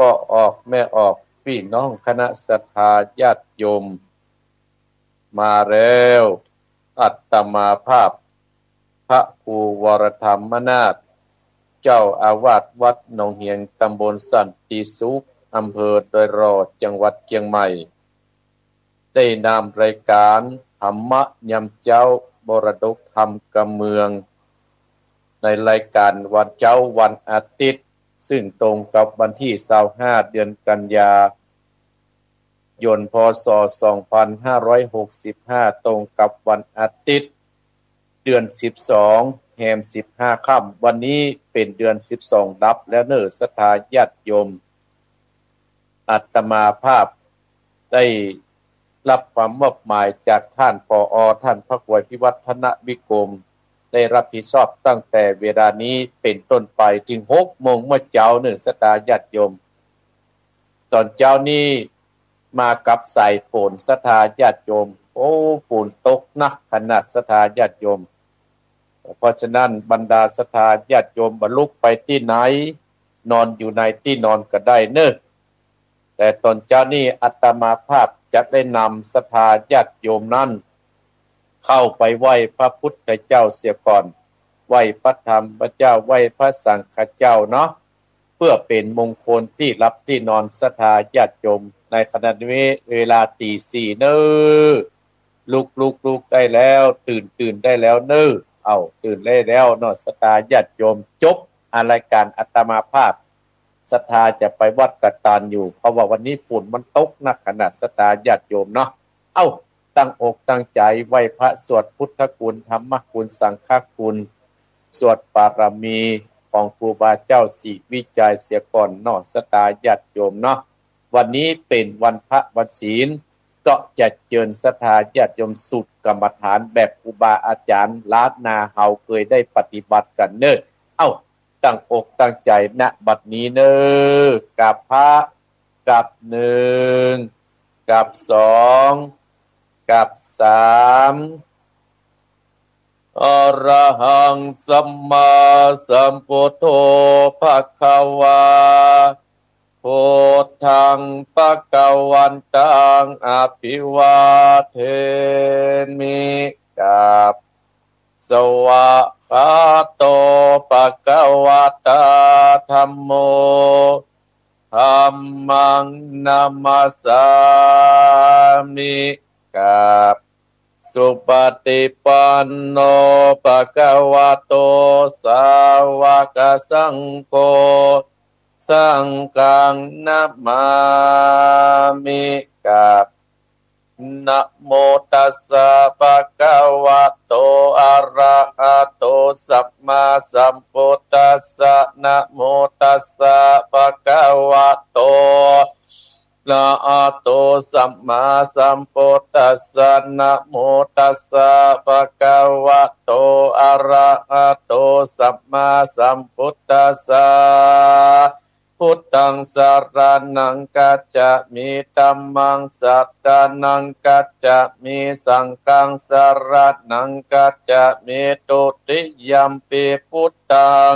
พ่อออกแม่ออกพี่น้องคณะศรัทธาญาติโยมมาแล้วอัตมาภาพพระครูวรธรรมนาถเจ้าอาวาสวัดหนองเฮียงตำบลสันติสุขอำเภอดอยรอดจังหวัดเชียงใหม่ได้นำรายการธรรมะยามเจ้าบรดกธรรมกำเมืองในรายการวันเจ้าวันอาทิตย์ซึ่งตรงกับวันที่25เดือนกันยายนพ.ศ. 2565ตรงกับวันอาทิตย์เดือน12แรม15ค่ำวันนี้เป็นเดือน12ดับแล้วเนอศรัทธาญาติโยมอาตมาภาพได้รับความมอบหมายจากท่านผอ.ท่านพระครูพิวัฒนวิกรมได้รับผิดชอบตั้งแต่เวลานี้เป็นต้นไปถึง 6 โมงเมื่อเจ้าเนอศรัทธาญาติโยมตอนเจ้านี้มากับสายฝนศรัทธาญาติโยมโอ้ฝนตกหนักขนาดศรัทธาญาติโยมเพราะฉะนั้นบรรดาศรัทธาญาติโยมบรรลุไปที่ไหนนอนอยู่ในที่นอนก็ได้เนอะแต่ตอนเจ้านี้อาตมาภาพจะได้นำศรัทธาญาติโยมนั้นเข้าไปไหว้พระพุทธเจ้าเสียก่อนไหว้พระธรรมพระเจ้าไหว้พระสังฆเจ้าเนาะเพื่อเป็นมงคลที่รับที่นอนศรัทธาญาติโยมในขณะนี้เวลาตี 4เนอะลุกได้แล้วตื่นได้แล้วเนอะตื่นได้แล้วเนาะศรัทธาญาติโยมจบรายการอาตมาภาพศรัทธาจะไปวัดกตัญอยู่เพราะว่าวันนี้ฝนมันตกหนักขนาดศรัทธาญาติโยมเนาะตั้งอกตั้งใจไหว้พระสวดพุทธคุณธรรมคุณสังฆคุณสวดปารมีของครูบาเจ้าสิวิจัยเสียก่อนเนาะศรัทธาญาติโยมเนาะวันนี้เป็นวันพระวันศีลก็จะเชิญศรัทธาญาติโยมสุดกรรมฐานแบบครูบาอาจารย์ล้านนาเฮาเคยได้ปฏิบัติกันเนิ่นตั้งอกตั้งใจณบัดนี้เน้อกับพระกับ1กับ2กับ3อรหังสัมมาสัมพุทโธภควาพุทธังภวันตังอภิวาเทมิกับสวะคาโตภควตาธัมโมธัมมังนามัสสามิกับสุปฏิปันโนภควโตสาวกสังโฆสังฆังนะมามิกับนะโมตัสสะภะคะวะโตอะระหะโตสัมมาสัมพุทธัสสะนะโมตัสสะภะคะวะโตนะโตสัมมาสัมพุทธัสสะนะโมตัสสะภะคะวะโตอะระหะโตสัมมาสัมพุทธัสสะพุทธังสรณังกัจฉามิธัมมังสัทธานังกัจฉามิสังฆังสรณังกัจฉามิตุติยัมปิพุทธัง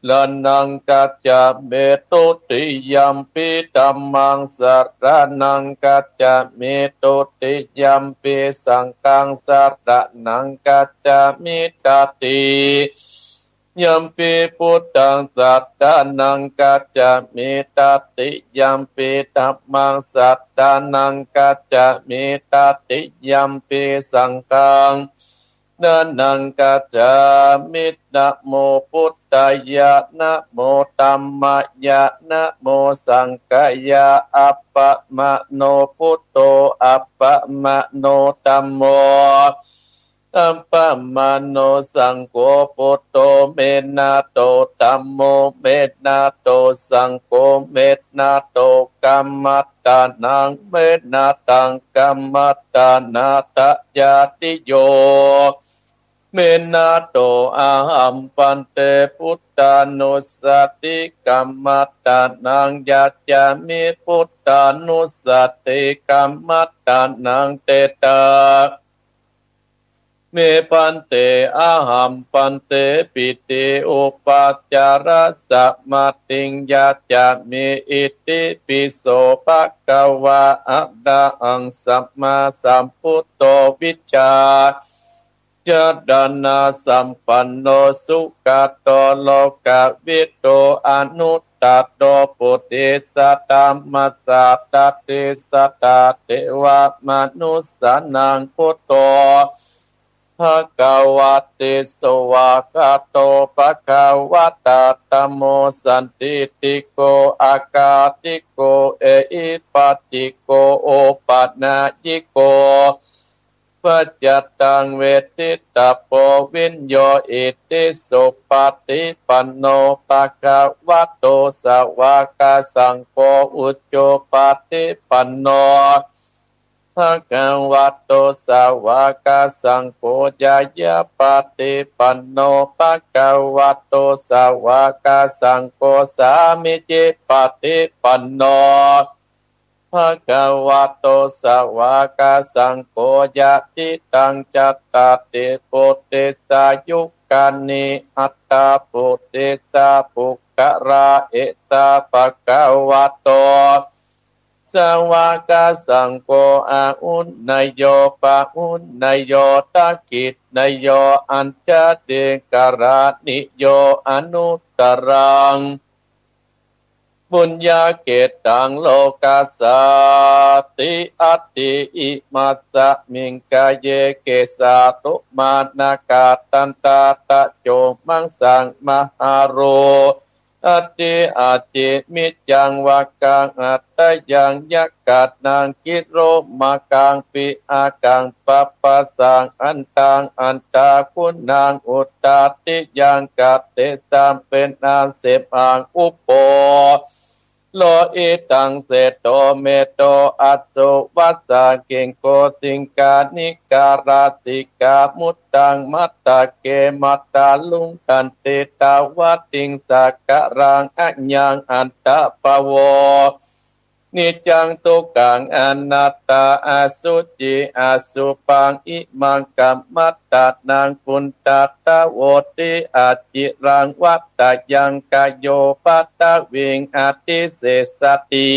ลนังกัจจาเมตุติยัมปิธัมมังสรณังกัจจามิตุติยัมปิสังฆังสรณังกัจจามิตติยัมปิพุทธังสัทธานังกัจจามิตติยัมปิธัมมังสัทธานังกัจจามิตติยัมปิสังฆังนังกัจจามินะโมพุทธายะนะโมธัมมายะนะโมสังฆายะอัปปะมะโนพุทโธอัปปะมะโนธัมโมอัปปะมะโนสังโฆพุทโธเมนะโตธัมโมเมนะโตสังโฆเมนะโตกัมมัตตานังเมนะตังกัมมัตตานาตยาติโยเมนะโตอะหัมปันเตพุทธานุสติกัมมัตตานังยัจจามิพุทธานุสติกัมมัตตานังเตตาเม เมปันเตอะหัมปันเตปิติอุปัจจารสัมมาติงยาจะมีอิติปิโสภะคะวะอะระหังสัมมาสัมพุทโธวิชชาจดานาสัมปันโนสุขโตโลกวิโตอนุตตโตปุติสัตตมัสสะตติสัตตเทวมนุสสานังพุทโธภะคะวะติสวากาโตภะคะวะตะธัมโมสันติติโกอากาติโกเอหิปัสสิโกโอปัฏนายิโกปัจจตังเวทิตาโพวินโยอิติสุปฏิปันโนภะคะวะโตสาวกสังโฆอุจโจปฏิปันโนภะคะวะโตสาวกสังโฆญาญาปฏิปันโนภะคะวะโตสาวกสังโฆสามิจิปฏิปันโนภะคะวะโตสาวกสังโฆญาติตังจัตตาติปุติสายุกานิอัตตาปุติสาปุกขระเอตาภะคะวะโตสาวกสังโฆอาอุนนยโยปะอุนนยโยตะกิจนยโยอัญชเตกรานิโยอนุตตรังบุญญาเกตังโลกัสสติอัตติอิมัสสะมิงกายเยเกสาตุมานากาตันตาตะโจมังสังมหาโรอัตติอาจิมิจังวากังอัตตยังยักกัดนางกิโรมากังปิอากังปัปปะสังอันตังอันตาคุณนางอุตตาติยังกัดเตสามเป็นนามเสพอังอุปโปโลอิตังเสโตเมโตอัสสุวัสสะเก่งโกสิงกานิการาติกามุตตังมัตตะเกมัตตาลุงกันเตตาวัติงสักการังอัญญังอันตะปะโวนิจังตุกังอนัตตาอสุจิอสุปังอิมังกัมมัตตานังปุณตตะโวติอาจิรังวัตตยังกายโยปัตตวิงอติเสสติ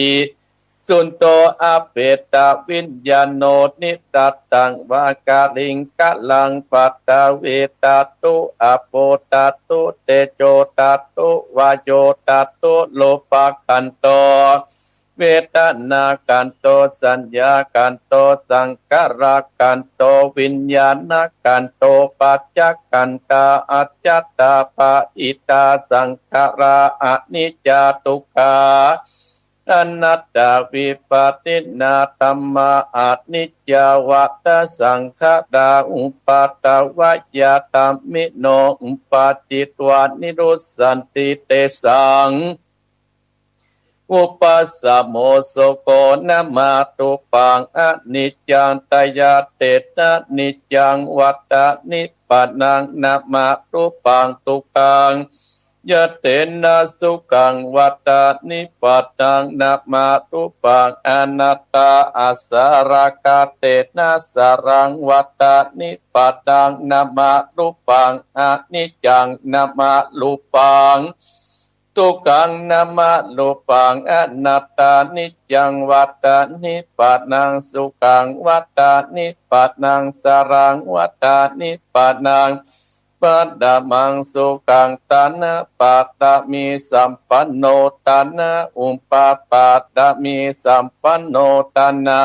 สุนโตอเปตาวิญญาโนนิตัตตังวากาลิงกะลังปัตตเวตาตุอโปตาตุเตโจตาตุวาโยตาตุโลภคันโตเวทนากันโตสัญญากันโตสังขารากันโตวิญญาณกันโตปัจจกันตาอัจจตาปะอิตาสังขาราอนิจจตุกขาอนัตตาวิปัสสินาธัมมาอนิจจวัตสังขดาอุปัตตวัยยตามิโนอุปาจิตวานิโรสันติเตสังอุปัสสโมโสโกนะมาตุปังอนิจจังตยาเตนะนิจจังวัตตานิปปนังนะมาตุปังตุกังยะเตนะสุขังวัตตานิปปนังนะมาตุปังอนัตตาอาสารกาเตนะสารังวัตตานิปปนังนะมาตุปังอนิจจังนะมาลุปังทุกขังนามาลุปังอนัตตานิจังวัตตานิปัตนังสุขังวัตตานิปัตนังสารังวัตตานิปัตนังปัตตมังสุขังตานะปัตตมิสัมปันโนตานะอุปาปัตตมิสัมปันโนตานะ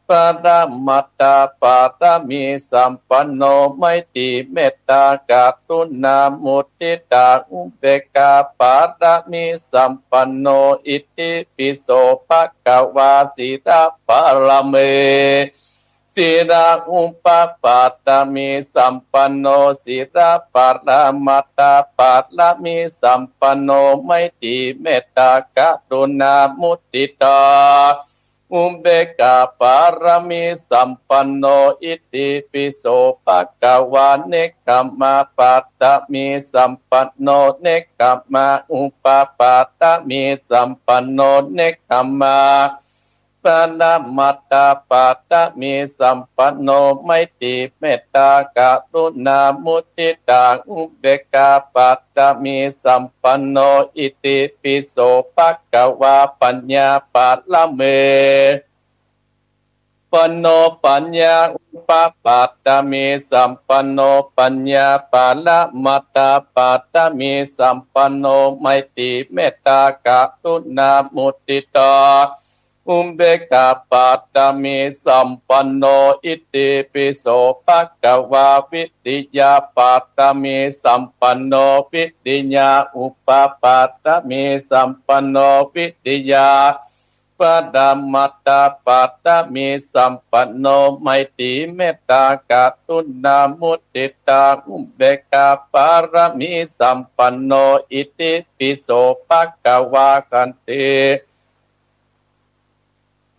ปรมัตตาปัตตมิสัมปันโนไมตติเมตตากรุณามุทิตาอุเบกขาปัตตมิสัมปันโนอิติปิโสภะคะวาสิตาปรเมสิราอุปปัตตมิสัมปันโนสิราปรมัตตาปัตตมิสัมปันโนไมตติเมตตากรุณามุทิตาอุเบกขาปารมิสัมปันโนอิติปิโสภะคะวะเนกขัมมาปัตตมิสัมปันโนเนกขัมมาอุปปัตตมิสัมปันโนเนกขัมมาป ณมัตตาปัตตมีสัมปันโนไมตรีเมตตากรุณามุทิตาอุเบกขาปัตตมีสัมปันโนอิติปิโสภควาปัญญาปัลละเมปันโนปัญญาอุปปัตตมีสัมปันโนปัญญาปัลละมัตตาปัตตมีสัมปันโนไมตรีเมตตากรุณามุทิตาอุเบกขาปัตตมีสัมปันโนอิติปิโสภควาวิติยาปัตตมีสัมปันโนวิติญาอุปปัตตมีสัมปันโนวิติยาปดามัตตาปัตตมีสัมปันโนไมตรีเมตตากรุณามุทิตาอุเบกขาปารมีสัมปันโนอิติปิโสภควาคันติ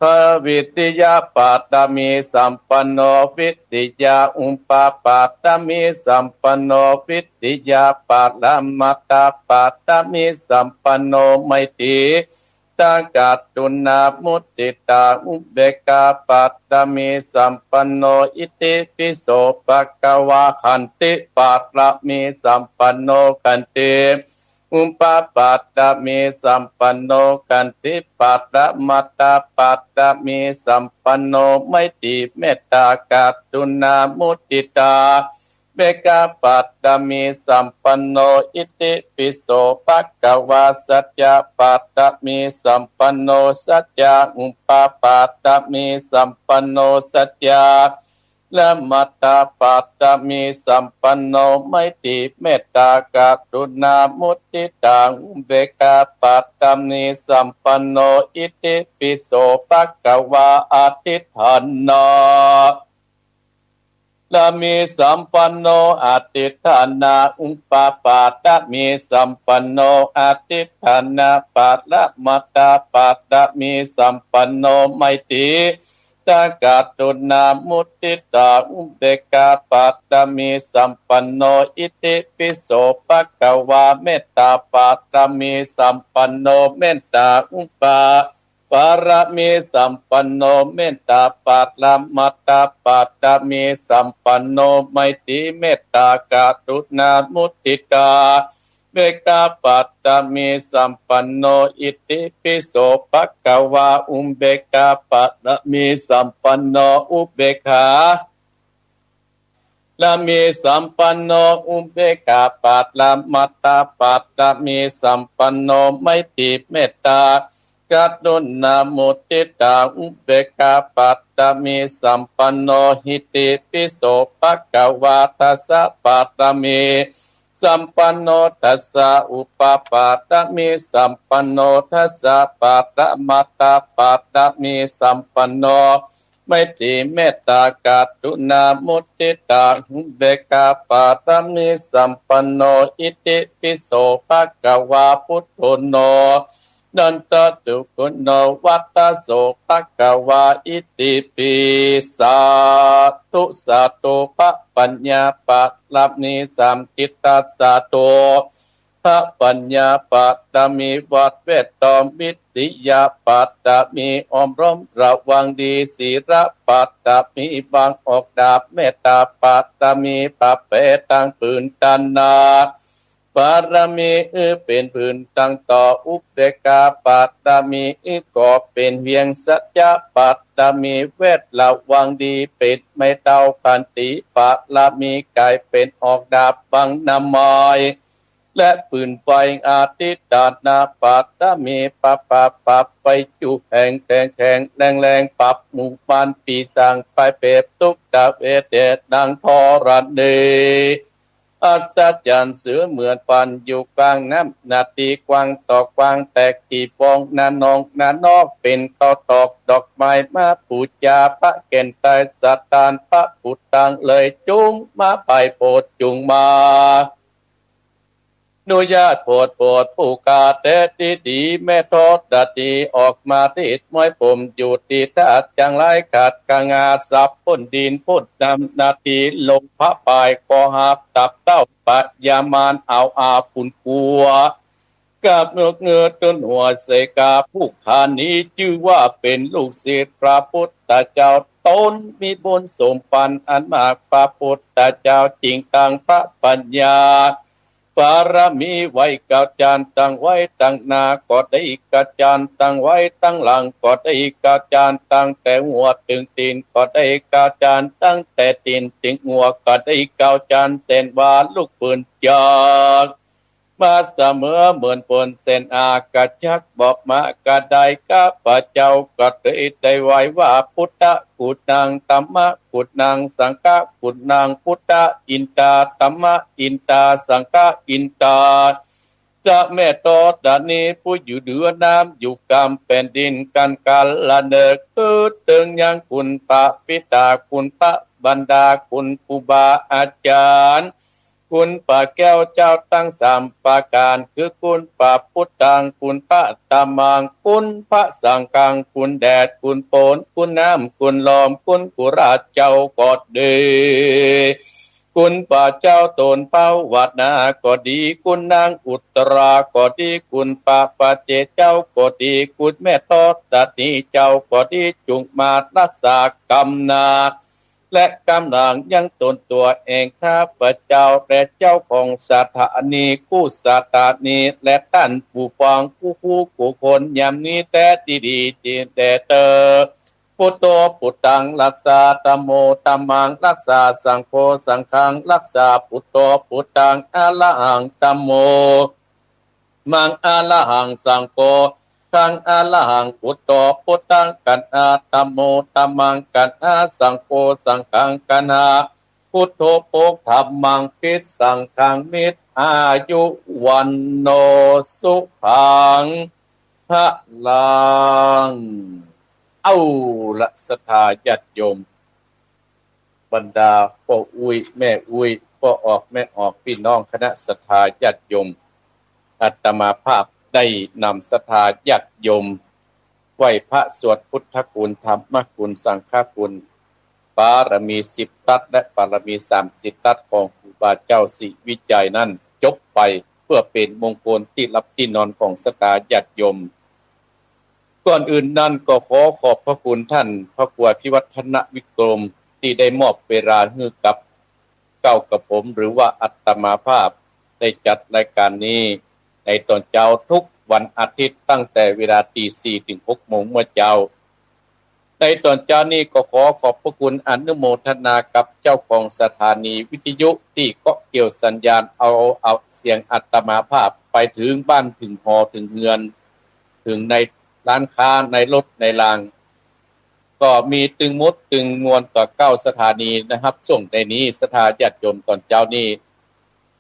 ทวิติยาปัตตมีสัมปันโนวิติยาอุปปัตตมีสัมปันโนวิติยาปัลละมัตตาปัตตมีสัมปันโนไมตรีตากรุณามุติตาอุเบกขาปัตตมีสัมปันโนอิติปิโสภควาคันติปัตตมีสัมปันโนคันติอุปปัตตมีสัมปันโนกันติปัตตมัตตาปัตตมีสัมปันโนไมตรีเมตตากรุณามุทิตาเบกขาปัตตมีสัมปันโนอิติปิโสภควาสัจจะปัตตมีสัมปันโนสัจจะอุปปัตตมีสัมปันโนสัจจะละมัตตาปัตตมีสัมปันโนไมตรีเมตตากรุณามุทิตาอุเบกขาปัตตมีสัมปันโนอิติปิโสภควาอธิฐานนาละมีสัมปันโนอธิฐานาอุปปัตตมีสัมปันโนอธิฐานาปัลละมัตตาปัตตมีสัมปันโนไมตรีตากรุณามุทิตาอุเบกขาปัตตมีสัมปันโนอิติปิโสภควาเมตตาปัตตมีสัมปันโนเมตตาอุปปารมีสัมปันโนเมตตาปัลละมัตตาปัตตมีสัมปันโนไมตรีเมตตากรุณามุทิตาเบกขาปัตตมีสัมปันโนอิติปิโสภควาอุเบกขาปัตตมีสัมปันโนอุเบกขาละมีสัมปันโนอุเบกขาปัตตมัตตาปัตตมีสัมปันโนไมตรีเมตตากรุณามุทิตาอุเบกขาปัตตมีสัมปันโนหิติปิโสภควาทัสสะปัตตมีสัมปันโนทัสสะอุปปัตตมีสัมปันโนทัสสะปัตตมัตตาปัตตมีสัมปันโนไมตรีเมตตากรุณามุทิตาอุเบกขาปัตตมีสัมปันโนอิติปิโสภควาพุทโธโนนันตตุกุณโนวัตตโสภควาอิติปิสาธุสาตุภปัญญาปัตตมีสัมจิตตัสสะโตภปัญญาปัตตมีวัดเวทตอมวิติยาปัตตมีอมรมระวังดีศีระปัตตมีบางออกดาบเมตตาปัตตมีปะเปตังปืนตันนาปารมีเป็นพื้นตั้งต่ออุเบกขาปัตตมีก็เป็นเวียงสัจจะปัตตมีเวทระวังดีปิดไม่เต้าพันติปัตตมีกายเป็นออกดาบบังนามอยและปืนไฟอาทิตานาปัตตมีปับไปจุแห่งแข็งแข็งแรงแรงปับหมู่ปานปีสังไปเปรบทุกตะเวเดดังทรณีอัศจรรย์เสือเหมือนปันอยู่กลางน้ำนาตีกวางตอกกวางแตกกี่ปองนานองนานอกเป็นข้าวตอกดอกไม้มาปูจาพระเก่นตายสัตตานพระปุตตังเลยจุงมาไปโปรดจุงมานุญาตโปรดผู้กาเตติดีแม่ทอดดตีออกมาติดมวยผมอยู่ตีทัดจังไรขาดกางาสับพ้นดินพ้นดำนาทีลงพระปายกอหับตับเต้าปัดยามานเอาอาปุนปัว กับเงือต้นหัวเสกาผู้ขานี้ชื่อว่าเป็นลูกศิษย์พระพุทธเจ้าตนมีบุญสมปันอันมากพระพุทธเจ้าจริงตังพระปัญญาปารมีไว้กับจานตั้งไว้ตั้งหน้าก็ได้กับจานตั้งไว้ตั้งหลังก็ได้กับจานตั้งแต่หัวถึงตีนก็ได้กับจานตั้งแต่ตีนถึงหัวก็ได้กับจานเส้นวาลูกปืนจากมาเสมอเหมือนปนเส้นอากาชักบอกมากระไดกับพระเจ้าก็ได้ไว้ว่าพุทธกุณังธรรมกุณังสังฆกุณังพุทธอินตาธรรมอินตาสังฆอินตาจะแม่ตอดานีผู้อยู่เดือน้ำอยู่กำแผ่นดินกันกาละเนกคือตึงยังคุณพระปิตาคุณพระบรรดาคุณครูบาอาจารย์คุณพระแก้วเจ้าตั้งสามประการคือคุณพระพุทธังคุณพระธรรมังคุณพระสังฆังคุณแดดคุณฝนคุณน้ำคุณลมคุณกุราชเจ้ากอดเดคุณป่าเจ้าตนเป้าวัดนาก็ดีคุณนางอุตราก็ดีคุณป่าปาเจเจ้าก็ดีคุณแม่ทอดดัดนี้เจ้าก็ดีจุงมารักษากรรมนาและกำลังยังตนตัวเองข้าพเจ้าและเจ้าของสถานีกู้สถานีและท่านผู้ฟังผู้คนยามนี้แต่ดีจีแต่เตอพุทโธพุทธังรักษาธัมโมธัมมังรักษาสังโฆสังฆังรักษาพุทโธพุทธังอะระหังธัมโมมังอะระหังสังโฆทังอะระหังพุทโธพุทธังกันอาธัมโมธัมมังกันอาสังโฆสังฆังกันอาพุทโธโภคธัมมังปิดสังฆังมิตรอายุวันโนสุขังพระลังเอาละศรัทธาญาติโยมบรรดาพ่ออุ้ยแม่อุ้ยพ่อออกแม่ออกพี่น้องคณะศรัทธาญาติโยมอาตมาภาพได้นำศรัทธาญาติโยมไหว้พระสวดพุทธคุณธรรมคุณสังฆคุณบารมี10ทัศและบารมี30ทัศของครูบาเจ้าศรีวิจัยนั้นจบไปเพื่อเป็นมงคลที่รับที่นอนของศรัทธาญาติโยมก่อนอื่นนั้นก็ขอขอบพระคุณท่านพระครูพิวัฒนวิกรมที่ได้มอบเวลาให้กับเก้ากับผมหรือว่าอาตมาภาพได้จัดรายการนี้ในตอนเช้าทุกวันอาทิตย์ตั้งแต่เวลา 4:00 ถึง 6:00 น.เมื่อเช้าในตอนเช้านี้ก็ขอขอบพระคุณอนุโมทนากับเจ้าของสถานีวิทยุที่เกาะเกี่ยวสัญญาณเอาเสียงอาตมาภาพไปถึงบ้านถึงหอถึงเรือนถึงในร้านค้าในรถในรางก็มีตึงมดตึงมวลต่อ9สถานีนะครับช่วงในนี้สถาญาติโยมตอนเช้านี้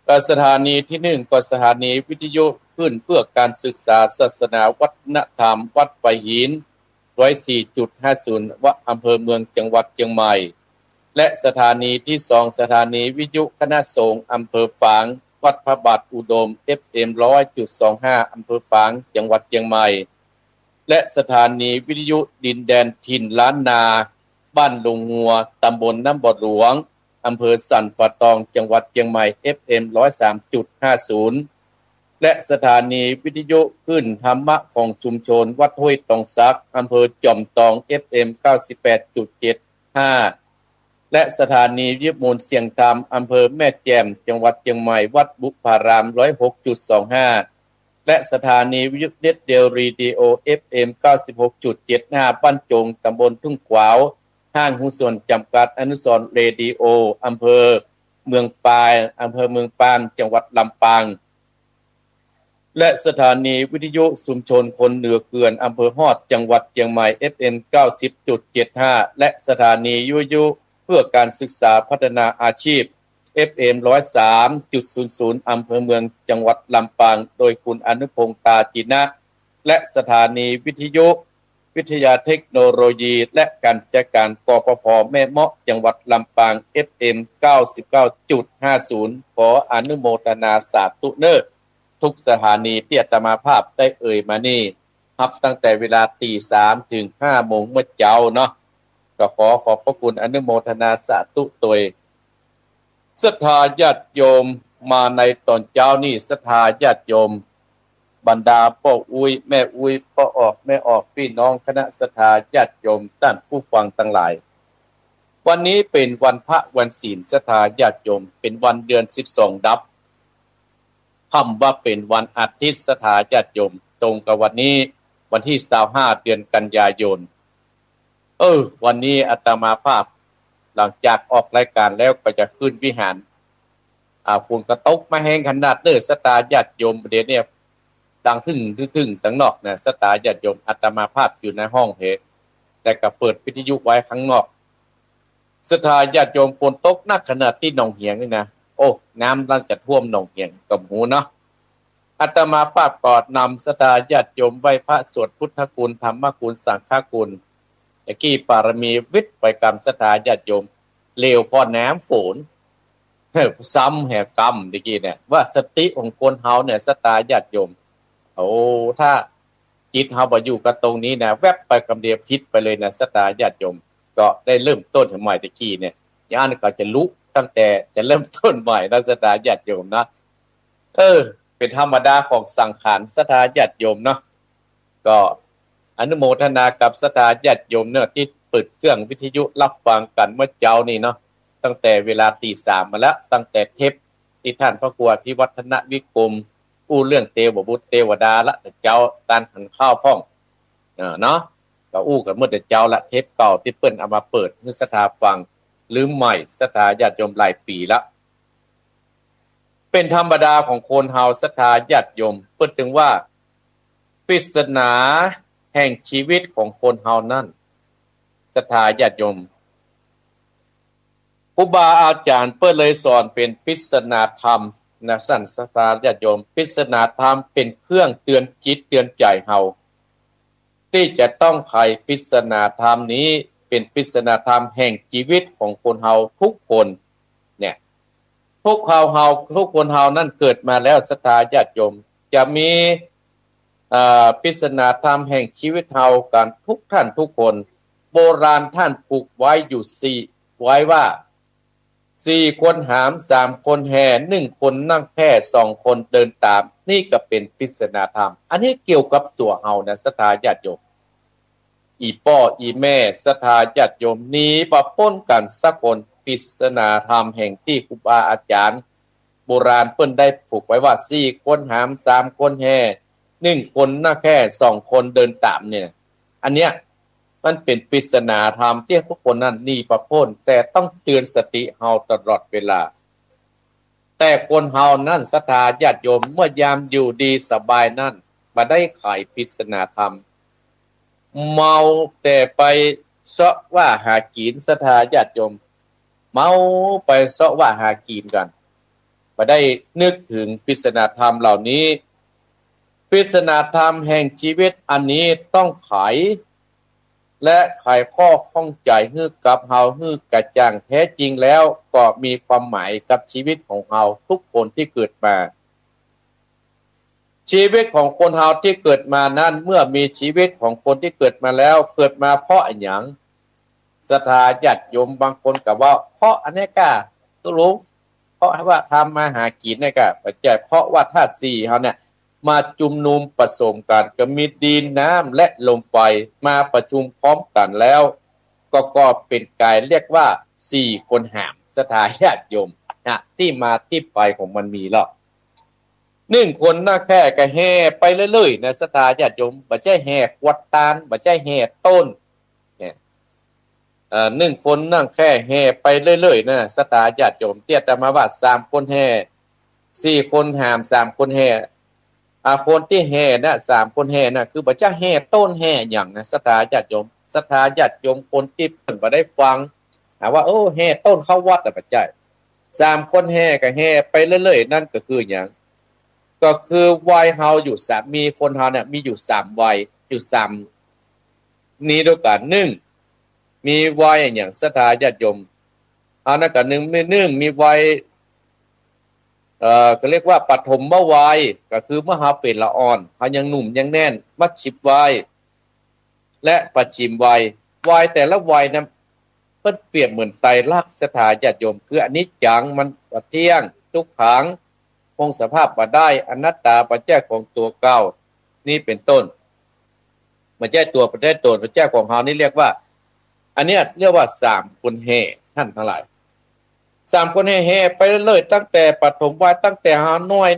ก็สถานีที่1ก็สถานีวิทยุขึ้นเพื่อการศึกษาศาสนาวัฒนธรรมวัดปะหิน 104.50 วัดอำเภอเมืองจังหวัดเชียงใหม่และสถานีที่2สถานีวิทยุคณะสงฆ์อำเภอฝางวัดพระบาทอุดม FM 100.25 อำเภอฝางจังหวัดเชียงใหม่และสถานีวิทยุดินแดนถิ่นล้านนาบ้านลงงัวตำบลน้ำบ่อหลวงอำเภอสันป่าตองจังหวัดเชียงใหม่ FM 103.50 และสถานีวิทยุขึ้นธรรมะของชุมชนวัดห้วยตองซักอำเภอจอมทอง FM 98.75 และสถานีวิทยุมูลเสียงธรรมอำเภอแม่แจ่มจังหวัดเชียงใหม่วัดบุพาราม 106.25 และสถานีวิทยุเน็ตเดลรีดิโอ FM 96.75 บ้านจงตำบลทุ่งขวาวห้างหุ้นส่วนจำกัดอนุสรณ์เรดิโออำเภอเมืองปายอำเภอเมืองปานจังหวัดลำปางและสถานีวิทยุชุมชนคนเหนือเขื่อนอำเภอฮอดจังหวัดเชียงใหม่ FM 90.75 และสถานีวิทยุเพื่อการศึกษาพัฒนาอาชีพ FM 103.00 อำเภอเมืองจังหวัดลำปางโดยคุณอนุพงษ์ตาจินะและสถานีวิทยุวิทยาเทคโนโลยีและการจัดการกปภแม่เมาะจังหวัดลำปาง FM 99.50 ขออนุโมทนาสาธุเนอทุกสถานีที่อาตมาภาพได้เอ่ยมานี่รับตั้งแต่เวลา 3:00 ถึง 5:00 น.เมื่อเช้าเนาะก็ขอขอบพระคุณอนุโมทนาสาธุตวยศรัทธาญาติโยมมาในตอนเช้านี้ศรัทธาญาติโยม บรรดาพ่ออุ้ยแม่อุ้ยพ่อออกแม่ออกพี่น้องคณะศรัทธาญาติโยมท่านผู้ฟังทั้งหลายวันนี้เป็นวันพระวันศีลศรัทธาญาติโยมเป็นวันเดือน12ดับคำว่าเป็นวันอาทิตย์ศรัทธาญาติโยมตรงกับวันนี้วันที่25เดือนกันยายนวันนี้อาตมาภาพหลังจากออกรายการแล้วก็จะขึ้นวิหารฝนกระตกมาแห้งขนาดเด้อศรัทธาญาติโยมประเดี๋ยวนี้ดังถึงตั้งนอกนะศรัทธาญาติโยมอาตมาภาพอยู่ในห้องเพแต่ก็เปิดวิทยุไว้ข้างนอกศรัทธาญาติโยมฝนตกหนักขนาดที่หนองเหียงนี่นะน้ำกำลังจะท่วมหนองเหียงกับหูเนาะอาตมาภาพก็นำศรัทธาญาติโยมไหว้พระสวดพุทธคุณธรรมคุณสังฆคุณกี้ปารมีวิทย์ไปกรรมศรัทธาญาติโยมเลวพอน้ำฝนซ้ำแห่กรรมตะกี้เนี่ยว่าสติของคนเฮาเนี่ยศรัทธาญาติโยมถ้าจิตเฮาบ่อยู่กับตรงนี้นะแวบไปกำเดียวคิดไปเลยนะศรัทธาญาติโยมก็ได้เริ่มต้นใหม่ตะกี้เนี่ยย่านก็จะลุกตั้งแต่จะเริ่มต้นใหม่นะศรัทธาญาติโยมนะเป็นธรรมดาของสังขารศรัทธาญาติโยมเนาะก็อนุโมทนากับศรัทธาญาติโยมเนี่ยที่เปิดเครื่องวิทยุรับฟังกันเมื่อเช้านี่เนาะตั้งแต่เวลา 3:00 มาแล้วตั้งแต่เทปที่ท่านพระครูพิวัฒนวิกรมอู้เรื่องเทวบุตรเทวดาละแต่เจ้าตานหันข้าวพ่องเนาะก็อู้กันเมื่อแต่เจ้าละเทปเก่าที่เปิ้นเอามาเปิดให้ศรัทธาฟังหรือใหม่ศรัทธาญาติโยมหลายปีละเป็นธรรมดาของคนเฮาศรัทธาญาติโยมเปิ้นถึงว่าปริศนาแห่งชีวิตของคนเฮานั่นศรัทธาญาติโยมครูบาอาจารย์เปิ้นเลยสอนเป็นปริศนาธรรมนะสั่นศรัทธาญาติโยมปริศนาธรรมเป็นเครื่องเตือนจิตเตือนใจเฮาที่จะต้องไขปริศนาธรรมนี้เป็นปริศนาธรรมแห่งชีวิตของคนเฮาทุกคนเนี่ยทุกคนเฮานั่นเกิดมาแล้วศรัทธาญาติโยมจะมีปริศนาธรรมแห่งชีวิตเฮากันทุกท่านทุกคนโบราณท่านปลูกไว้อยู่4ไว้ว่า4คนหาม3คนแห่1คนนั่งแค่2คนเดินตามนี่ก็เป็นปริศนาธรรมอันนี้เกี่ยวกับตัวเฮานะศรัทธาญาติโยมอีพ่ออีแม่ศรัทธาญาติโยมนี้ปะปนกันสักคนปริศนาธรรมแห่งที่ครูบาอาจารย์โบราณเพิ่นได้ปลูกไว้ว่า4คนหาม3คนแห่1คนนั่งแค่2คนเดินตามเนี่ยอันเนี้ยมันเป็นปริศนาธรรมที่ทุกคนนั้นนี่ประพ้นแต่ต้องเตือนสติเฮาตลอดเวลาแต่คนเฮานั่นศรัทธาญาติโยมเมื่อยามอยู่ดีสบายนั่นมาได้ไขปริศนาธรรมเมาแต่ไปเสาะว่าหากินศรัทธาญาติโยมเมาไปเสาะว่าหากินกันมาได้นึกถึงปริศนาธรรมเหล่านี้ปริศนาธรรมแห่งชีวิตอันนี้ต้องไขและไขข้อข้องใจให้กับเฮาให้กระจ่างแท้จริงแล้วก็มีความหมายกับชีวิตของเฮาทุกคนที่เกิดมาชีวิตของคนเฮาที่เกิดมานั้นเมื่อมีชีวิตของคนที่เกิดมาแล้วเกิดมาเพราะหยังศรัทธาญาติโยมบางคนก็ว่าเพราะอันนี้ก็รู้เพราะว่าทำมาหากินนี่ก็ปัจจัยเพราะว่าธาตุ4เฮาเนี่ยมาจุมนุมผสมกันก็มีดินน้ำและลมไฟมาประชุมพร้อมกันแล้วก็เป็นกายเรียกว่า4คนหามศรัทธาญาติโยมที่มาที่ไปของมันมีหรอก1คนน่าแค่ก็แห่ไปเรื่อยๆนะศรัทธาญาติโยมบ่ใช่แห่กวดตาลบ่ใช่แห่ต้นเนี่ย1คนนั่งแค่แห่ไปเรื่อยๆนะศรัทธาญาติโยมเตี้ยแต่มาว่า3คนแห่4คนหาม3คนแห่คนที่แห่น่ะ3คนแห่น่ะคือบ่จะแห่ต้นแห่หยังนะศรัทธาญาติโยมศรัทธาญาติโยมคนที่เพิ่นบ่ได้ฟังว่าแห่ต้นเข้าวัดน่ะปัจจัย3คนแห่ก็แห่ไปเรื่อยๆนั่นก็คือหยังก็คือวัยเฮาอยู่3มีคนเฮาเนี่ยมีอยู่3วัยอยู่3นี้ด้วยกัน1มีวัยหยังศรัทธาญาติโยมอันนั้นก็1มีวัยก็เรียกว่าปฐมวัยก็คือเมื่อเฮาเป็นละอ่อนเฮายังหนุ่มยังแน่นมัชชิมวัยและปัจฉิมวัยแต่ละวัยนั้นเพิ่นเปรียบเหมือนไตรลักษณ์ศรัทธาญาติโยมคืออนิจจังมันบ่เที่ยงทุกขัง คงสภาพบ่ได้อนัตตาปัจจัยของตัวเก่านี่เป็นต้นมันแจ้ตัวปัจจัยตนปัจจัยของเฮานี่เรียกว่าอันเนี้ยเรียกว่า3คนแห่ท่านทั้งหลาย3คนแห่ไปเรื่อยๆตั้งแต่ปฐมวัยตั้งแต่หาน้อย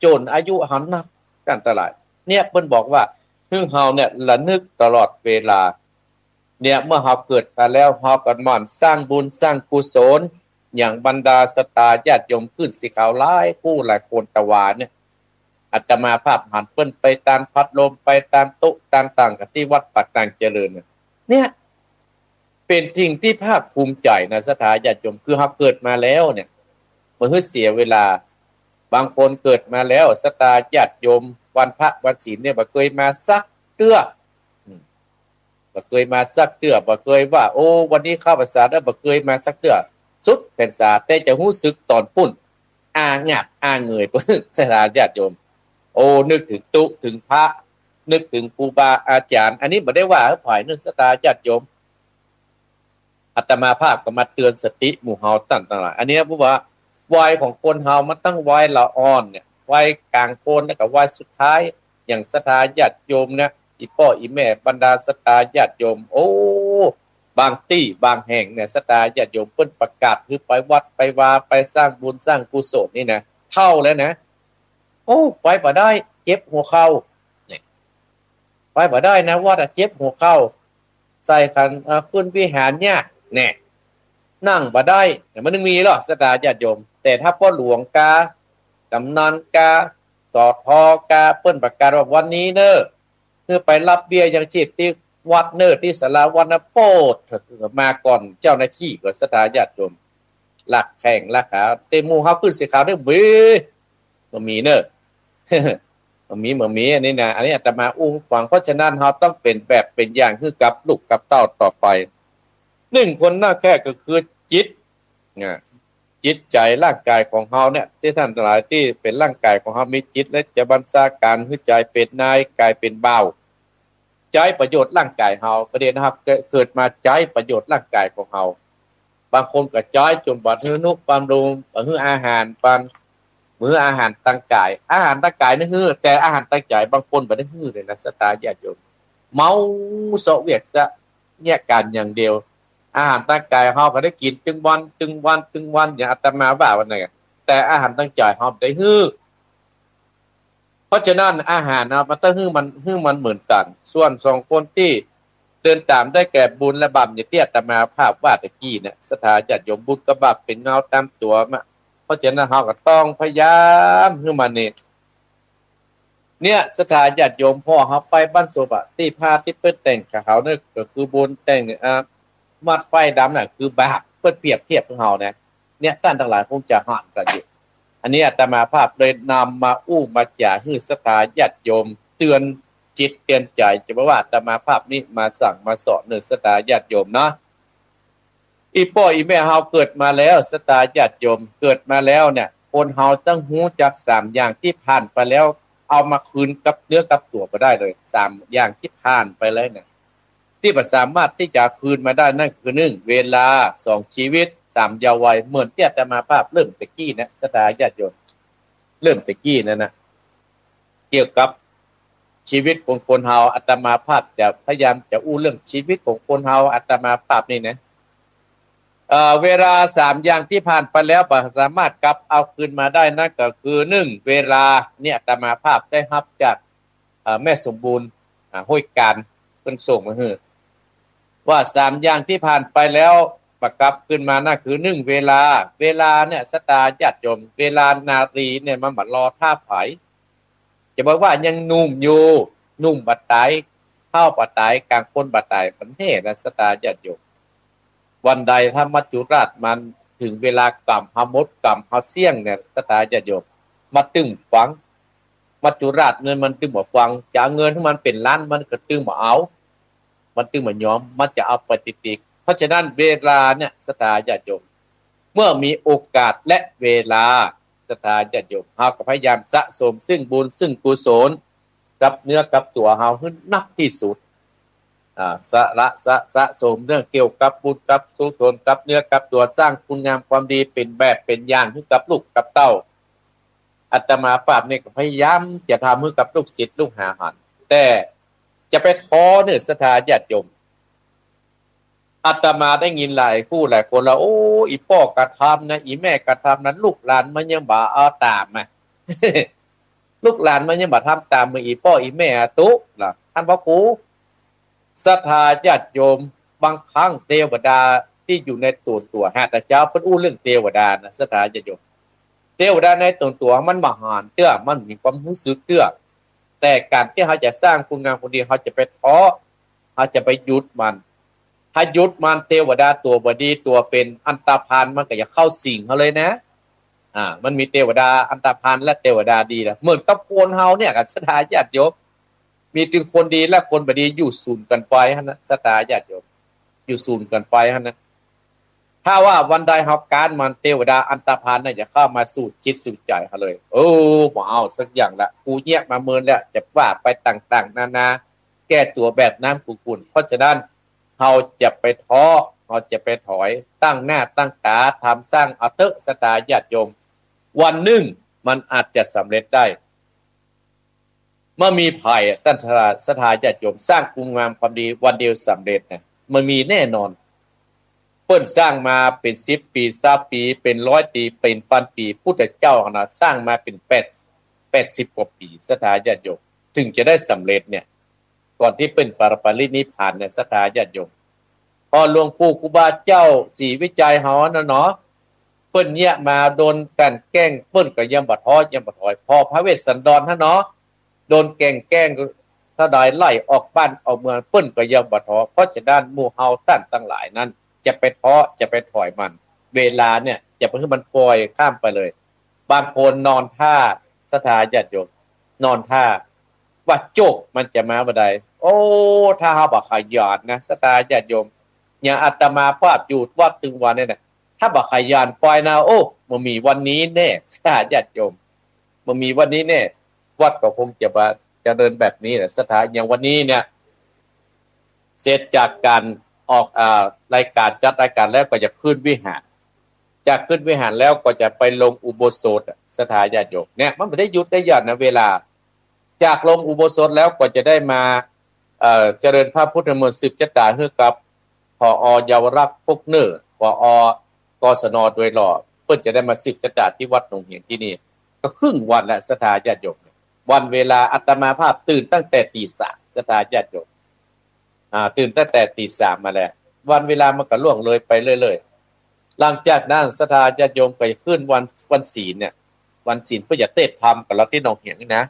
จนอายุหันนักกันตลาดเนี่ยเพิ่นบอกว่าคือเฮาเนี่ยระลึกตลอดเวลาเนี่ยเมื่อเฮาเกิดมาแล้วเฮาก็หมั่นสร้างบุญสร้างกุศลอย่างบรรดาสตาญาติโยมขึ้นสิขาวหลายคู่หลายคนตะวาเนี่ยอาตมาภาพหันเพิ่นไปตามพัดลมไปตามโต๊ะต่างๆกับที่วัดปักต่างเจริญเนี่ยเป็นจริงที่ภาคภูมิใจนะสถาญาติโยมคือเฮาเกิดมาแล้วเนี่ยบ่ฮึเสียเวลาบางคนเกิดมาแล้วสตาญาติโยมวันพระวันศีลเนี่ยบ่เคยมาสักเตื้อบ่เคยมาสักเตื้อบ่เคยว่าโอ้วันนี้เข้าพรรษาแล้วบ่เคยมาสักเตื้อสุดพรรษาแต่จะรู้สึกตอนปุ้นงับเงยปึ้งสถาญาติโยมโอ้นึกถึงตุถึงพระนึกถึงครูบาอาจารย์อันนี้บ่ได้ว่าฝ่ายนึกสตาญาติโยมอาตมาภาพก็มาเตือนสติหมู่เฮาตั้งหลายอันนี้ผู้ว่าวัยของคนเฮามันตั้งวัยละอ่อนเนี่ยวัยกลางคนแล้วก็วัยสุดท้ายอย่างสถาญาติโยมเนี่ยอีพ่ออีแม่บรรดาสตาญาติโยมโอ้บางที่บางแห่งเนี่ยสตาญาติโยมเพิ่นประกาศคือไปวัดไปวาไปสร้างบุญสร้างกุศลนี่นะเท่าแล้วนะโอ้ไปบ่ได้เจ็บหัวเข่านี่ไปบ่ได้นะวัดเจ็บหัวเข่าใส่คันขึ้นวิหารยากแน่นั่งบ่ได้มันนึงมีหรอสตาญาติโยมแต่ถ้าพ่อหลวงกากำนันกาสอทอกาเปิ้นประกาศว่าวันนี้เด้อคือไปรับเบี้ยยังชีพที่วัดเนิดที่ศาลาวัดนะโปดมาก่อนเจ้าหน้าที่ก็สตาญาติโยมหลักแข่งราคาเต็มหมู่เฮาขึ้นสิขาวเด้อบ่มีเด้อ บ่มีอันนี้นะอันนี้อาตมาอู้ฟังเพราะฉะนั้นเฮาต้องเป็นแบบเป็นอย่างคือกับลูกกับเต้าต่อไป1คนหน้าแค่ก็คือจิตจิตใจร่างกายของเฮาเนี่ยที่ท่านทั้งหลายที่เป็นร่างกายของเฮามีจิตและจะบัญชาการให้ใจเป็นนายกายเป็นบ่าวใจประโยชน์ร่างกายเฮาประเด็นนะครับเกิดมาใจประโยชน์ร่างกายของเฮาบางคนก็ใจจนบ่ฮื้อนุบำรุงฮื้ออาหารปานมื้ออาหารตั้งกายอาหารตั้งกายนี่ฮื้อแต่อาหารตั้งใจบางคนบ่ได้ฮื้อเลยนะสตาญาติโยมเมาเสาะเวียกซะเนี่ยการอย่างเดียวอาหารตั้งกายเฮาก็ได้กินตึงวันอย่างอาตมาว่าวันนั้นแต่อาหารตั้งใจเฮาได้ฮื้อเพราะฉะนั้นอาหารนะมันต้องฮื้อมันเหมือนกันส่วน2คนที่เดินตามได้แก่บุญและบาปอย่างที่อาตมาภาพว่าตะกี้เนี่ยสถาญาติโยมบุญกับบาปเป็นเงาตามตัวมาเพราะฉะนั้นเฮาก็ต้องพยายามฮื้อมันเนี่ยสถาญาติโยมพ่อเฮาไปบ้านศพที่พาที่เปิ้นแต่งกับเขาเนี่ยก็คือบุญแต่งมัดไฟดำน่ะคือบาปเปิ้นเปรียบเทียบกับเฮาเนี่ยท่านทั้งหลายคงจะหานกันอยู่อันนี้อาตมาภาพเลยนำมาอู้มาจ่าให้สถาญาติโยมเตือนจิตเตือนใจจะว่าอาตมาภาพนี้มาสั่งมาสอนสถาญาติโยมเนาะอีพ่ออีแม่เฮาเกิดมาแล้วสถาญาติโยมเกิดมาแล้วเนี่ยคนเฮาต้องรู้จัก3อย่างที่ผ่านไปแล้วเอามาคืนกับเนื้อกับตัวบ่ได้เลย3อย่างที่ผ่านไปแล้วเนี่ยที่บ่สามารถที่จะคืนมาได้นั่นคือ1เวลา2ชีวิต3เยาว์วัยเหมือนที่อาตมาภาพเริ่มตะกี้นะสถาญาติโยมเริ่มตะกี้นั่นนะเกี่ยวกับชีวิตของคนเฮาอาตมาภาพจะพยายามจะอู้เรื่องชีวิตของคนเฮาอาตมาภาพนี่นะเวลา3อย่างที่ผ่านไปแล้วบ่สามารถกลับเอาคืนมาได้นั่นก็คือ1เวลาเนี่ยอาตมาภาพได้รับจากแม่สมบูรณ์ห้วยการเพิ่นส่งมาให้ว่า3อย่างที่ผ่านไปแล้วประกลับขึ้นมานั่นคือ1เวลาเนี่ยสตาญาติโยมเวลานารีเนี่ยมันบ่รอท่าไผจะบอกว่ายังหนุ่มอยู่หนุ่มบ่ตายเข้าบ่ตายกลางคนบ่ตายมันแท้นะสตาญาติโยมวันใดถ้ามัจจุราชมันถึงเวลากรรมหมดกรรมเฮาเสี่ยงเนี่ยสตาญาติโยมมาตึงฟังมัจจุราชเงินมันตึงบ่ฟังจะเงินที่มันเป็นล้านมันก็ตึงบ่เอามันตึงบ่ยอมมันจะเอาไปติดเพราะฉะนั้นเวลาเนี่ยสถาญาติโยมเมื่อมีโอกาสและเวลาสถาญาติโยมเฮาก็พยายามสะสมซึ่งบุญซึ่งกุศลกับเนื้อกับตัวเฮาให้นักที่สุดสะสมเรื่องเกี่ยวกับบุญกับกุศลกับเนื้อกับตัวสร้างคุณงามความดีเป็นแบบเป็นอย่างให้กับลูกกับเต้า อาตมาภาพเนี่ยก็พยายามจะทำให้กับลูกศิษย์ลูกหาหันแต่จะไปท้อเนี่ยศรัทธาญาติโยมอาตมาได้ยินหลายคู่หลายคนแล้วโอ้อีพ่อกระทำนะอีแม่กระทำนั้นลูกหลานมันยังบ่เอาตามอ่ะ ลูกหลานมันยังบ่ทำตามมืออีพ่ออีแม่ตุล่ะท่านพระครูศรัทธาญาติโยมบางครั้งเทวดาที่อยู่ในตัวหาแต่เจ้าเพิ่นอู้เรื่องเทวดานะศรัทธาญาติโยมเทวดาในตัวมันบ่หานเตื้อมันมีความรู้สึกเตื้อแต่การที่เขาจะสร้างคุณงามความดีเขาจะไปท้อเขาจะไปหยุดมันถ้าหยุดมันเทวดาตัวบดีตัวเป็นอันตรพานมันก็จะเข้าสิงเขาเลยนะมันมีเทวดาอันตรพานและเทวดาดีนะเหมือนกับคนเฮาเนี่ยกับศรัทธาญาติโยมมีถึงคนดีและคนบดีอยู่ศูนย์กันไปฮะนะศรัทธาญาติโยมอยู่ศูนย์กันไปฮะนะถ้าว่าวันใดเฮาการมันเทวดาอันตรพานน่ะจะเข้ามาสู่จิตสู่ใจเฮาเลยโอ้บ่เอาสักอย่างละกูแยกมาเมินแล้วจะว่าไปต่างๆนานาแก้ตัวแบบน้ำกุ่นๆเพราะฉะนั้นเราจะไปท้อเราจะไปถอยตั้งหน้าตั้งตาทำสร้างเอาเถอะศรัทธาญาติโยมวันหนึ่งมันอาจจะสำเร็จได้เมื่อมีภัยตั้งศรัทธาญาติโยมสร้างคุณงามความดีวันเดียวสำเร็จเนี่ยมันมีแน่นอนเปิ้นสร้างมาเป็น10ปี20ปีเป็น100ปีเป็นพันปีพุทธเจ้าขนาดสร้างมาเป็น80กว่าปีศรัทธาญาติโยมถึงจะได้สำเร็จเนี่ยก่อนที่เป็นปรินิพพานเนี่ยศรัทธาญาติโยมพอหลวงปู่ครูบาเจ้าศรีวิจัยเฮาเนาะเปิ้นเนี่ยมาโดนกันแกล้งเปิ้นก็ยังบ่ท้อยังบ่ถอยพอพระเวสสันดรเนาะโดนแกล้งถ้าได้ไล่ออกบ้านออกเมืองเปิ้นก็ยังบ่ท้อเพราะฉะนั้นหมู่เฮาท่านทั้งหลายนั้นจะไปท้อจะไปถอยมันเวลาเนี่ยอย่าไปให้มันปล่อยข้ามไปเลยบางคนนอนท่าศรัทธาญาติโยมนอนท่าว่าโจกมันจะมาบ่ได้โอ้ถ้าเฮาบ่ขยันนะศรัทธาญาติโยมอย่างอาตมาภาพอยู่วัดถึงวันนี้น่ะถ้าบ่ขยันปล่อยนะโอ้บ่มีวันนี้แน่ศรัทธาญาติโยมบ่มีวันนี้แน่วัดก็คงจะเดินแบบนี้แหละศรัทธาอย่างวันนี้เนี่ยเสร็จจากการออกรายการจัดรายการแล้วก็จะขึ้นวิหารจากขึ้นวิหารแล้วก็จะไปลงอุโบสถศรัทธาญาติโยมเนี่ยมันไม่ได้หยุดได้หย่อนนะเวลาจากลงอุโบสถแล้วก็จะได้มาเจริญพระพุทธมนต์สืบชะตาให้กับผอ.เยาวรักษ์พกเนื้อผอ.กศน.โดยหล่อเพิ่นจะได้มาสืบชะตาที่วัดหนองเหียงที่นี่ก็ครึ่งวันและศรัทธาญาติโยมวันเวลาอาตมาภาพตื่นตั้งแต่ตี 3ศรัทธาญาติโยมตื่นตั้งแต่ตี 3มาแล้ววันเวลามันก็ล่วงเลยไปเรื่อยๆหลังจากนั้นศรัทธาญาติโยมไปขึ้นวันศีลเนี่ยวันศีลเพื่อจะเทศธรรมกับเราที่หนองเหียงนี่นะ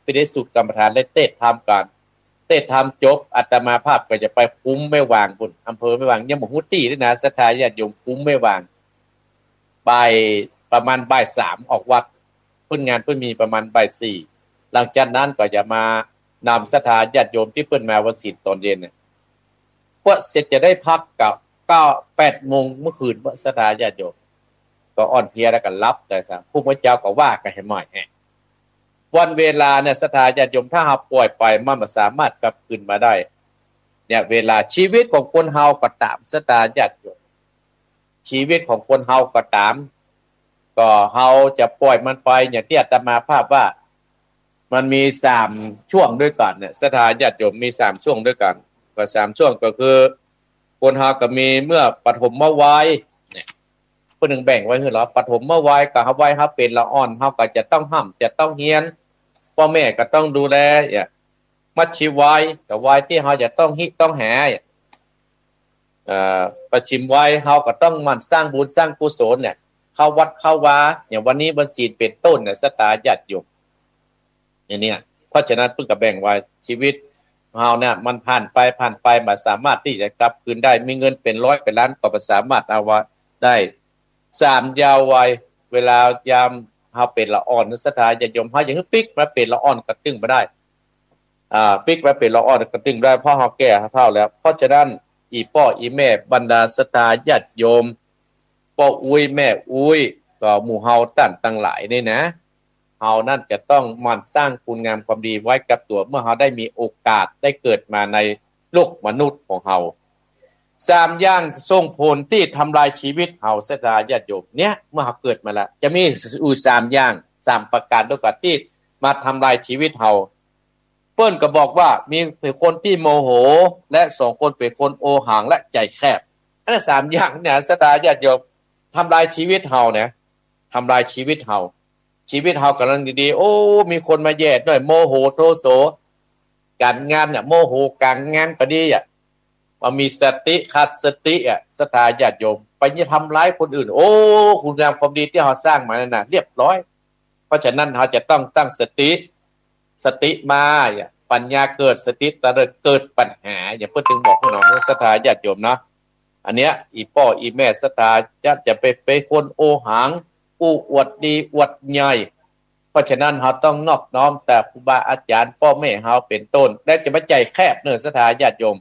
ไปได้สุดกรรมฐานและเทศธรรมกันเทศธรรมจบอาตมาภาพก็จะไปคุ้มไม่วางบุญอำเภอไม่วางยังบ่ฮู้ตี้ด้วยนะศรัทธาญาติโยมคุ้มไม่วางบ่ายประมาณบ่าย 3ออกวัดเพิ่นงานเพิ่นมีประมาณบ่าย 4หลังจากนั้นก็จะมานำศรัทธาญาติโยมที่เพิ่นมาวันศีลตอนเย็นเนี่ยพวกเสร็จจะได้พักกับ8 โมงเมื่อคืนศรัทธาญาติโยมก็อ่อนเพลียแล้วก็หลับแต่ซะผู้พระเจ้าก็ว่ากันให้หม่อยวันเวลาเนี่ยศรัทธาญาติโยมถ้าเฮาปล่อยไปมันบ่สามารถกลับคืนมาได้เนี่ยเวลาชีวิตของคนเฮาก็ตามศรัทธาญาติโยมชีวิตของคนเฮาก็ตามก็เฮาจะปล่อยมันไปอย่างที่อาตมาภาพว่ามันมี3ช่วงด้วยกันเนี่ยศรัทธาญาติโยมมี3ช่วงด้วยกันก็3ช่วงก็คือคนเฮาก็มีเมื่อปฐมวัยเนี่ยเพิ่นนึงแบ่งไว้คือเหรอปฐมวัยกับวัยเฮาเป็นละอ่อนเฮาก็จะต้องห้ำจะต้องเฮียนพ่อแม่ก็ต้องดูแลมัชชิวัยกับวัยที่เฮาจะต้องต้องหาประชิมวัยเฮาก็ต้องมันสร้างบุญสร้างกุศลเนี่ยเข้าวัดเข้าวาอย่างวันนี้วันศีลเป็นต้นเนี่ยศรัทธาญาติโยมอย่างนี้เพราะฉะนั้นเพิ่นก็แบ่งไว้ชีวิตเฮาเนี่ยมันผ่านไปบ่สามารถที่จะกลับคืนได้มีเงินเป็นร้อยเป็นล้านก็บ่สามารถเอาไว้ได้3ยาววัยเวลายามเฮาเป็นละอ่อนศรัทธาญาติโยมเฮาอย่างปิกมาเป็นละอ่อนก็ตึงบ่ได้ปิกมาเป็นละอ่อนก็ตึงได้เพราะเฮาแก่เฒ่าแล้วเพราะฉะนั้นอีพ่ออีแม่บรรดาศรัทธาญาติโยมพ่ออุ้ยแม่อุ้ยก็หมู่เฮาตั้งหลายนี่นะเฮานั่นจะต้องมันสร้างคุณงามความดีไว้กับตัวเมื่อเฮาได้มีโอกาสได้เกิดมาในโลกมนุษย์ของเฮา3อย่างส่งผลที่ทำลายชีวิตเฮาศรัทธาญาติโยมเนี่ยเมื่อเฮาเกิดมาแล้วจะมี3อย่าง 3ประการด้วยกันที่มาทำลายชีวิตเฮาเปิ้นก็บอกว่ามีเป็นคนที่โมโหและ2คนเป็นคนโอหังและใจแคบอันนั้น3อย่างเนี่ยศรัทธาญาติโยมทำลายชีวิตเฮาเนี่ยทำลายชีวิตเฮากำลังดีๆโอ้มีคนมาแย่ด้วยโมโหโทโสการงานเนี่ยโมโหการงานก็ดีอ่ะว่ามีสติขาดสติอ่ะศรัทธาญาติโยมไปทำร้ายคนอื่นโอ้คุณงามความดีที่เฮาสร้างมานั่นน่ะเรียบร้อยเพราะฉะนั้นเฮาจะต้องตั้งสติมาปัญญาเกิดสติตะเกิดปัญหาอย่าเพิ่นถึงบอกพี่น้องศรัทธาญาติโยมนะอันเนี้ยอีพ่ออีแม่ศรัทธาจะไปคนโอหังผู้อวดดีอวดใหญ่เพราะฉะนั้นเฮาต้องนอบน้อมแต่ครูบาอาจารย์พ่อแม่เฮาเป็นต้นและจะมาใจแคบเด้อศรัทธาญาติโยม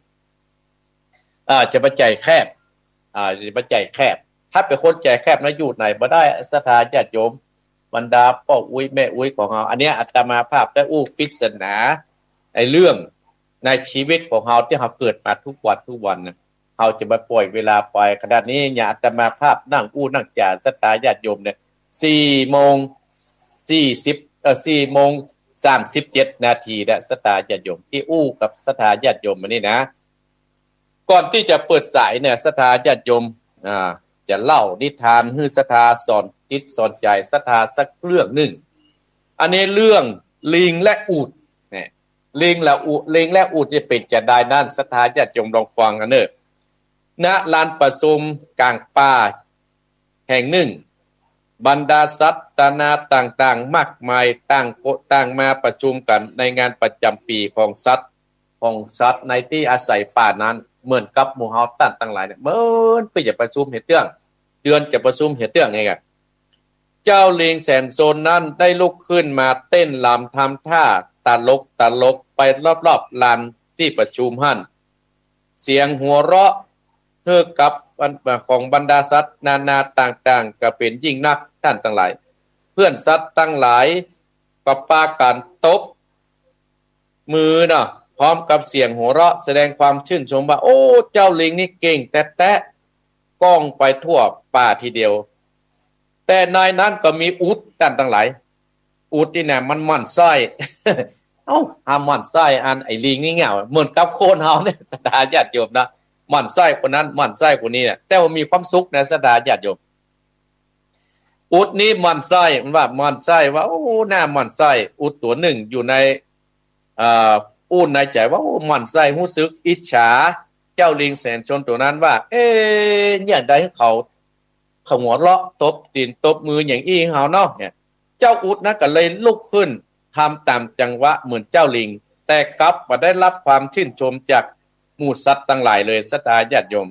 จะมาใจแคบจะมาใจแคบถ้าเป็นคนใจแคบนะอยู่ไหนบ่ได้ศรัทธาญาติโยมบรรดาพ่ออุ้ยแม่อุ้ยของเฮาอันเนี้ยอาตมาภาพได้ปริศนาในเรื่องในชีวิตของเฮาที่เฮาเกิดมาทุกวันนะเฮาจะมาปล่อยเวลาปล่อยขนาดนี้อย่าอาตมาภาพนั่งนั่งจ่าศรัทธาญาติโยมเนี่ย4:37 นาทีและศรัทธาญาติโยมที่กับศรัทธาญาติโยมมานี่นะก่อนที่จะเปิดสายเนี่ยศรัทธาญาติโยมจะเล่านิทานให้ศรัทธาสอนจิตสอนใจศรัทธาสักเรื่องนึงอันนี้เรื่องลิงและอูฐเนี่ยลิงและอูฐจะเป็นจะได้นั่นศรัทธาญาติโยมลองฟังกันเด้อณลานประชุมกลางป่าแห่งหนึ่งบรรดาสัตว์นานาต่างๆมากมายต่างมาประชุมกันในงานประจำปีของสัตว์ในที่อาศัยป่านั้นเหมือนกับหมู่เฮาตั้งหลายเนี่ยเหมือนไปจะประชุมเฮ็ดเรื่องเดือนจะประชุมเฮ็ดเรื่องไงกันเจ้าลิงแสนโซนนั้นได้ลุกขึ้นมาเต้นรำทำท่าตลกไปรอบๆลานที่ประชุมหั่นเสียงหัวเราะเฮอกับของบรรดาสัตว์นานาต่างๆก็เป็นยิ่งนักท่านทั้งหลายเพื่อนสัตว์ทั้งหลายก็ปากันตบมือเนาะพร้อมกับเสียงหัวเราะแสดงความชื่นชมว่าโอ้เจ้าลิงนี่เก่งแต๊ะก้องไปทั่วป่าทีเดียวแต่ในนั้นก็มีอูฐท่านทั้งหลายอูฐนี่น่ะมันมั่นไส้ เอ้ามั่นไส้อันไอ้ลิงนี่เงาเหมือนกับโคนเฮาเนี่ยศรัทธาญาติโยมนะมั่นไส้คนนั้นมั่นไส้คนนี้เนี่ยแต่ว่ามีความสุขนะศรัทธาญาติโยมอูฐนี้มั่นไส้มันว่ามั่นไส้ว่าโอ้หน้ามั่นไส้อูฐตัวหนึ่งอยู่ในอู้ในใจว่าโอ้มั่นไส้รู้สึกอิจฉาเจ้าลิงแสนชนตัวนั้นว่าเนี่ยได้เขาหัวเราะตบตีนตบมืออย่างอี้เฮาเนาะเนี่ยเจ้าอูฐนะก็เลยลุกขึ้นทำตามจังหวะเหมือนเจ้าลิงแต่กลับมาได้รับความชื่นชมจากหมู่สัตว์ทั้งหลายเลยศรัทธาญาติโยม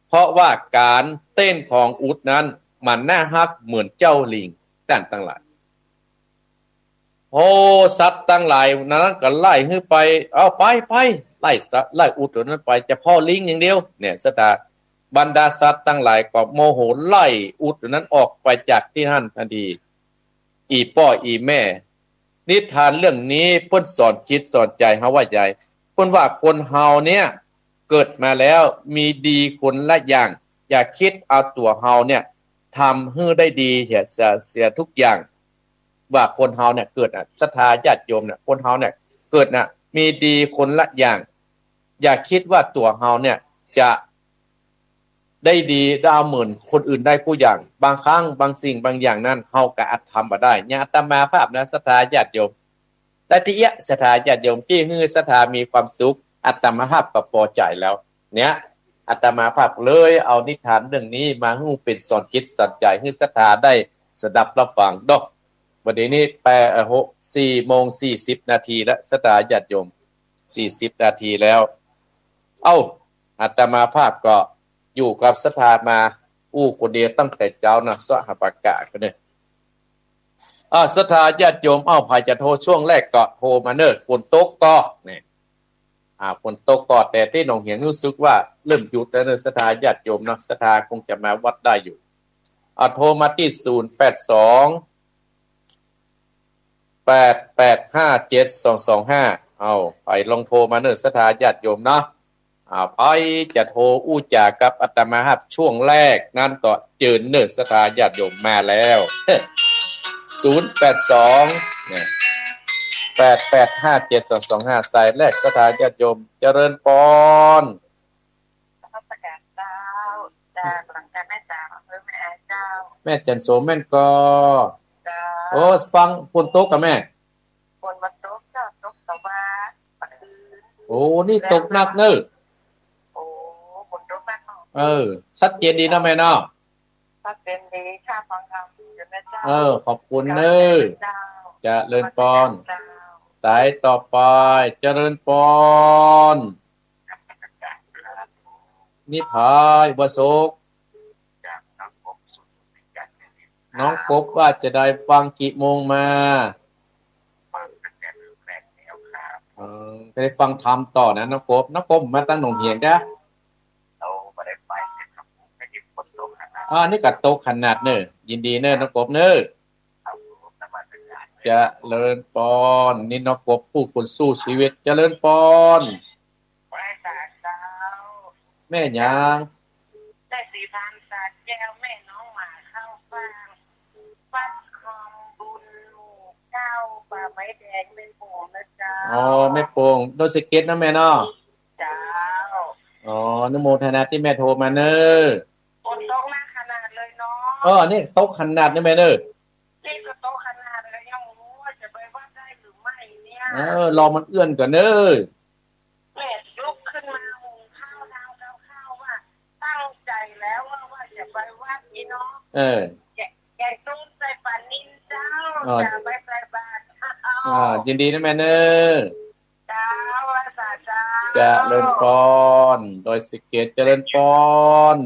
เพราะว่าการเต้นของอูฐนั้นมันน่าฮักเหมือนเจ้าลิงท่านทั้งหลายโอ้สัตว์ทั้งหลายนั้นก็ไล่ขึ้นไปเอาไปไล่อูฐตัวนั้นไปจะพ่อลิงอย่างเดียวเนี่ยศรัทธาบรรดาสัตว์ทั้งหลายก็โมโหไล่อูฐตัวนั้นออกไปจากที่นั่นทันทีอีพ่ออีแม่นิทานเรื่องนี้เพิ่นสอนจิตสอนใจเฮาว่าใหญ่เพิ่นว่าคนเฮาเนี่ยเกิดมาแล้วมีดีคนละอย่างอย่าคิดเอาตัวเฮาเนี่ยทำให้ได้ดีเสียทุกอย่างว่าคนเฮาเนี่ยเกิดศรัทธาญาติโยมเนี่ยคนเฮาเนี่ยเกิดมีดีคนละอย่างอย่าคิดว่าตัวเฮาเนี่ยจะได้ดีได้เหมือนคนอื่นได้ผู้อย่างบางครั้งบางสิ่งบางอย่างนั้นเฮาก็อาจทำบ่ได้ญาตมาภาพนะศรัทธาญาติโยมแต่ที่ศรัทธาญาติโยมที่ฮือศรัทธามีความสุขอาตมาภาพก็พอใจแล้วเนี่ยอาตมาภาพเลยเอานิทานเรื่องนี้มาให้เป็นสอนจิตสอนใจให้ศรัทธาได้สดับรับฟังดอกวันนี้4:40 นาทีแล้วศรัทธาญาติโยม40 นาทีแล้วอาตมาภาพก็อยู่กับศรัทธามาคนเดียวตั้งแต่เจ้านะสหปากะกันเนี่ยศรัทธาญาติโยมภายจะโทรช่วงแรกก็โทรมาเนิ่นฝนตกก็เนี่ยฝนตกก็แต่ที่หนองเหียงรู้สึกว่าเริ่มหยุดแล้วศรัทธาญาติโยมนะศรัทธาคงจะมาวัดได้อยู่โทรมาที่0828857225ไปลองโทรมาเนิ่นศรัทธาญาติโยมนะไปจะโทรจากับอาตมาภาพช่วงแรกนั่นก็เจิญเนิ่นศรัทธาญาติโยมมาแล้ว 082เนี่ย8857225สายแรกสถานญาติโยมเจริญพรประกาศเจ้าจากหลังจากแม่จ๋าอำเภอแม่อายเจ้าแม่จันโสแม่นก็เจ้าโอ้ฟังฝนตกกับแม่ฝนมาตกเจ้าตกตะวันปะคืนโอ้นี่ตกหนักเนอะโอ้ฝนตกมากเนาะชัดเจนดีนะแม่เนาะถ้าเป็นดีค่าฟังธรรมอยู่นะเจ้าขอบคุณเนอะเจ้าจะเจริญพรเจ้าสายต่อไปเจริญพรนิพายบโศกน้องกบว่าจะได้ฟังกี่โมงมาจะได้ฟังธรรมต่อนะน้องกบมาตั้งหนุ่มเหียงจ้ะนี่กัดโตขนาดเนอะยินดีเนอะน้องกบเนอะจะเลิญปอนนี่น้องกบผู้คนสู้ชีวิตจะเลิญปอนแม่ยางได้สีพันสาแก้วแม่น้องหมาเข้าฟังฟัดคอมบุญลูกเจ้าป่าไม้แดงเป็นโป่งนะเจ้าแม่โป่งโดนสเก็ตนะแม่เนาะเจ้านโมทนาที่แม่โทรมาเนอะฝนตกหนักขนาดเลยเนาะนี่โต๊ะขนาดนี่แม่เนอะนี่ก็โตขนาดเลยยังรู้ว่าจะไปวัดได้หรือไม่เนี่ยรอมันเอื้อนก่อนเนอะแม่ลุกขึ้นมาหุงข้าวทำข้าวว่าตั้งใจแล้วว่าจะไปวัดนี่เนาะแกงต้มใส่ปลานิ่มเจ้าจะไปใส่บาตรยินดีนะแม่เนอะเจ้าว่าสาเจ้าจะเลิญปอนโดยสิเกตเจริญปอน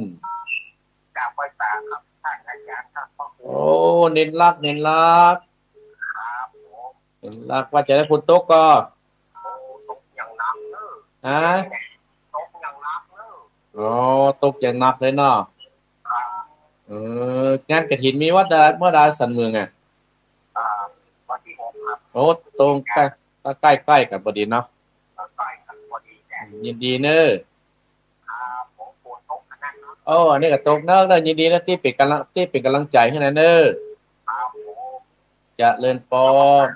จากไปตาครับท่านอาจารย์ครับเน้นรักเน้นรักว่าจะได้ฝนตกก็ตกอย่างหนักเนอะตกอย่างหนักเนอะตกอย่างหนักเลยเนาะงานกฐินมีวัดเมื่อใดสันเมืองวันที่6ครับตรงใกล้กับบดีเนาะใกล้กันพอดียินดีเนอะผมฝนตกขนาดนั้นอันนี้ก็ตกเนอะยินดีนะที่เป็นกำลังใจให้นะเนอะจะเลิญปอน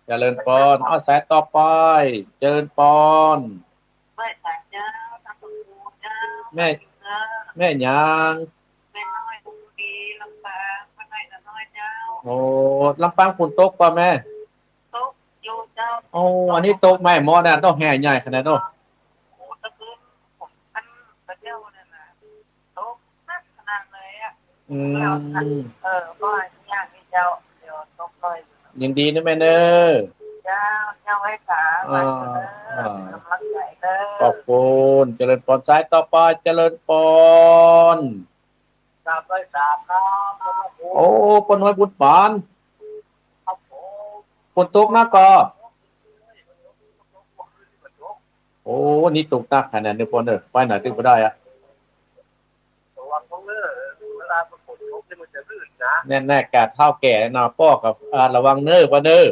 จะเลิญปอนสายต่อไปเจริญปอนแม่ยางลำปางฝนตกป่ะแม่อันนี้ตกไม่หมอนะต้องแห่ใหญ่ขนาดนั้นก็ยากที่เจ้าเดี๋ยวตกเลยยินดีนะแม่เนอเจ้าไว้ขาไว้กำลังใจเด้อขอบคุณเจริญพรสายต่อไปเจริญพรสาบเลยสาบครับปนน้อยบุญปานฝนตกนะก็นี่ตกตักขนาดนี้ปนไปไหนถึงก็ได้อะแน่กาดเท่าแก่เนาะพ่อกับระวังเนอร์ปะเนอร์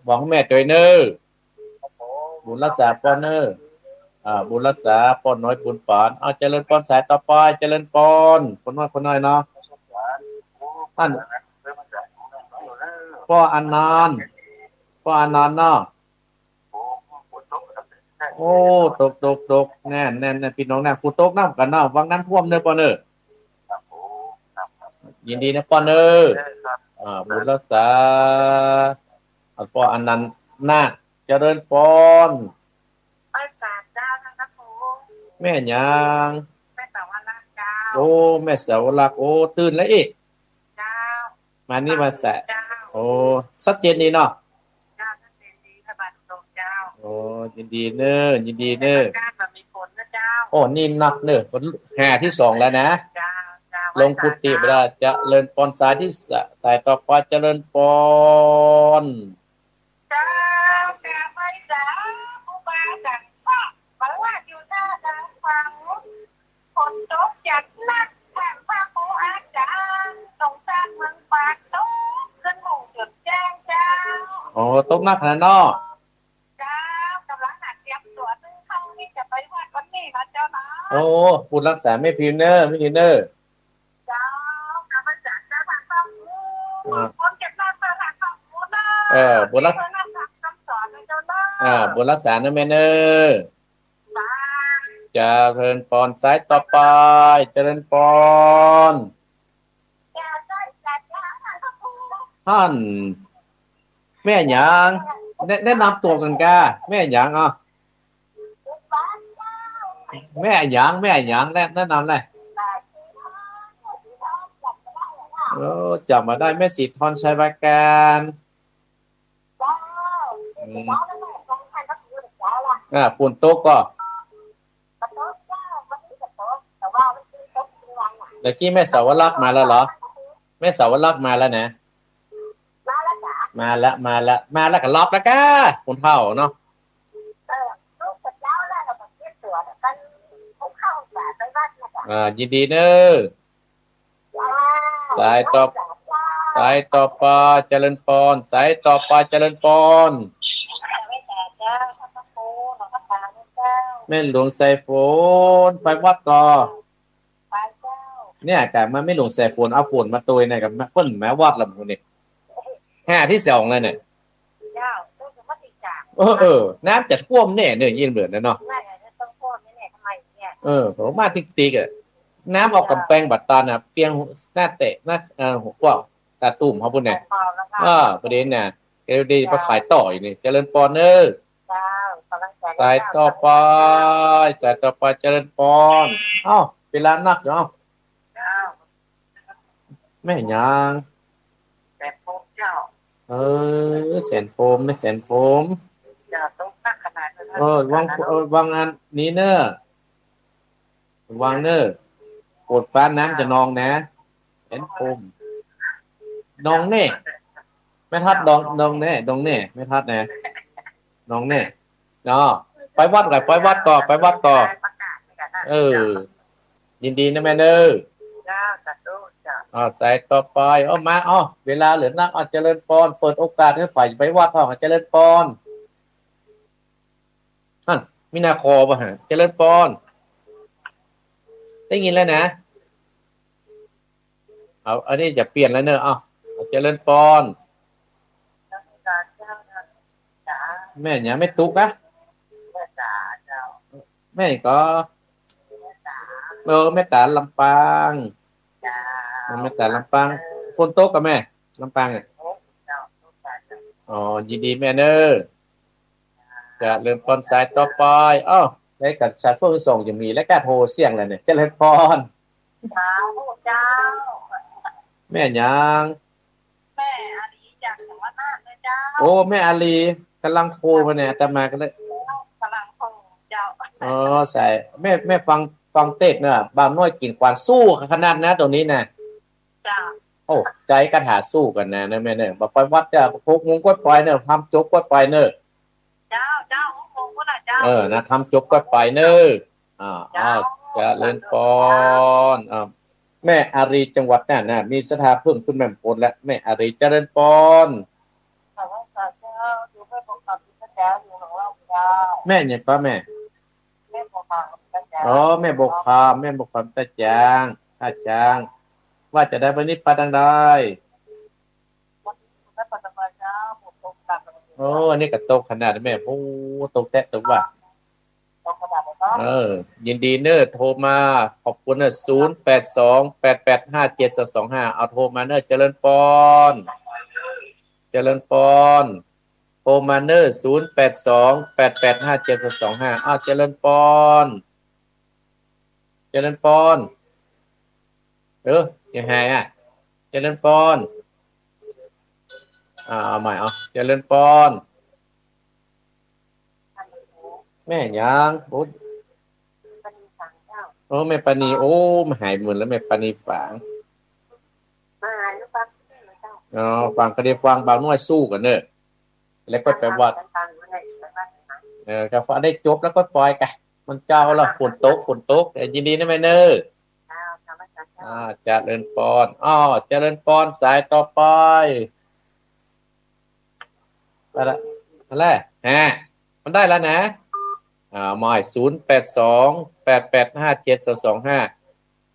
บอกแม่ตัวเนอร์บุญรักษาปอนเนอร์บุญรักษาปอนน้อยบุญปานเจริญปอนสายต่อไปเจริญปอนคนน้อยเนาะท่านพ่ออันนานเนาะตกแน่พี่น้องแน่ฝนตกน้ำกันเนาะวังน้ำท่วมเนอปอนเนอร์ยินดีนะปอนเนอร์บุญรักษาพ่ออันนั้นนาเจริญปอนไปศาลเจ้านะครับผมแม่ยางแม่สาวรักเจ้าแม่สาวรักตื่นแล้วอีกเจ้ามานี่มาแสะชัดเจนดีเนาะเจ้าชัดเจนดีค่ะบัตรตรงเจ้ายินดีเนอการแบบมีฝนนะเจ้านี่นักเนอฝนแห่ที่2แล้วนะลงกุฏิไปได้จะเลิญปอนสายที่สายต่อไปเจริญปอนเจ้าแก่ไปจ้าผู้บาจังพ่อบอกว่าอยู่หน้าทางฟังฝนตกจัดนักแถมพระครูอาจารย์ตรงสร้างเมืองปากตกขึ้นหมู่จุดแจ้งเจ้าตกนักขนาดนอเจ้ากำลังหัดเตรียมตัวซึ่งเข้านี่จะไปวัดวันนี้นะเจ้านะบุญรักษาไม่พิมพ์เนอร์ บุญรัก คำสอนในเจ้าเนาะ บุญรักษานะแม่เนอ จ้า เจริญพรสายต่อไปเจริญพร อย่าได้จัดยาพระครู ท่านแม่หยางแนะนำตัวกันกาแม่หยางอ่ะ บ้านเจ้า แม่หยางแนะนำเลย บาทีน้องที่น้องจับไม่ได้เลยนะ จำมาได้แม่สิทธรชัยประการ เจ้าที่น้องนั่นแหละต้องให้พระครูเจ้าละ ฝนตกก็ กระโต๊ะเจ้าวันนี้กระโต๊ะแต่ว่ามันคือโต๊ะจริงไงอ่ะ เมื่อกี้แม่สาวรักษ์มาแล้วเหรอแม่สาวรักษ์มาแล้วนะ มาแล้วจ้ะ มาแล้วก็รอบแล้วก้าคนเฒ่าเนาะ ลูกกับเจ้าแล้วเราก็เทียบตัวกันเขาเข้าสาไปวัดนะจ๊ะ ยินดีเนอะ สายต่อไปเจริญพรสายต่อไปเจริญพร ไม่แต่เจ้าพระครูหลวงพ่อตาเจ้า แม่หลวงใส่ฝนไปวัดก่อ ไปเจ้า เนี่ยกะมันไม่หลวงใส่ฝนเอาฝนมาตัวเนี่ยกับเพิ่นแม้วัดละมึงนี่5ที่2เลยเนี่ย เจ้าต้องจะมาติดจาก น้ำจะท่วมแน่เนี่ยยิ่งเหลือนะเนาะ น่าจะต้องโทษนี่แหละทำไมเนี่ย ผมมาติ๊กๆอ่ะน้ำออกกำแพงบัดตาน่ะเปียงหน้าเตะหน้าหัวกว้างตาตุ่มเฮาพุ่นเนี่ย พอแล้วค่ะ ประเด็นน่ะเกลดีมาขายต่ออยู่นี่เจริญพรเนอ เจ้ากำลังใจ สายต่อไปเจริญพรเวลานักเนาะ เจ้า แม่ยาง แต่พวกเจ้า แสนโฟมไม่แสนโฟม เจ้าต้องนักขนาดนั้น วางอันนี้เนอะวางเนอะปวดฟ้าน้ำจะนองนะแสนโฟมนองแน่ไม่ทัดดองแน่ไม่ทัดนะนองแน่เนาะไปวัดก่อนยินดีนะแม่เนอ เจ้าจัดตู้เจ้า สายต่อไปมาเวลาเหลือนักเจริญพรเปิดโอกาสให้ฝ่ายไปวัดพ่อเจริญพรนั่นมีนาคอป่ะฮะเจริญพรได้ยินแล้วนะอันนี้จะเปลี่ยนแล้วเนอะเจริญพร เจ้าจ้า แม่เนี่ยไม่ตุกนะ จ้าเจ้า แม่ก็ จ้า แม่ตาลำปาง จ้า แม่ตาลำปางฝนตกกับแม่ลำปางเนี่ย เจ้าทุกการ ยินดีแม่เนอจะเริ่มพรสายต่อไปได้กับสายพวกที่ส่งจะมีและการโทรเสียงอะไรเนี่ยเจริญพร เจ้าเจ้า แม่ยัง แม่อาลีจากสวัสดิ์เลยเจ้า แม่อาลีกำลังโทรมาเนี่ยแต่มาก็เลย กำลังคงเจ้า ใส่แม่ฟังเทศเนี่ยบางน้อยกินกวานสู้ขนาดนะตัวนี้นะ เจ้า ใจกันหาสู้กันนะแม่เนี่ยบอกไปวัดจะพกงงก้อยปล่อยเนี่ยทำจบก้อยปล่อยเนอะ เจ้าคงก็ได้เจ้า นะทำจบก้อยปล่อยเนอะจะเล่นปอนแม่อารีจังหวัดน่ะมีสถาเพิ่มขึ้นแม่ผลและแม่อารีเจริญปอน ขอบคุณเจ้าอยู่ไม่บอกคำที่เจ้าอยู่ของเราเจ้า แม่เนี่ยป้าแม่ ไม่บอกคำเจ้า แม่บอกความตาจางว่าจะได้วันนี้ปาดังได้ ไม่ปฏิบัติเจ้าผมตกต่ำ อันนี้ก็โตขนาดแม่โตแตะตัวว่า ตกขนาดไหน ยินดีเนอะโทรมาขอบคุณนะ0828857225เอาโทรมาเนอะเจริญพรโทรมาเนอะ0828857225เจริญพรยังไงเจริญพรเอาใหม่เจริญพรแม่ยังแม่ปานีมาหายหมดแล้วแม่ปานีฝังฟังก็ได้ฟังบางน้อยสู้กันเนอะแล้วก็ไปวัดก็ฟังได้จบแล้วก็ปล่อยกันมันเจ้าละฝนตกยินดีนะแม่เนอะเจริญพรเจริญพรสายต่อไปอะไรมันได้แล้วนะหมาย0828857225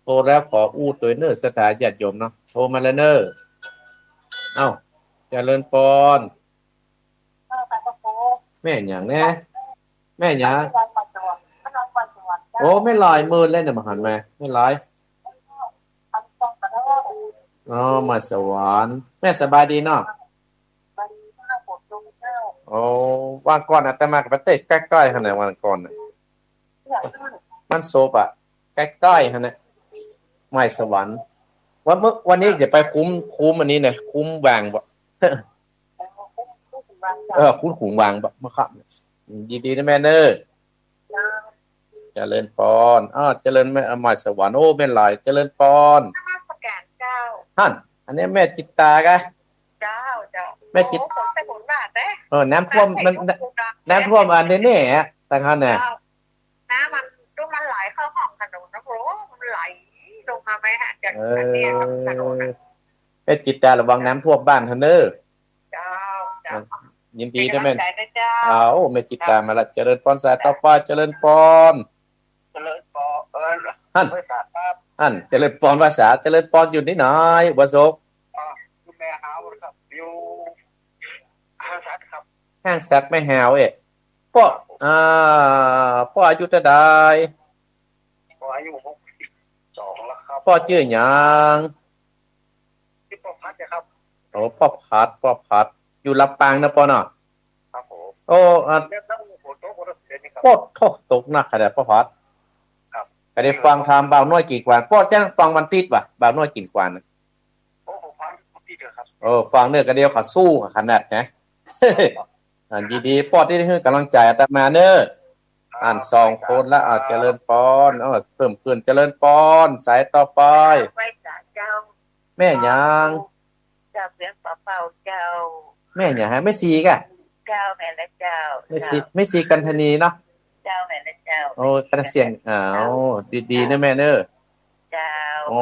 โทรแล้วขออู้ตัวเนอร์สถานญาติโยมเนาะโทรมาแล้วเนอเจริญพร ม่อย่างแน่แม่อย่างไม่ได้ประจวบไม่ได้ประจวบเจ้าโอ้ไม่หลายหมื่นเล่นเนี่ยมาหันมาไม่หลายทำตรงกันแล้วอ๋อมาสวรรค์แม่สบายดีเนาะมันน่าปวดตรงเจ้าโอ้วันก่อนอาตมากับประเทศใกล้ๆขนาดวันก่อนน่ะอยากขึ้นมันโซบอะใกล้ๆขนาดไม่สวรรค์วันนี้จะไปคุ้มอันนี้เนี่ยคุ้มวางบ่ แล้วก็ผู้ถึงวันเจ้าคุ้มขุมวางบ่มาครับยินดีนะแม่เนอเจ้าเจริญพรเจริญแม่อมัยสวรรค์โอ้แม่หลายเจริญพรมาประกาศเจ้าฮั่นอันนี้แม่จิตตากะเจ้าเจ้าแม่จิตผลไปผลบาทเด้น้ำท่วมมันน้ำท่วมอันนี้เนี่ยต่างกันเนี่ยน้ำมันดูมันไหลเข้าห้องถนนนะโหมันไหลลงมาไหมฮะจากเอนี้กับถนนอแม่จิตตาระวังน้ำท่วมบ้านเถอะเนอเจ้าเจ้ายินดีนะแม่เจ้าเอาแม่จิตตามาละเจริญพรสายต่อไปเจริญพรเจริญพรฮั่นฮั่นเจริญพรภาษาเจริญพรอยู่นี่หน่อยวโสกคุณแม่หาวครับอยู่ห้างสัตว์ครับห้างสัตว์ไม่หาวพ่อพ่ออายุเท่าใดพ่ออายุ62แล้วครับพ่อชื่อหยังชื่อพ่อพัดนะครับโอ้พ่อพัดอยู่ลำปางนะพ่อเนาะครับผมโอ้เรียกต้องฝนตกบ่ได้นี่ครับพ่อตกหนักขนาดพ่อพัดครับก็ได้ฟังทำบ่าวน้อยกี่กว่าพ่อจะฟังวันติดว่ะบ่าวน้อยกี่กว่านะโอ้ผมฟังที่เด้อครับฟังเนื้อก็เดียวเขาสู้ขนาดนะดีๆพ่อที่ให้กำลังใจอาตมาเนอะ2 คนแล้วเจริญพรเพิ่มขึ้นเจริญพรสายต่อไปไว้เจ้าแม่ยังเจ้าเสียงเป่าเจ้าแม่ยังฮะไม่ซีกะเจ้าแม่และเจ้าไม่ซีกันธนีเนาะเจ้าแม่และเจ้าโอ้กันเสียงดีๆนะแม่เนอะเจ้าโอ้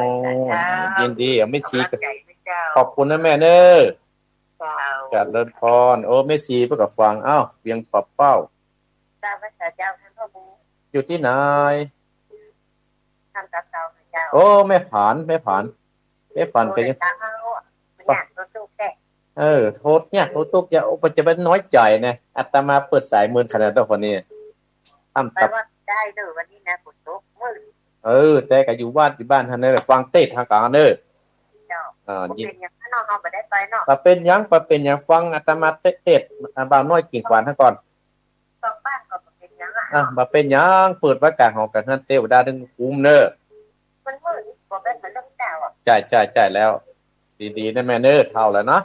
ยินดีไม่ซีกันขอบคุณนะแม่เนอะจัดเลิศพรโอ้ไม่ซีเพื่อกับฟังเพียงปรับเป้าเจ้าพระเจ้าท่านพ่อบูอยู่ที่ไหนท่านตาเจ้าเจ้าโอ้แม่ผานเป็นยังโทษเนี่ยโทษตุกอย่ามันจะเป็นน้อยใจนะอาตมาเปิดสายมือขนาดตัวคนนี้ทำตับได้เด้อวันนี้นะฝนตกมื้อแต่ก็อยู่บ้านท่านนี่ฟังเทศทางการเด้อยินยังน้องเฮาบ่ได้ไปเนาะเป็นยังฟังอาตมาเทศบ่าวน้อยกิ่งกวานท่านก่อนบ้านก็เป็นยังบ่เป็นยังเปิดประกาศของกันนั่นเทวดาดึงคุมเด้อมันมื้อบ่เป็นมันต้องเจ้าจ่ายแล้วดีๆนะแม่เด้อเท่าแล้วเนาะ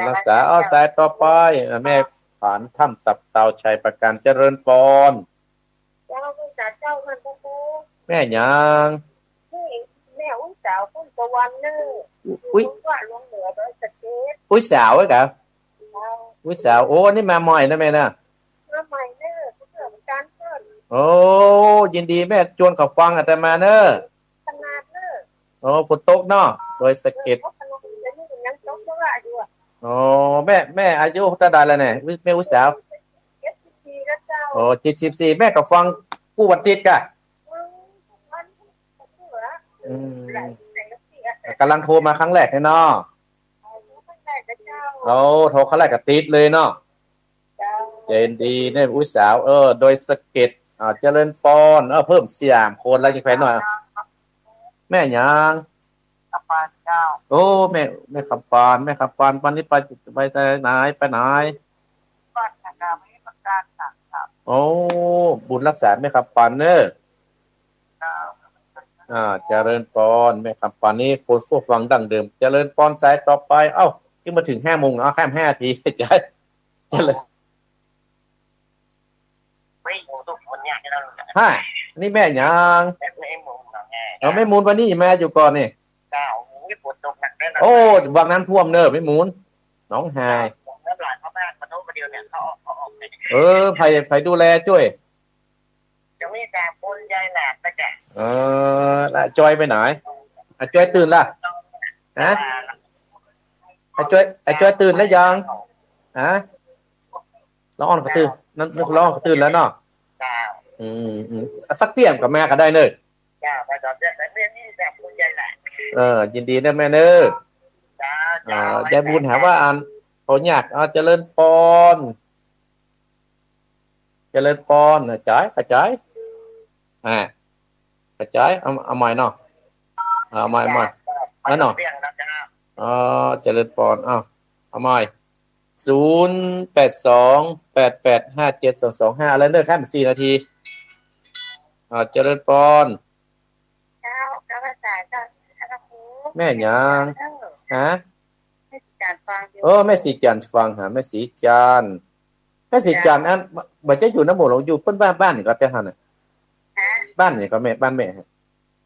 รักษาสายต่อไปแม่ผานถ้ำตับเตาชัยประการเจริญพรเจ้าอุตสาเจ้ามันบ่ปูแม่ยังแม่อุตสาคนตะวันเด้อว่าลงเหนือโดยสเก็ตอุ้ยสาวกะอุ้ยสาวโอ้นี่มาใหม่นะแม่นะมาใหม่เด้อเพื่อการเพิ่นโอ้ยินดีแม่ชวนเขาฟังอาตมาเด้อขนาดเด้อฝนตกเนาะโดยสเก็ตแม่อายุเท่าใดแล้วเนี่ยแม่อุตสาว74แม่ก็ฟังกู้วันติดกะกำลังโทรมาครั้งแรกเนาะโทรครั้งแรกก็ติดเลยเนาะเจนดีเนี่ยอุตสาวโดยสเก็ตเจริญปอนเพิ่มเสียมโคนแล้วยังแพนหน่อยแม่ยังขับปานเจ้าโอ้แม่ขับปานวันนี้ไปไหนบ้านกาไม่ประกาศครับโอ้บุญรักษาแม่ขับปานเนอะเจริญพรแม่ขับปานนี้คนฟังดังเดิมเจริญพรสายต่อไปที่มาถึง5 โมงแค่5 นาทีเจริญไม่ทุกคนเนี่ยเรานี่แม่ยังไม่มูลวันนี้แม่อยู่ก่อนนี่ฝนตกหนักแน่นอนโอ้วังนั้นท่วมเนอะไม่มูลน้องหายน้ำหลายเขาบ้านมาโน้มาเดียวเนี่ยเขาออกไผดูแลช่วยจะมีแต่คนยายแหลกไปแก่ละจอยไปไหนจอยตื่นล่ะจอยตื่นแล้วยังร้องเขาตื่นนั่นร้องเขาตื่นแล้วเนาะสักเตี้ยมกับแม่ก็ได้เนอะไปตอนเรื่องนี้แต่คนยายแหลกยินดีนะแม่เนอะยายบุญหาว่าเขาอยากเจริญพร เจริญพรกระจายอ่ากระจายเอาใหม่เนาะเอาใหม่นั่นเนาะเจริญพรเอาใหม่0828857225อะไรเด้อขั้น4 นาทีเจริญพรเจ้าเจ้าภาษาเจ้าครูแม่หยังฮะให้จัดฟังแม่สีจันทร์ฟังหาแม่สีจันทร์อันบ่จะอยู่นำหมู่เราอยู่เพิ่นบ้านนี่ก็แต่หั่นน่ะบ้านนี่ก็แม่บ้านแม่ฮะ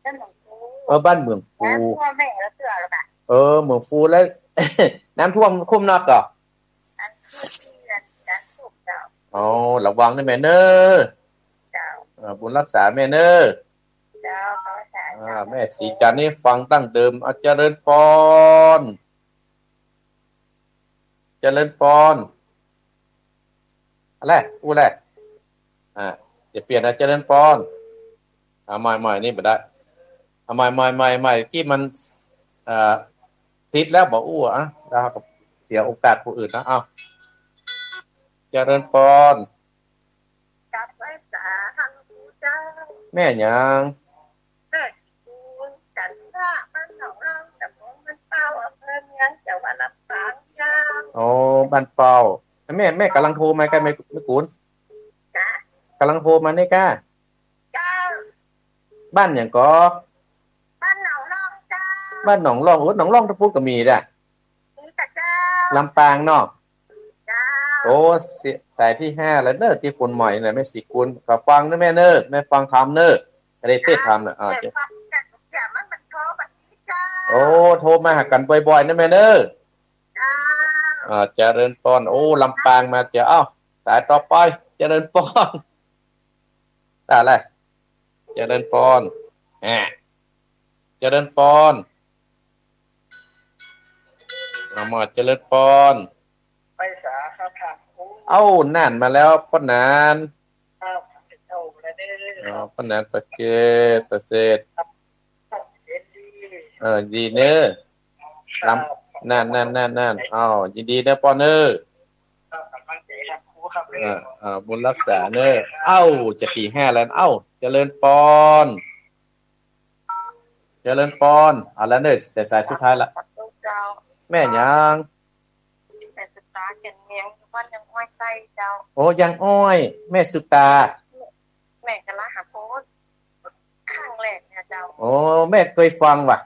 บ้านหนองฟูบ้านเมืองฟูพ่อแม่แล้วเสือแล้วน่ะเมืองฟูแล้ว น้ำท่วมคุมนอกก็อันที่อันถูกเจ้าระวังด้วยแม่เด้อเจ้าบุญรักษาแม่เด้อเจ้าภาษาแม่สีจันทร์นี่ฟังตั้งเดิมเจริญพรอะไรพูดอะไรจะเปลี่ยนเจริญพรใหม่นี่บ่ได้ใหม่ที่มันติดแล้วบอกแล้วก็เสียโอกาสผู้อื่นนะเจริญพรจับไว้สาหังกูเจ้าแม่หยังแม่กูจันทราบ้านของเราแต่ผมมันเป้าอำเภอเมืองจังหวัดลำปางเจ้าบ้านเป้าแม่กำลังโทรมากันไม่กูนจ้ะกำลังโทรมาเนี่ยก้าเจ้าบ้านอย่างก็บ้านหนองร่องเจ้าบ้านหนองร่องหนองร่องตะพูดก็มีด้ะมีแต่เจ้าลำปางเนาะเจ้าสายที่5แล้วเนอะที่คนใหม่น่ะแม่สิคุณก็ฟังนะแม่เนอะแม่ฟังทำเนอะอะไรเต้ทำน่ะมันโทรแบบนี้เจ้าโทรมาหากันบ่อยๆนะแม่เนอะเจริญพรลำปางมาเจอสายต่อไปเจริญพรอะไรเจริญพรเจริญพรมาเจริญพรไปสาครับค่ะนั่นมาแล้วพ่อนานพ่อนานประเสริฐดีเนอะลำนั่นยินดีนะปอเนอบุญรักษาเนอจะปี5แล้วเจริญพรแล้วเนอแต่สายสุดท้ายละแม่ยังแต่สุดตาเก่งเมียงวันยังอ้อยใจเจ้ายังอ้อยแม่สุตาแม่กะละหาโพสข้างแรกเนี่ยเจ้าแม่เคยฟังว่ะ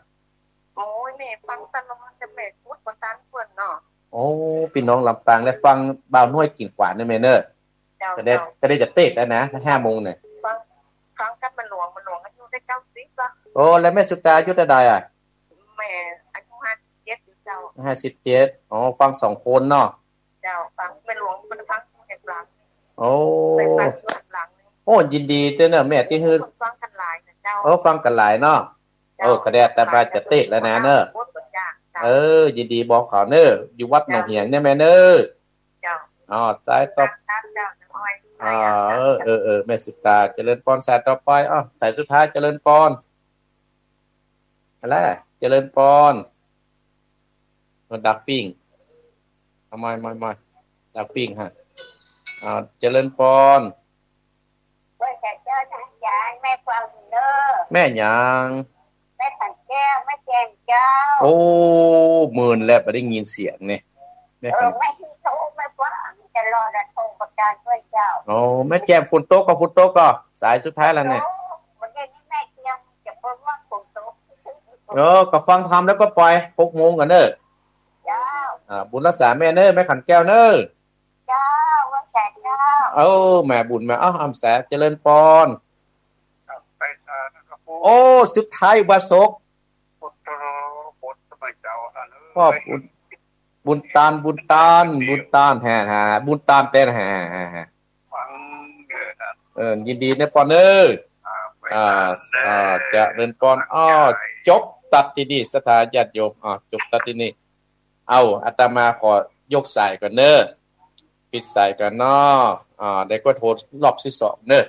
แม่ฟังตลอดจะแม่พูดบ่ทันเพิ่นเนาะพี่น้องลำปางและฟังบ่าวน้อยกิ่งขวานนะแม่เนอก็ได้จะเตะแล้วนะ5 โมงเนี่ยฟังกันมันหลวงอายุได้90ป่ะแล้วแม่สุตาอายุเท่าใดแม่อายุ57อยู่เจ้า57ฟัง2 คนเนาะเจ้าฟังแม่หลวงเพิ่นฟังเอกหลังไปฟังหลังยินดีเด้อเนาะแม่ที่ฮือฟังกันหลายนะเจ้าฟังกันหลายเนาะก็ได้แต่ว่าจะเตะแล้วนะเนอะยินดีบอกเขาเนอะอยู่วัดหนองเหียงเนี่ยแม่เนอะสายต่อแม่สุตาเจริญพรสายต่อไปสายสุดท้ายเจริญพรอะไรเจริญพรดักปิ้งไม่ดักปิ้งฮะเจริญพรแม่ฟังเด้อแม่หยังแม่ขันแก้วแม่แจงเจ้าหมื่นแล้วบ่ได้ยินเสียงนี่แม่โทรแม่ฟังจะรอโทรประกาศด้วยเจ้าแม่แจมฝนตกก็สายสุดท้ายแล้วเนี่ยวันนี้แม่เตรียมจะเบิ่งว่าฝนตกก็ฟังทำแล้วก็ปล่อย6 โมงกันเด้อเจ้าบุญรักษาแม่เด้อแม่ขันแก้วเด้อเจ้าว่าแต่เจ้าแม่บุญมาอำแสเจริญพรสุดท้ายวาสกพ่อบุญตานบุญตานแห่บุญตานแต่แห่ยินดีนะปอนจะเดินปอนจบตัดที่นี่สถานญาติโยมจบตัดที่นี่อาตมาขอยกสายก่อนเด้อปิดสายก่อนเนาะได้ก็โทรรอบที่2เด้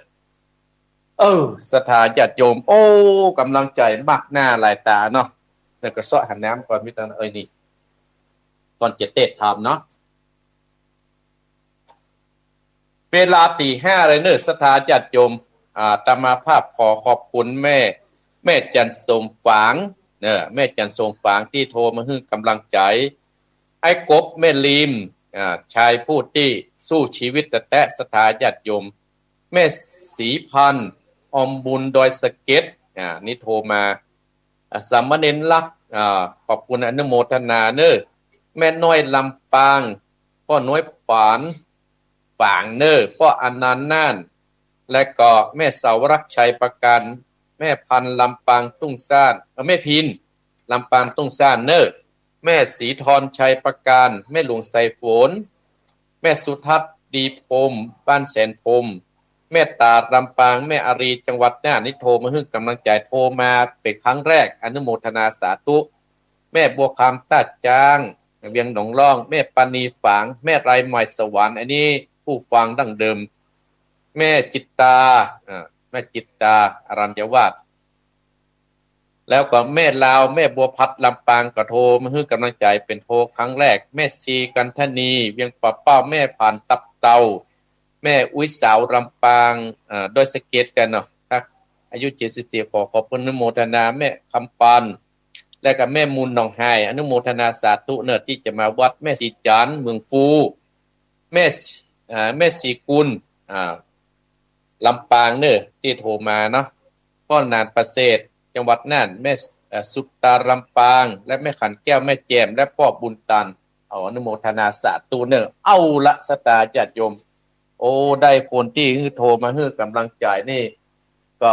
อสถานญาติโยมกำลังใจมากหน้าหลายตาเนาะแล้วก็เสาะหันน้ำก่อนมิตรนี่ตอน7 เทศทำเนาะ เวลาตีห้าเลยเนอะสถาญาติโยมตมาภาพขอขอบคุณแม่จันทร์สมฝางเนอะแม่จันทร์สมฝางที่โทรมาให้กำลังใจไอ้กบแม่ลิมชายผู้ที่สู้ชีวิตแต่สถาญาติโยมแม่ศรีพันธ์อมบุญดอยสะเก็ดนี่โทรมาสามเณรลักษณ์ขอบคุณอนุโมทนาเนอะแม่น้อยลำปางพ่อน้อยฝางเนอร์พ่ออนันต์น่านและก็แม่เสาวรักชัยประกันแม่พันลำปางตุ้งซ่านแม่พินลำปางตุ้งซ่านเนอร์แม่ศรีธรชัยประการแม่หลวงไสฝนแม่สุทัศน์ดีพรมบ้านแสนพรมแม่ตาลำปางแม่อารีจังหวัดน่านนี่โทรมาให้กำลังใจโทรมาเป็นครั้งแรกอนุโมทนาสาธุแม่บัวคำตาจางเวียงหนองล่องแม่ปานีฝางแม่ไรใหม่สวรรค์อันนี้ผู้ฟังดั้งเดิมแม่จิตตาแม่จิตตาอารัญญวาสแล้วก็แม่ลาวแม่บัวพัดลำปางก็โทรมาให้กำลังใจเป็นโทรครั้งแรกแม่ชีกันทนีเวียงป่าเป้าแม่ผ่านตับเตาแม่อุ้ยสาวลำปางโดยสเก็ตกันเนาะครับอายุ74ขอบคุณอนุโมทนาแม่คำปันและก็แม่มูลหนองไห้อนุโมทนาสาธุเนอะที่จะมาวัดแม่สีจันเมืองฟูแม่สีกุลลำปางเนอะที่โทรมาเนาะพ่อนานประเสริฐจังหวัดน่านแม่สุตตาลำปางและแม่ขันแก้วแม่แจมและพ่อบุญตันอนุโมทนาสาธุเนอะเอาละสตาญาติโยมโอ้ได้คนที่โทรมาให้กำลังใจนี่ก็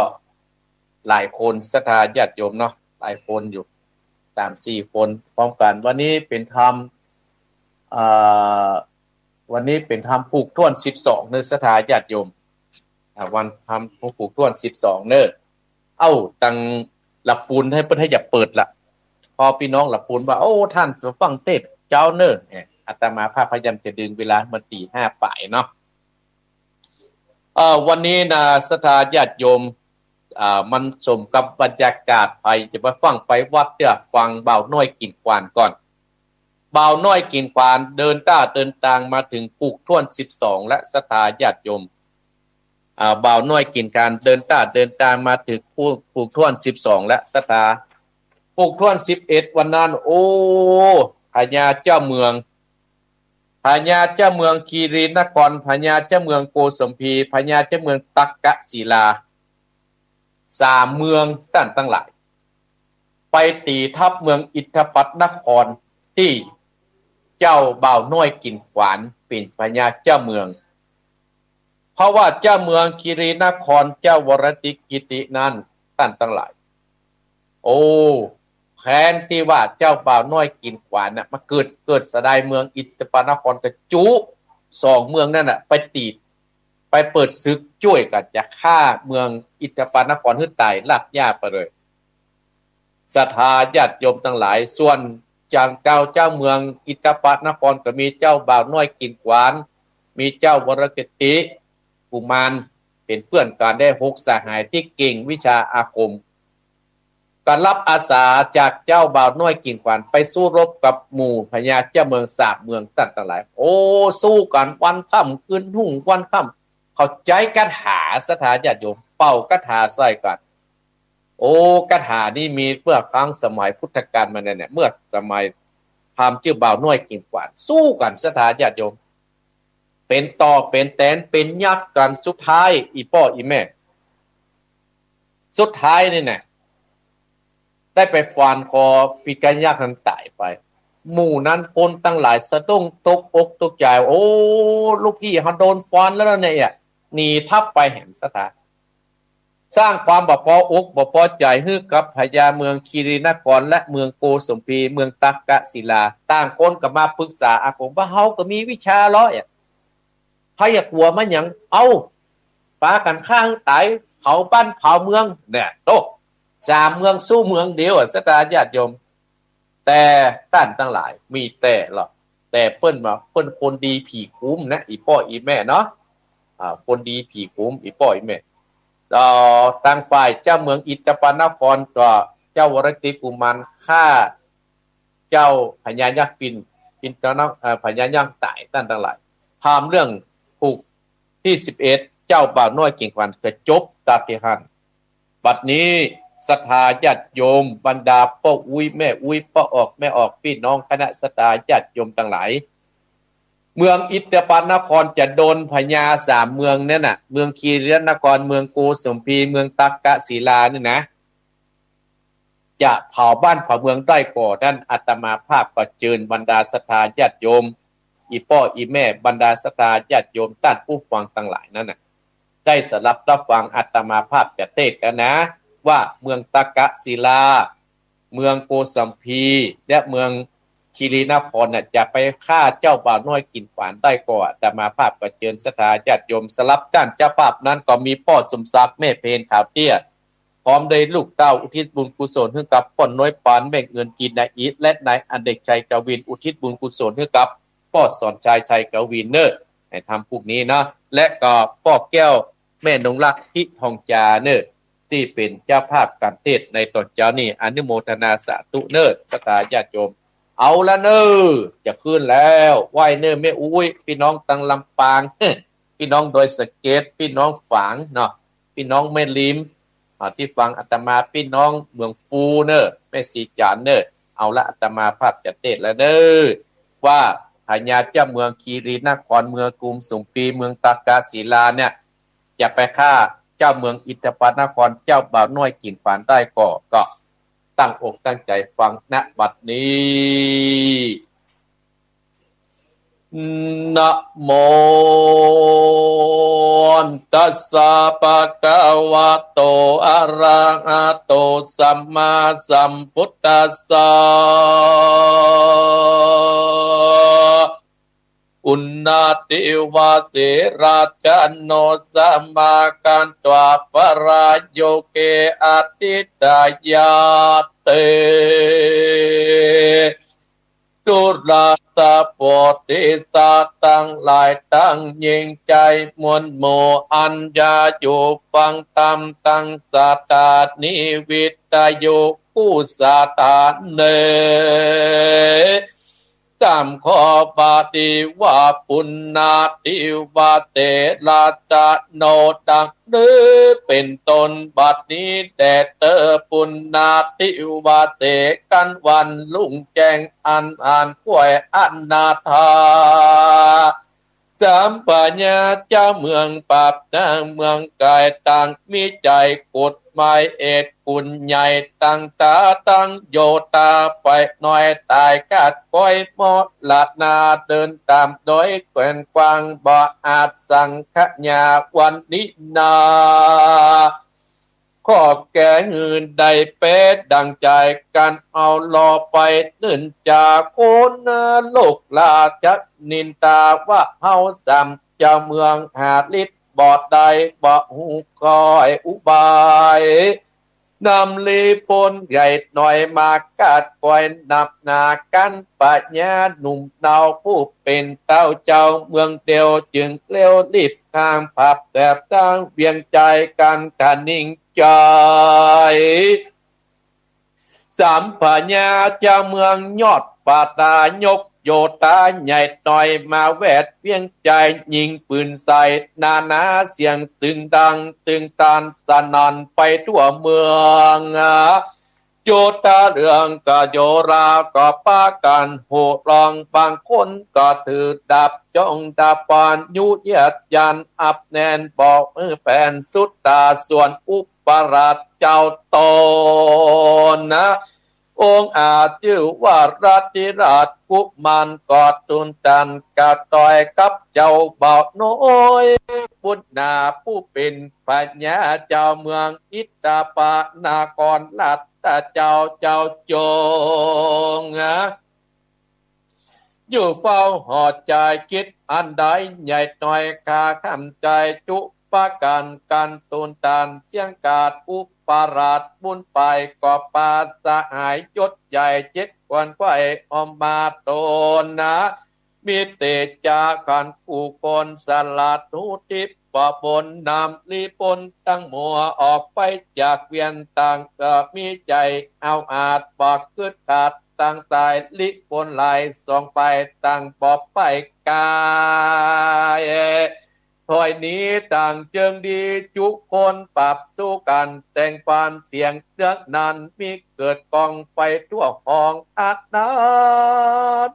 หลายคนสถาญาติโยมเนาะหลายคนอยู่3-4คนพร้อมกันวันนี้เป็นธรรมวันนี้เป็นธรรมผูกท่วน12เนอะสถาญาติโยมวันธรรมผูกท่วน12เนอะเอ้าตังหลับปูนให้เพิ่นให้อย่าเปิดละพอพี่น้องหลับปูนว่าโอ้ท่านฟังเทศเจ้าเนอะอาตมาภาพพยายามจะดึงเวลามันตี5ป่ายเนาะวันนี้นะสถาญาติโยมมันสมกับบรรยากาศไปจะไปฟังไปวัดเด้อฟังบ่าวน้อยกินกวานก่อนบ่าวน้อยกินกวานเดินทางมาถึงปลูกท่วน12และสถาญาติโยมบ่าวน้อยกินการเดินทางมาถึงปลูกท่วน12และสถาปลูกท่วน11วันนั้นโอ้พญาเจ้าเมืองพญาเจ้าเมืองคีรีนครพญาเจ้าเมืองโกสัมพีพญาเจ้าเมืองตักกะศิลา3เมืองตั้นทั้งหลายไปตีทัพเมืองอิทธปัตนครที่เจ้าบ่าวน้อยกินขวานเป็นพญาเจ้าเมืองเพราะว่าเจ้าเมืองคีรีนครเจ้าวรติกิตินั้นตั้นทั้งหลายโอ้แค้นที่ว่าเจ้าบ่าวน้อยกินขวานน่ะมาเกิดสดายเมืองอิทธปัตนครกับจุ2เมืองนั่นน่ะไปตีไปเปิดศึกช่วยกันจะฆ่าเมืองอิทธปัตนครให้ตายลากหญ้าไปเลยศรัทธาญาติโยมทั้งหลายส่วนเจ้าเมืองอิทธปัตนครก็มีเจ้าบ่าวน้อยกินขวานมีเจ้าวรกติกุมารเป็นเพื่อนกันได้6สหายที่เก่งวิชาอาคมการรับอาสาจากเจ้าบ่าวน้อยกินขวานไปสู้รบกับหมู่พญาเจ้าเมือง3เมืองตั้งหลายโอ้สู้กันวันค่ำคืนหุ่งวันค่ำเข้าใจคาถาสถาญาติโยมเป่าคาถาใส่กันโอ้คาถานี่มีเมื่อครั้งสมัยพุทธกาลมาเนี่ยเมื่อสมัยพราหมณ์ชื่อบ่าวน้อยกินขวานสู้กันสถาญาติโยมเป็นต่อเป็นแตนเป็นยักษ์กันสุดท้ายอีพ่ออีแม่สุดท้ายนี่นะได้ไปฟานคอปีกันยักษ์นั้นตายไปหมู่นั้นคนตั้งหลายสะดุ้งตกอกตกใจโอ้ลูกพี่เขาโดนฟานแล้วเนี่ยหนีทับไปแห่งสถานสร้างความบ่พออกบ่พอใจให้กับพญาเมืองคีรีนครและเมืองโกสัมพีเมืองตักกะศิลาต่างคนก็มาปรึกษาอาคมว่าเฮาก็มีวิชาร้อยใครอยากกลัวมันหยังเอาปากันข้างตายเผาบ้านเผาเมืองเนี่ยโต3เมืองสู้เมืองเดียวสถาญาติโยมแต่ท่านทั้งหลายมีแต่หรอกแต่เปิ้นว่าเปิ้นคนดีผีคุ้มนะอีพ่ออีแม่เนาะคนดีผีคุ้มอีพ่ออีแม่ทางฝ่ายเจ้าเมืองอิทธปัตนครก็เจ้าวรติกุมารฆ่าเจ้าพญายักษ์ปินตนะพญายักษ์ตายท่านทั้งหลายพามเรื่องผูก ที่11เจ้าบ่าวน้อยกิ่งขวัญก็จบตามที่หันบัดนี้ศรัทธาญาติโยมบรรดาพ่ออุ้ยแม่อุ้ยพ่อออกแม่ออกพี่น้องคณะศรัทธาญาติโยมทั้งหลายเมืองอิตปานครจะโดนพญา3เมืองนั่นน่ะเมืองคีรีนครเมืองโกสุมพีเมืองตักกะศิลานี่นะจะเผาบ้านเผาเมืองได้ก่อด้านอาตมาภาพก็เชิญบรรดาศรัทธาญาติโยมอีพ่ออีแม่บรรดาศรัทธาญาติโยมท่านผู้ฟังทั้งหลายนั่นน่ะได้สลับรับฟังอาตมาภาพจะเทศน์กันนะว่าเมืองตักกะศิลาเมืองโกสัมพีและเมืองคีรีนครน่ะจะไปฆ่าเจ้าบ่าวน้อยกินขวานได้ก่ออาตมาภาพก็เชิญศรัทธาญาติโยมสลับด้านเจ้าภาพนั้นก็มีพ่อสมศักดิ์แม่เพนขาวเตี้ยพร้อมด้วยลูกเต้าอุทิศบุญกุศลให้กับป้อนน้อยปานแม่เงินกินนายอีทและนายอเนกชัยกวินอุทิศบุญกุศลให้กับพ่อสอนชัยชัยกวินเนอร์ให้ทำพวกนี้นะและก็พ่อแก้วแม่นงรักพิทองจาเนอร์ที่เป็นเจ้าภาพการเทศในตอนเช้านี้อนุโมทนาสาธุเนอร์ศรัทธาญาติโยมเอาละเนอจะขึ้นแล้วไหวเนอแม่อุ้ยพี่น้องตังลำปางพี่น้องโดยสะเก็ดพี่น้องฝางเนาะพี่น้องแม่ลิมที่ฟังอาตมาพี่น้องเมืองปูเนอแม่สีจานเนอเอาละอาตมาภาพจะเทศแล้วเนอว่าพญาเจ้าเมืองคีรีนครเมืองกรุงสุมพีเมืองตากาศิลาเนี่ยจะไปฆ่าเจ้าเมืองอิตปานครเจ้าบ่าวน้อยกินฝานได้ก็ตั้งอกตั้งใจฟังณบัดนี้นะโมตัสสะภะคะวะโตอะระหะโตสัมมาสัมพุทธัสสะอุณนาติวาเสราชโนสัมมากันตวาปราโยเกอติตายาเตตุลาตาโปติสาตั้งหลายตั้งยิงใจมวลโมอัญญาอยู่ฟังธรรมตั้งสาตานิวิตโยผู้สาตาเนตามขอบาดีว่าปุณนาติวาเตลาจโนดังนี้เป็นตนบัดนี้แต่เตอปุณนาติวาเตกันวันลุ่งแจ้งอันอ่านป่วยอันนาธาสามปัญญาเจ้าเมืองปราบนางเมืองกายต่างมีใจกฎหมายเอ็ดกุญใหญ่ตั้งตาตั้งโยตาไปหน่อยตายกาดก้อยหมดลาดนาเดินตามโดยแกว่งกวางบ่อาจสังขญาวันนินาขอบแก่เงินใดเป็ดดังใจกันเอาลอไปนื่นจากโคนโลกลาจักนินตาว่าเฮาสำเจ้าเมืองหาฤทธิ์บอดใดบ่หูคอยอุบายนำลีพลใหญ่หน่อยมากาดปล่อยนับนากันปัญญาหนุ่มเนาผู้เป็นเต้าเจ้าเมืองเดียวจึงเลี้ยวรีบข้ามผับแบบตั้งเวียงใจกันกันนิ่งใจสามพญาเจ้าเมืองยอดปาตายกโยตาใหญ่หน่อยมาแวดเวียงใจยิงปืนใส่นานาเสียงตึงดังตึงตานสนั่นไปทั่วเมืองโยตาเรื่องก็โยราก็ป้ากันโหรองบางคนก็ถือดับจ้องดาปานยุเยียดยันอับแนนบอกแผ่นสุดตาส่วนอุปราชเจ้าตนนะองค์อาจชื่อว่าราธิราชกุมารกอดตุนจันกะต่อยกับเจ้าบ่าวน้อยพุทธนาผู้เป็นปัญญาเจ้าเมืองอิตาปานากรลัดตาเจ้าจงอยู่เฝ้าหอดใจคิดอันใดใหญ่หน่อยคาคำใจจุปะกันตูนตานเสียงกาดอุปราชบุญไปก่อปาสหายยศใหญ่เจ็ดควันไฟอมมาโตนะมีเตจาขันผู้คนสลัดทุทิพปะบนนำลีปนตั้งมัวออกไปจากเวียนต่างก็มีใจเอาอาจบอกกึดขาดตั้งสายลิปนไหลส่องไปตั้งปอบไปกายโท อยนี้ต่างเจิงดีจุคนปรับสู้กันแต่งปานเสียงเดือกนั้นมีเกิดกองไปทั่วห้องอาจนา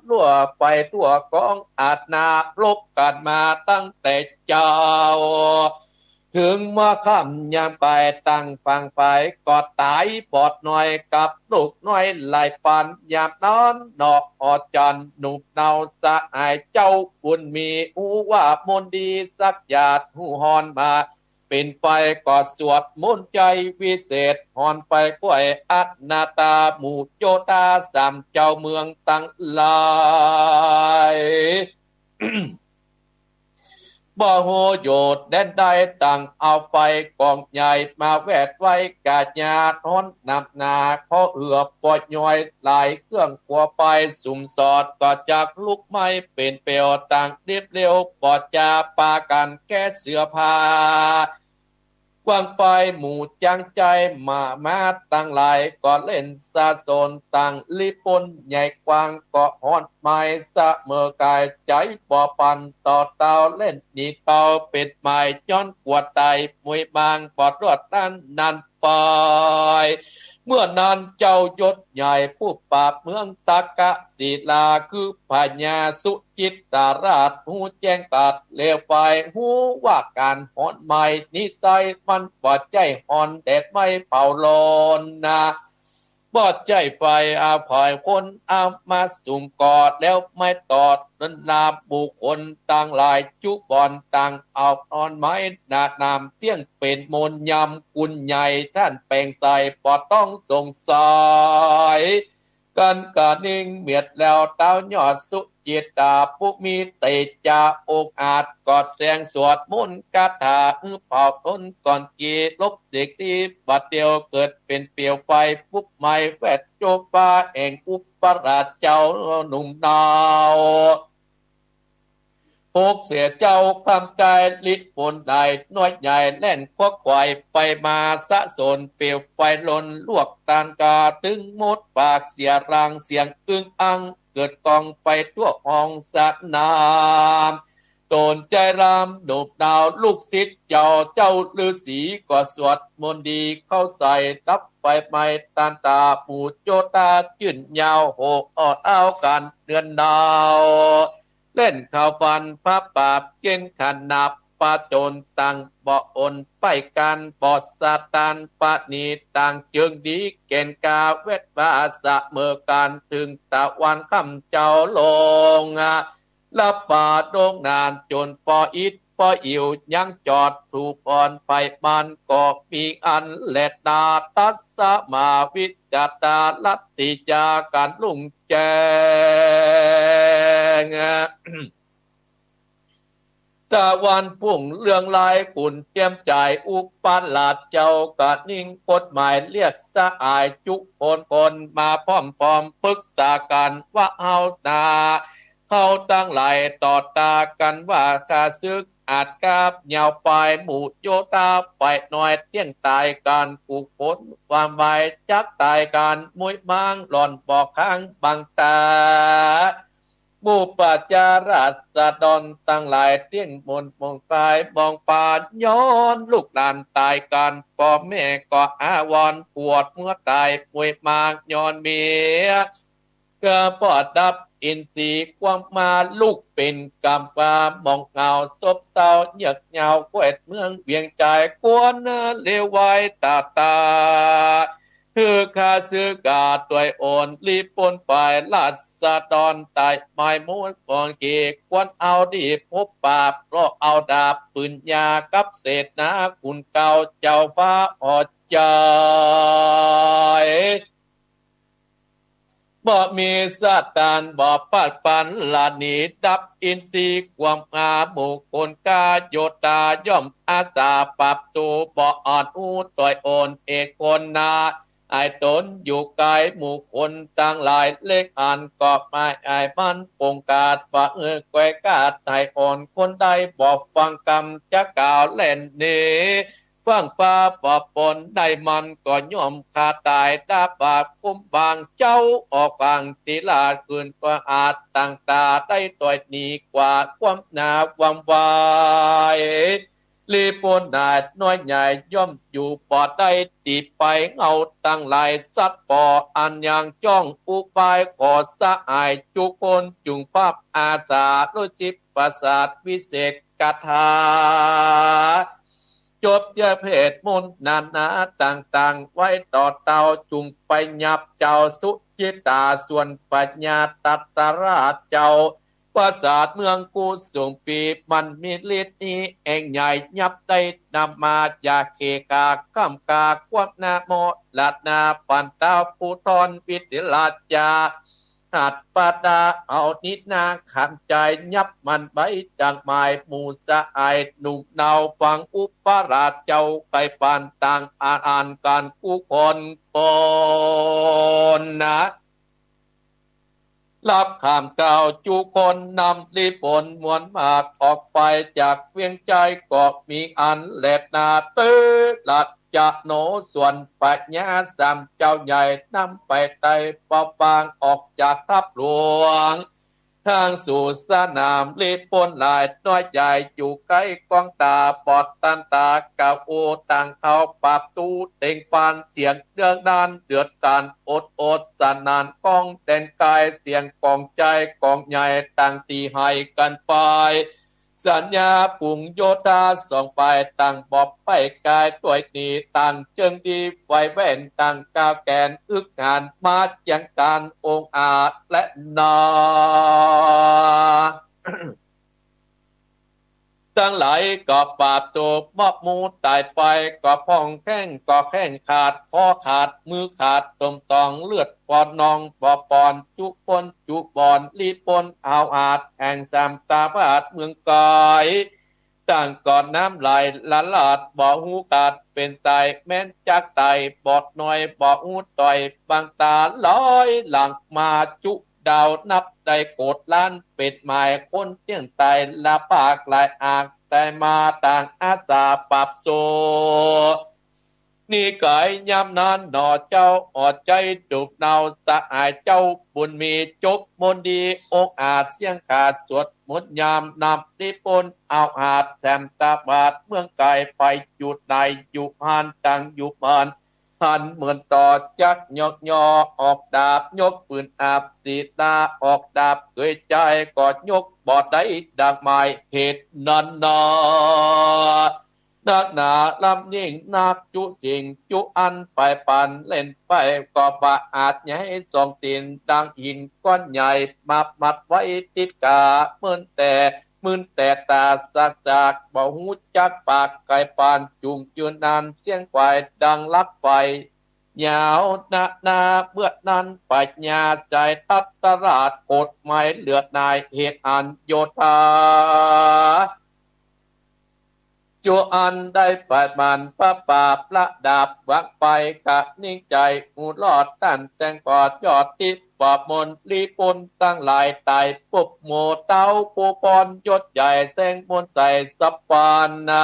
รั่วไปทั่วกองอาจนาลบกันมาตั้งแต่เจ้าถึงเมื่อค่ำยามไปตั้งฟังไปก็ตายปอดหน่อยกับลูกน้อยไหลปันยามนอนดอกออดจันหนุบเนาสะอายเจ้าบุญมีหูว่ามนต์ดีสักหยาดหูหอนมาเป็นไปก็สวดมนต์ใจวิเศษหอนไปกล้วยอัตนาตาหมู่โจตาสามเจ้าเมืองตั้งหลาย บ่โหโยดแดนใดต่างเอาไฟกองใหญ่มาแวดไว้กาญาท้อนนำนาขอเอือปอดย่อยหลายเครื่องขัวไปสุ่มสอดก็จากลุกไม้เป็นเปลวต่างเรียบเร็วปอดจาปากันแก้เสือผ้ากว้างไปหมู่จังใจมาตั้งหลายก็เล่นซาโซนตั้งลิปนใหญ่กว้างก็ฮอดไม้สะเมื่อกายใจบ่ปันต่อเตาเล่นนี่เตาเป็ดไม้ย้อนกวดไตมวยบางปอดรอดนั่นไปเมื่อนั้นเจ้ายศใหญ่ผู้ปราบเมืองตากะศิลาคือพญาสุจิตตาราชหูแจ้งตัดเลวไปหูว่าการหอนใหม่นิสัยมันปอดใจหอนแดดไม่เผาลนนะปอดใจไฟอาภายคนอามาสุ่มกอดแล้วไม่ตอดนันนาบุคคลต่างหลายจุบอนต่างเอานอนไม้นานามเที่ยงเป็นมนยำกุญใหญ่ท่านแปลงใส่ปอดต้องสงสัย กันกะนิ่งเมียดแล้วเต้ายอดสุจิตาผู้มีเตจาอกอาจกอดแสงสวดมุนต์คาถาเป่าต้นก่อนกีลบเด็กที่บัดเดียวเกิดเป็นเปลวไฟปุ๊บไม่แวดโจปาแห่งอุปราชเจ้าหนุ่มดาวพกเสียเจ้าความใจลิดปนใดน้อยใหญ่แล่นควักไขว่ไปมาสะสนเปลวไฟลนลวกตานกาตึงมดปากเสียรังเสียงอึ้งอังเกิดกองไปทั่วห้องสัตนามโตนใจรามโดบดาวลูกศิษย์เจ้าฤาษีก็สวดมนต์ดีเข้าใส่รับไฟไหม้ตานตาปูโจตาจื่นยาวโหกออดเอากันเดือนดาวเล่นข่าวฟันพระปราบเก่งขันนับปาโจนตังบ่อนไปกันบอดสาตานปานีต่างเจิงดีเกณฑ์กาเวทวาสะเมื่อการถึงตะวันคำเจ้าลงลับป่าโด่งนานจนปออิดปออิวยังจอดถูกอ่อนไปมันก็มีอันแลดนาตัสสมาวิจตาลัตติจาการลุ่งแจง ตะวันพุ่งเรื่องลายปุ่นเตรียมจ่ายอุปาลาดเจ้ากะนิ่งกฎหมายเรียกสะอายจุคนมาพร้อมปรึกษากันว่าเอานาเฮาตั้งหลายต่อตากันว่าคาซึกอาจกาบเหยาวไปหมู่โยตาไปหน่อยเตี้ยงตายการผูกผลความไวจักตายการมวยมังหล่อนบอกข้างบังตาบูปาจาราษฎรตั้งหลายเตี้ยงมนมองตายมองปานย้อนลูกหลานตายกันพ่อแม่ก็อาวรปวดเมื่อตายป่วยมากย้อนเมียเกิดปอดดับอินทรีย์ความมาลูกเป็นกำปามองเงาซบเศร้าเหยือกเหงาแกวดเมืองเวียงใจกวนเลวไว้ตาคือข้าซื้อกาตัวโอนรีบปนไปลาดสะดอนตายไม้ม้วนกองเกควนเอาดีพบปาบเพราะเอาดาบปืนยากับเศษนาคุณเก่าเจ้าฟ้าอดใจบ่มีสาตานบ่ปัดปันลานีดับอินทรีย์ความอาหมู่คนกาโยตาย่อมอาสาปรับตูบ่อ่อนอูต่อยโอนเอกคนนาไอตนอยู่ไกลหมู่คนต่างหลายเล็กอ่านกอบไม้ไอมันปงกาดว่าแกวกาดไทยอ่อนคนใดบอกฟังกรรมจะกล่าวเล่นนี้ ฟังป่าปอบปนได้มันก็ย่อมขาตายดาบาปคุ้มบางเจ้าออกบางตีลาคืนก็อาจต่างตาได้ต่อยนี้กว่าความหนาความวายลีปนนาดน้อยใหญ่ย่อมอยู่ปอดได้ตีไปเงาตั้งหลายสัตว์ปออันยังจ้องอุบายขอสะอายจุคนจุงภาพอาสาโลจิปประสาทวิเศษกถาจบเจเพศมุนนานาต่างๆไว้ต่อเตาจุงไปยับเจ้าสุจิตาส่วนปัญญาตัตตราชเจ้าปราสาทเมืองกูส่งปีมันมีฤทธิ์นี้เองใหญ่ยับได้นำมาจากเคกาข้ามกาควบนาโมลาดนาปันเต้าผู้ทอนวิทยาจาหัดปาดาเอานิดนาขันใจยับมันใบจังหมายมูสะไอหนุ่มเนาฟังอุปราชเจ้าไก่ปานต่างอ่านการกู้คนปนนะรับข้ามเก่าจูคนนำรีผลมวลมากออกไปจากเวียงใจก็มีอันเล็ดนาตื้อหลัดจะโนส่วนปัญญาสามเจ้าใหญ่นำไปไต่ปอปางออกจากทับหลวงทางสู่สนามรีปนหลายน้อยใหญ่อยู่ใกล้กองตาปอดตันตากาโอต่างเขาปรับตูเต่งปานเสียงเดือดดานเดือดตานอดสนานกองเต้นกายเสียงกองใจกองใหญ่ต่างตีให้กันไปสัญญาปุ่งโยธาส่องไปต่างบอบไปกายตัวนี้ต่างเจิงดีไว้แว่นต่างกาวแกนอึกงานมาจังการองอาจและนาทั้งหลายก็ปราบตัวมอบมูตายไปก็พองแข้งก็แข้งขาดคอขาดมือขาดตมตองเลือดปอดนองปอปอนจุปนจุบอนลีปนเอาอาจแห่งสามตาบาดเมืองกายต่างก่อนน้ำไหลละลาดบ่อหูกาดเป็นไตแม้นจักไตบอดหน่อยบ่อหูต่อยบางตาลอยหลังมาจุดาวนับได้โกดล้านเป็ดหมายคนเตี้ยงไตละปากลายอากแต่มาต่างอาสาปรับโซนี่ไก่ยำนานหนอเจ้าอดใจดุบเนาสะอายเจ้าบุญมีจบมนดีอกอาจเสียงขาดสวดมดยามนำนิปนเอาหาดแถมตาบาดเมืองไก่ไปจุดใดอยู่หันต่างอยู่บ้านหันเหมือนต่อจักยกยอออกดาบยกปืนอาบสีตาออกดาบเคยใจกอดยกบอดได้ดังไม้เหตุนันนานักหนาลำยิ่งนักจุจริงจุอันไปปันเล่นไปก็ปะอาจใหญ่สองตีนดังหินก้อนใหญ่มามัดไว้ติดกาเมื่อแต่มื่นแต่ตาสักจากบ่หูจักปากไก่ปานจุงจืนนานเสียงควายดังลักไฟยาวนาเมื่อนั้นปัญญาใจทัตราชกฎหมายเลือดนายเหตุอันโยธาจูอันได้ปาดมันพระป่าประดาบวักไปกะนิ่งใจหูรอดตันแตงกอดยอดทิพปอบมนลีปนตั้งหลายตายปุบโมเต้าปูปอนยศใหญ่แสงมนใจสัปปานนา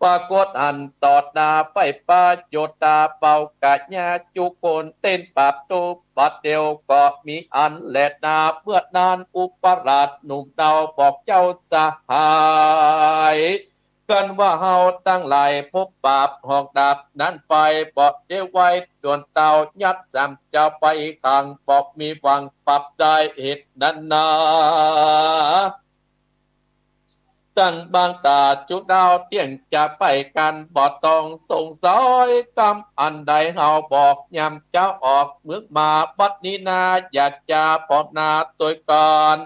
ปรากฏอันตอดนาไปป้าโยตาเป่ากะญาจุโกนเต้นปราบตูปัดเดียวก็มีอันแหลดนาเมื่อนานอุปราชหนุ่มเตาบอกเจ้าสหายกันว่าเฮาตั้งหลายพบปราบหอกดาบนั้นไปบอกเจ้าไว้ดวนเตายัดสามเจ้าไปขังบอกมีหวังปรับได้เหตุนั้นนาตั้งบางตาจุดดาวเตียงจะไปกันบอดตองส่งซอยกำอันใดเฮาบอกยำเจ้าออกเมืองมาบัดนี้นาอยากจะพอนาตัวก่อน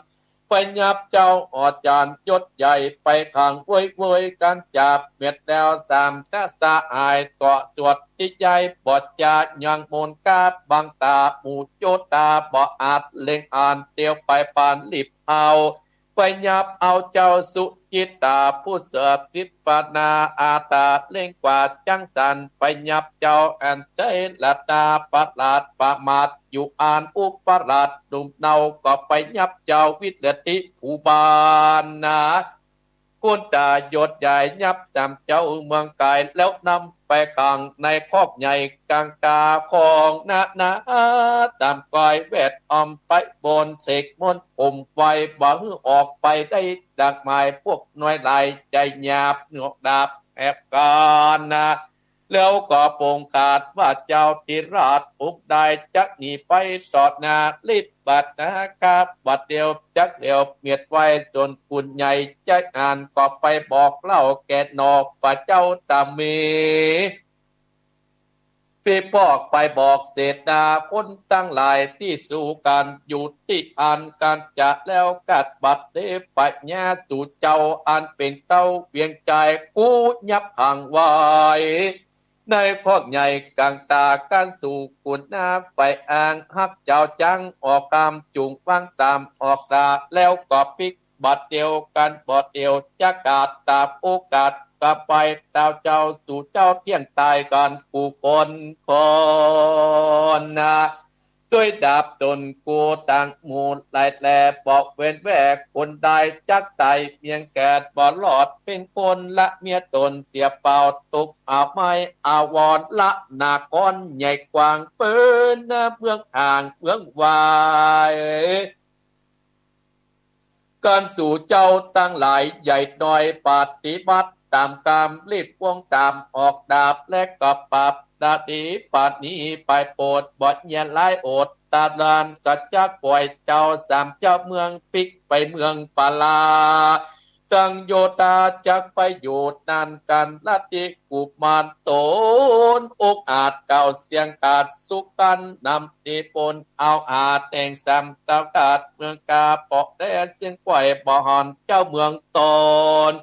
ไปยับเจ้าออจานยศใหญ่ไปขังเว้ยกันจับเม็ดแล้วสามจะสะอายเกาะจวดที่ใหญ่บอดจะยังมนกาบางตาหมู่โจตาบ่อาจเล็งอ่านเตียวไปปานลิบเอาไปยับเอาเจ้าสุจิตาผู้เสพทิปนาอาตาเล่งกว่าจังสันไปยับเจ้าแอนใจละตาปัดลาดปะมาดอยู่อ่านอุปราชดุมเนาก็ไปยับเจ้าวิเศษภูบาลนะโก กุนตาหยดใหญ่ยับจำเจ้าเมืองกายแล้วนำไปกลางในครอบใหญ่กลางกาของนาตามกายแวดอมไปบนเสกมนต์ผมไฟบ่ฮือออกไปได้ดักหมายพวกน้อยลายใจหยาบเหงาดาบแอบกานนะแล้วก็โปงขาดว่าเจ้าธิราชอุกได้จักหนีไปตอดนาลิดบัดนะครับบัดเดียวจักเดียวเมียดไว้จนคุณใหญ่ใจอ่านก็ไปบอกเล่าแกนอกป่าเจ้าตามีพี่ปอกไปบอกเศษดาคนตั้งหลายที่สู่กันอยู่ที่อันการจะแล้วกัดบัดเดปัญญาสู่เจ้าอันเป็นเต้าเวียงใจกูยับห่างไว้ในพอกใหญ่กลางตาการสู่กุนหน้าไปอ่างฮักเจ้าจังออกกำจุงฟังตามออกตาแล้วก็ปิกบัดเดียวกันบอดเดียวจะกาดตามโอกาสกลับไปเจ้าสู่เจ้าเที่ยงตายกันผู้คนนะด้วยดาบตนกูต่างหมู่หลายแลบอกเว้นแวกคนใดจักไตเพียงแกดบ่หลอดเป็นคนละเมียตนเสียเป่าตกอาไม้อาวรละนาก้อนใหญ่กว้างเปิ้นเมืองห่างเมืองวายการสู่เจ้าตั้งหลายใหญ่น้อยปฏิบัติตามกรรมรีบวงตามออกดาบและกับปรับดาดีปาดนี้ไปโปรดบทเย็นไล่โอดตาดานก็จะปล่อยเจ้าสามเจ้าเมืองปิกไปเมืองปาลาตังโยตาจักไปอยู่นานกันลัทธิกุมารโตนอกอาจเก่าเสียงขาดสุกันนำตีปนเอาอาจแต่งสามเต้ากาดเมืองกาปอกแดนเสียงไกวบ่หอนเจ้าเมืองตน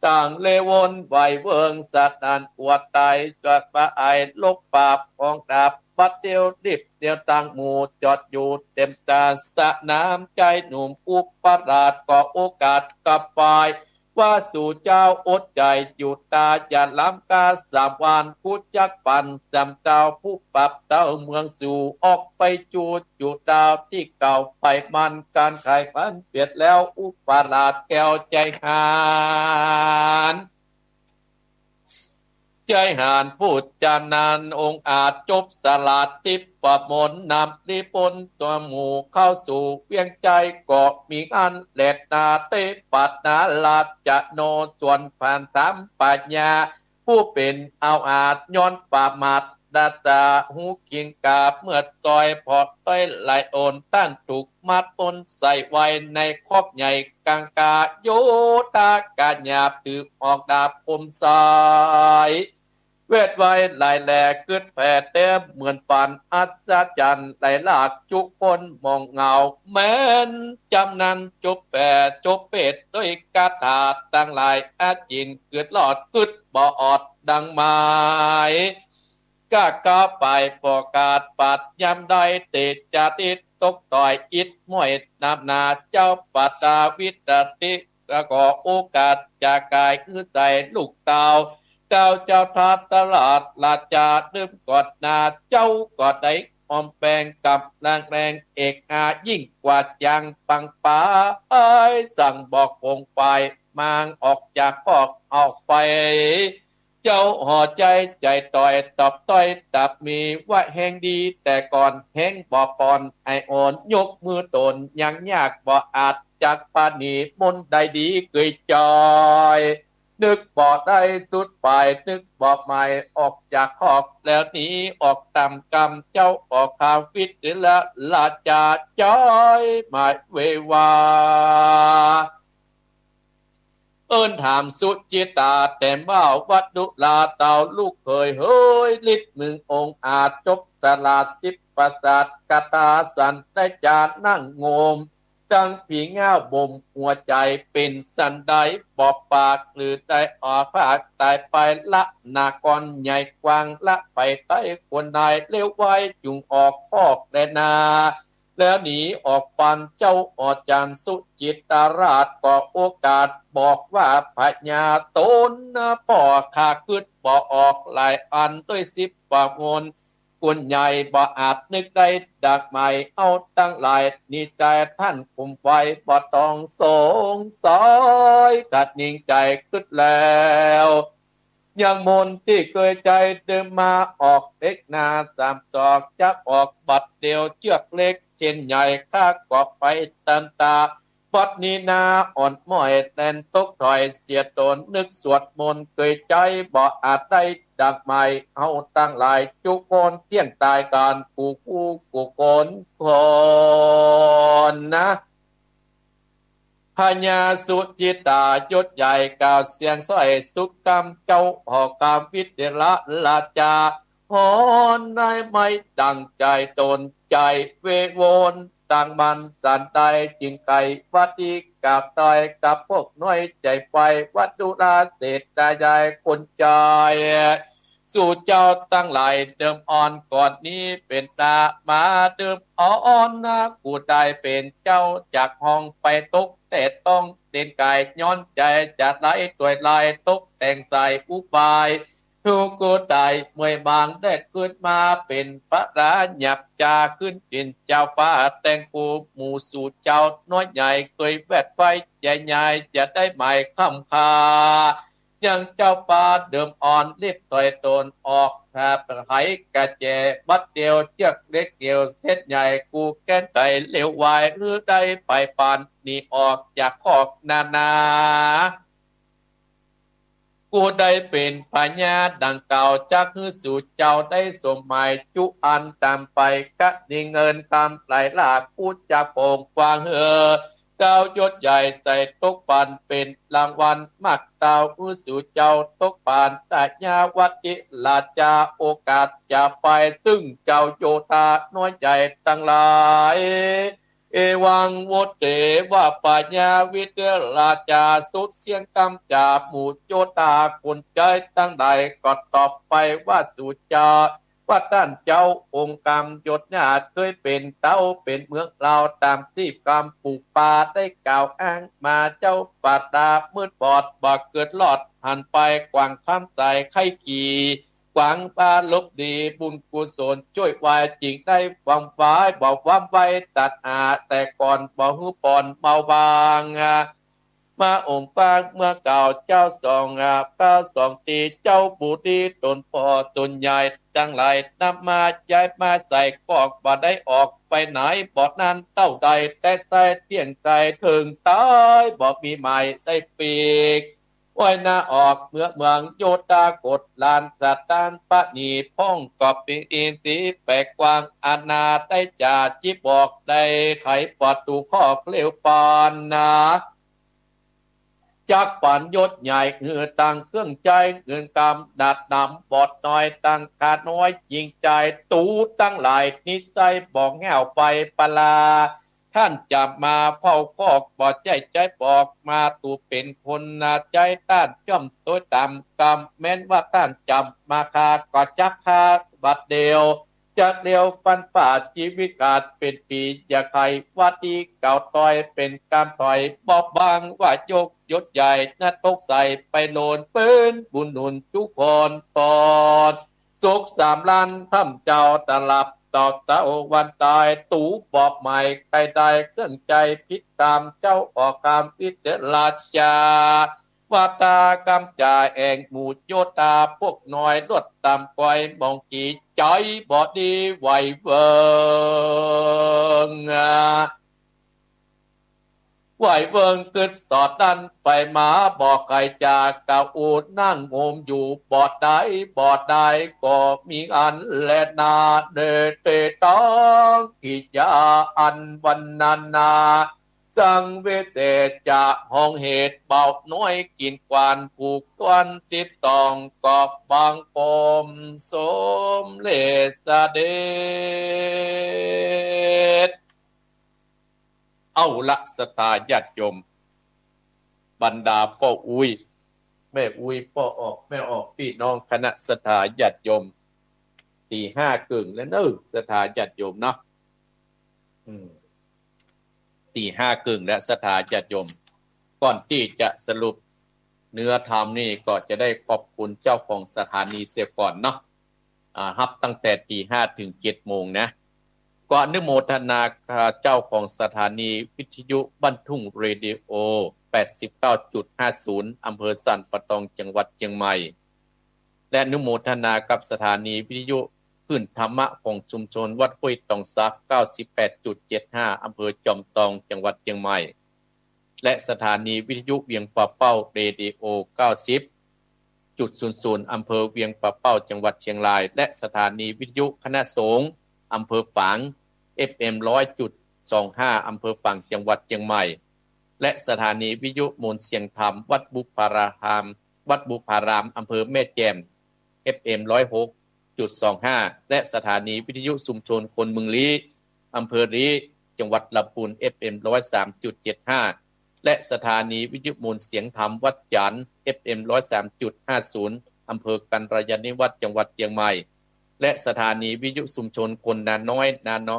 ต่างเลวนไหวเวิงสัตว์นันอวดตายจอดปะไอลบปาบของดาบบัดเดียวดิบเดียวต่างหมู่จอดอยู่เต็มตาสะน้ำใจหนุ่มอุปราชก็โอกาสกับไปว่าสู่เจ้าอดใจอยู่ตาอย่าล้ำกาสามวันผู้จักปันจำเจ้าผู้ปรับเจ้าเมืองสู่ออกไปจูดอยู่ดาวที่เก่าไปมันการขายพันเปลี่ยนแล้วอุปราชแก้วใจหานใจหานพูดจานานองค์อาจจบสลัดทิพประมนนำนิพนธ์ตัวหมู่เข้าสู่เวียงใจก็มีอันเล็ดนาเตปัดนาลาจะโนส่วนผ่านสามปัญญาผู้เป็นเอาอาจย้อนป่ามัดดาตาหูกิงกาบเมื่อซอยพอดต้อยไหลโอนตั้นถูกมัดปนใส่ไว้ในครอบใหญ่กลางกาโยตากาญาตืบออกดาบคมสายเวทไว้หลายแหลกึดแผ่เต็มเหมือนปันอัศจรรย์ไหลหลากจุคนมองเงาแม้นจำนั้นจบแผ่จบเป็ดด้วยกาถาตั้งหลายอาจินเกิดหลอดกึดบ่ออดดังไม้ก้าไปปอกาดปัดยำได้ติดจะติดตกต่อยอิดมวยนำนาเจ้าปัตตาวิตติก็โอกาสจากกายอื้อใจลูกเตาเจ้าทาตลาดลาจาดื่มกอดนาเจ้ากอดได้อมแปงกับนางแรงเอกอายิ่งกว่าจังปังป้าสั่งบอกคงไปมางออกจากคอกออกไปเจ้าห่อใจต่อยตอบต้อยตับมีว่าแห่งดีแต่ก่อนแห่งบ่ปอนไออ่อนยกมือตนยังยากบ่อาจจากปานีมนได้ดีเกยจอยนึกบอกได้สุดปลายนึกบอกใหม่ออกจากคอกแล้วหนีออกตามกรรมเจ้าออกข่าวฟิตและลาจาจอยหมายเววาเอิ้นถามสุจิตาแต่เมาวัดดุลาเต่าลูกเคยเฮ้ยฤทธิ์มึงองค์อาจจบตลาดสิบประสาทกตาสันได้จานั่งงมดังผีง่าบ่มหัวใจเป็นสันไดบอบปากหรือได้ออกภาคตายไปละนากรใหญ่กว้างละไปใต้คนใดเลี้ยวไว้จุงออกคอกแดนาแล้วหนีออกปันเจ้าออจันสุจิตาราชก็โอกาสบอกว่าพญาตนป่อขาขึ้นบ่ออกหลายอันด้วย10 ปากมน กุญใหญ่บ่อาจนึกได้ดักใหม่เอาตั้งหลายนี่ใจท่านคุมไว้บ่ต้องสงสัยตัดนิ่งใจขึ้นแล้วยังมนที่เคยใจเดิมมาออกเล็กนาสามตอกจักออกบัดเดียวเชือกเล็กเช่นใหญ่ข้ากอบไปตันตาบัดนี้นาอ่อนม้อยแตนตกถอยเสียตนนึกสวดมนต์เคยใจบ่อาจได้ดักใหม่เอาตั้งหลายจุคนเที่ยงตายการกูคนนะพญาสุจิตายศใหญ่กล่าวเสียงสร้อยสุกกรรมเจ้าหอกกรรมวิเดละลาจาหอนได้ไม่ดังใจตนใจเววนต่างมันสันใดจึงไก่วัดีกับตายกับพวกน้อยใจไฟวัดดุราเศษตายายคนใจสู่เจ้าตั้งหลายเดิมอ่อนก่อนนี้เป็นตามาเดิมอ่อนนะกูได้เป็นเจ้าจากห้องไปตกแต่ต้องเด่นกายย้อนใจจัดไล่ตัวลายตกแต่งใส่อุบายทุกกูได้เมื่อบางได้ขึ้นมาเป็นพระราหยับจาขึ้นเป็นเจ้าฟ้าแต่งกูหมู่สู่เจ้าน้อยใหญ่เคยแวดไฟใหญ่ๆจะได้หมายคำคายังเจ้าป่าเดิมอ่อนรีบถอยตนออกแผ่ไขกระเจบัดเดียวเชือกเล็กเกี่ยวเส้นใหญ่กูแก้นไตเหลววายหรือได้ไปปานนี่ออกจากคอกนากูได้เป็นปัญญาดังเก่าจากคือสู่เจ้าได้สมหมายจุอันตามไปกะดิเงินคำไหลหลากพูดจะโป่งกว้างเต้ายศใหญ่ใส่ตกปานเป็นรางวัลมักเต้าผู้สู่เจ้าตกปานตัญญาวัติลาจาโอกาสจะไปซึ่งเจ้าโยธาน้อยใจตั้งหลายเอวังโวเตว่าปัญญาวิเตลาจาสุดเสียงกำจาหมู่โยธาคนใจตั้งใดก็ตอบไปว่าสู่จาว่าท่านเจ้าองค์กรรมยศญาติเคยเป็นเต้าเป็นเมืองเราตามที่กรรมปลูกป่าได้กล่าวอ้างมาเจ้าปาดามืดบอดบ่เกิดหลอดหันไปกวางข้ามใจไข่กี่กวางปลาลบดีบุญกุศลช่วยวายจริงได้วางฟ้ายบอกความไว้ตัดแต่ก่อนบอกหูปอนเบาบางมาองค์ปางเมื่อเก่าเจ้าสองป้าสองตีเจ้าบูดีตนพ่อตนใหญ่จังไรนำมาย้ายมาใส่กอกบ่ได้ออกไปไหนบอดนั้นเต้าใดแต่ใส่เตียงใจถึงตายบอกมีใหม่ได้ปีกว้อยหน้าออกเมืองโยตากดลานสัตตานปะนีพ่องกอบปิงอินสีแปลกกวางอาณาได้จ่าจิบอกได้ไขปอดตูข้อเกลียวปานนาจักปันยศใหญ่เงือตังเครื่องใจเงินกำดัดนำบอดน้อยตังขาน้อยยิงใจตูตั้งหลายนิสัยบอกแง่วไปปลาท่านจะมาเผาคอกบอดใจบอกมาตูเป็นคนนาใจต้านย่อมตัวต่ำกำแม้นว่าท่านจำมาคาก็จักคาบัดเดียวจากเดียวฟันฝ่าชีวิตกาดเป็นปีอย่าใครว่าดีเก่าต่อยเป็นการต่อยบอบบางว่ายกยศใหญ่นาตกใส่ไปโลนปืนบุญหนุนทุกคนตอนสุขสามล้านทำเจ้าตลับต่อเต้าวันตายตูบอกใหม่ใครได้เครื่องใจพิษตามเจ้าออกคำพิจารณาวาตากรรมจ่าแองหมู่โยตาพวกน้อยลดตามปล่อยมองจีใจบอดีไหวเวิงไหวเวิงกึดสอดดันไปมาบอกใครจากกาอูดนั่งงมอยู่บอดใดก็มีอันและนาเดเตต้องกิจาอันวันนาสังเวเศษจะห้องเหตุเบาน้อยกินกวานผูกตวน12กอบบางปมสมเลสเดชเอาละสตาญาติโยมบรรดาพ่ออุ้ยแม่อุ้ยพ่อออกแม่ออกพี่น้องคณะสตาญาติโยมตีห้ากึ่งแล้วเนอะสตาญาติโยมเนาะตีห้ากึ่งและสถาญาติโยมก่อนที่จะสรุปเนื้อธรรมนี่ก็จะได้ขอบคุณเจ้าของสถานีเสียก่อนเนาะ ฮับตั้งแต่ตี 5 ถึง 7 โมงนะก็อนุโมทนาเจ้าของสถานีวิทยุบ้านทุ่งเรดิโอ 89.50 อำเภอสันปะตองจังหวัดเชียงใหม่และอนุโมทนากับสถานีวิทยุขึ้นธรรมะของชุมชนวัดห้วยตองซัก 98.75 อำเภอจอมตองจังหวัดเชียงใหม่และสถานีวิทยุเวียงป่าเป้าเรดิโอ 90.00 อำเภอเวียงป่าเป้าจังหวัดเชียงรายและสถานีวิทยุคณะสงฆ์อำเภอฝาง FM 100.25 อำเภอฝางจังหวัดเชียงใหม่และสถานีวิทยุมนต์เสียงธรรมวัดบุพารามอำเภอแม่แจ่ม FM 106.25 และสถานีวิทยุชุมชนคนเมืองลี้อำเภอลี้จังหวัดลำพูน FM 103.75 และสถานีวิทยุมนต์เสียงธรรมวัดจันทร์ FM 103.50 อำเภอกันรยานิวัฒน์จังหวัดเชียงใหม่และสถานีวิทยุชุมชนคนนาน้อย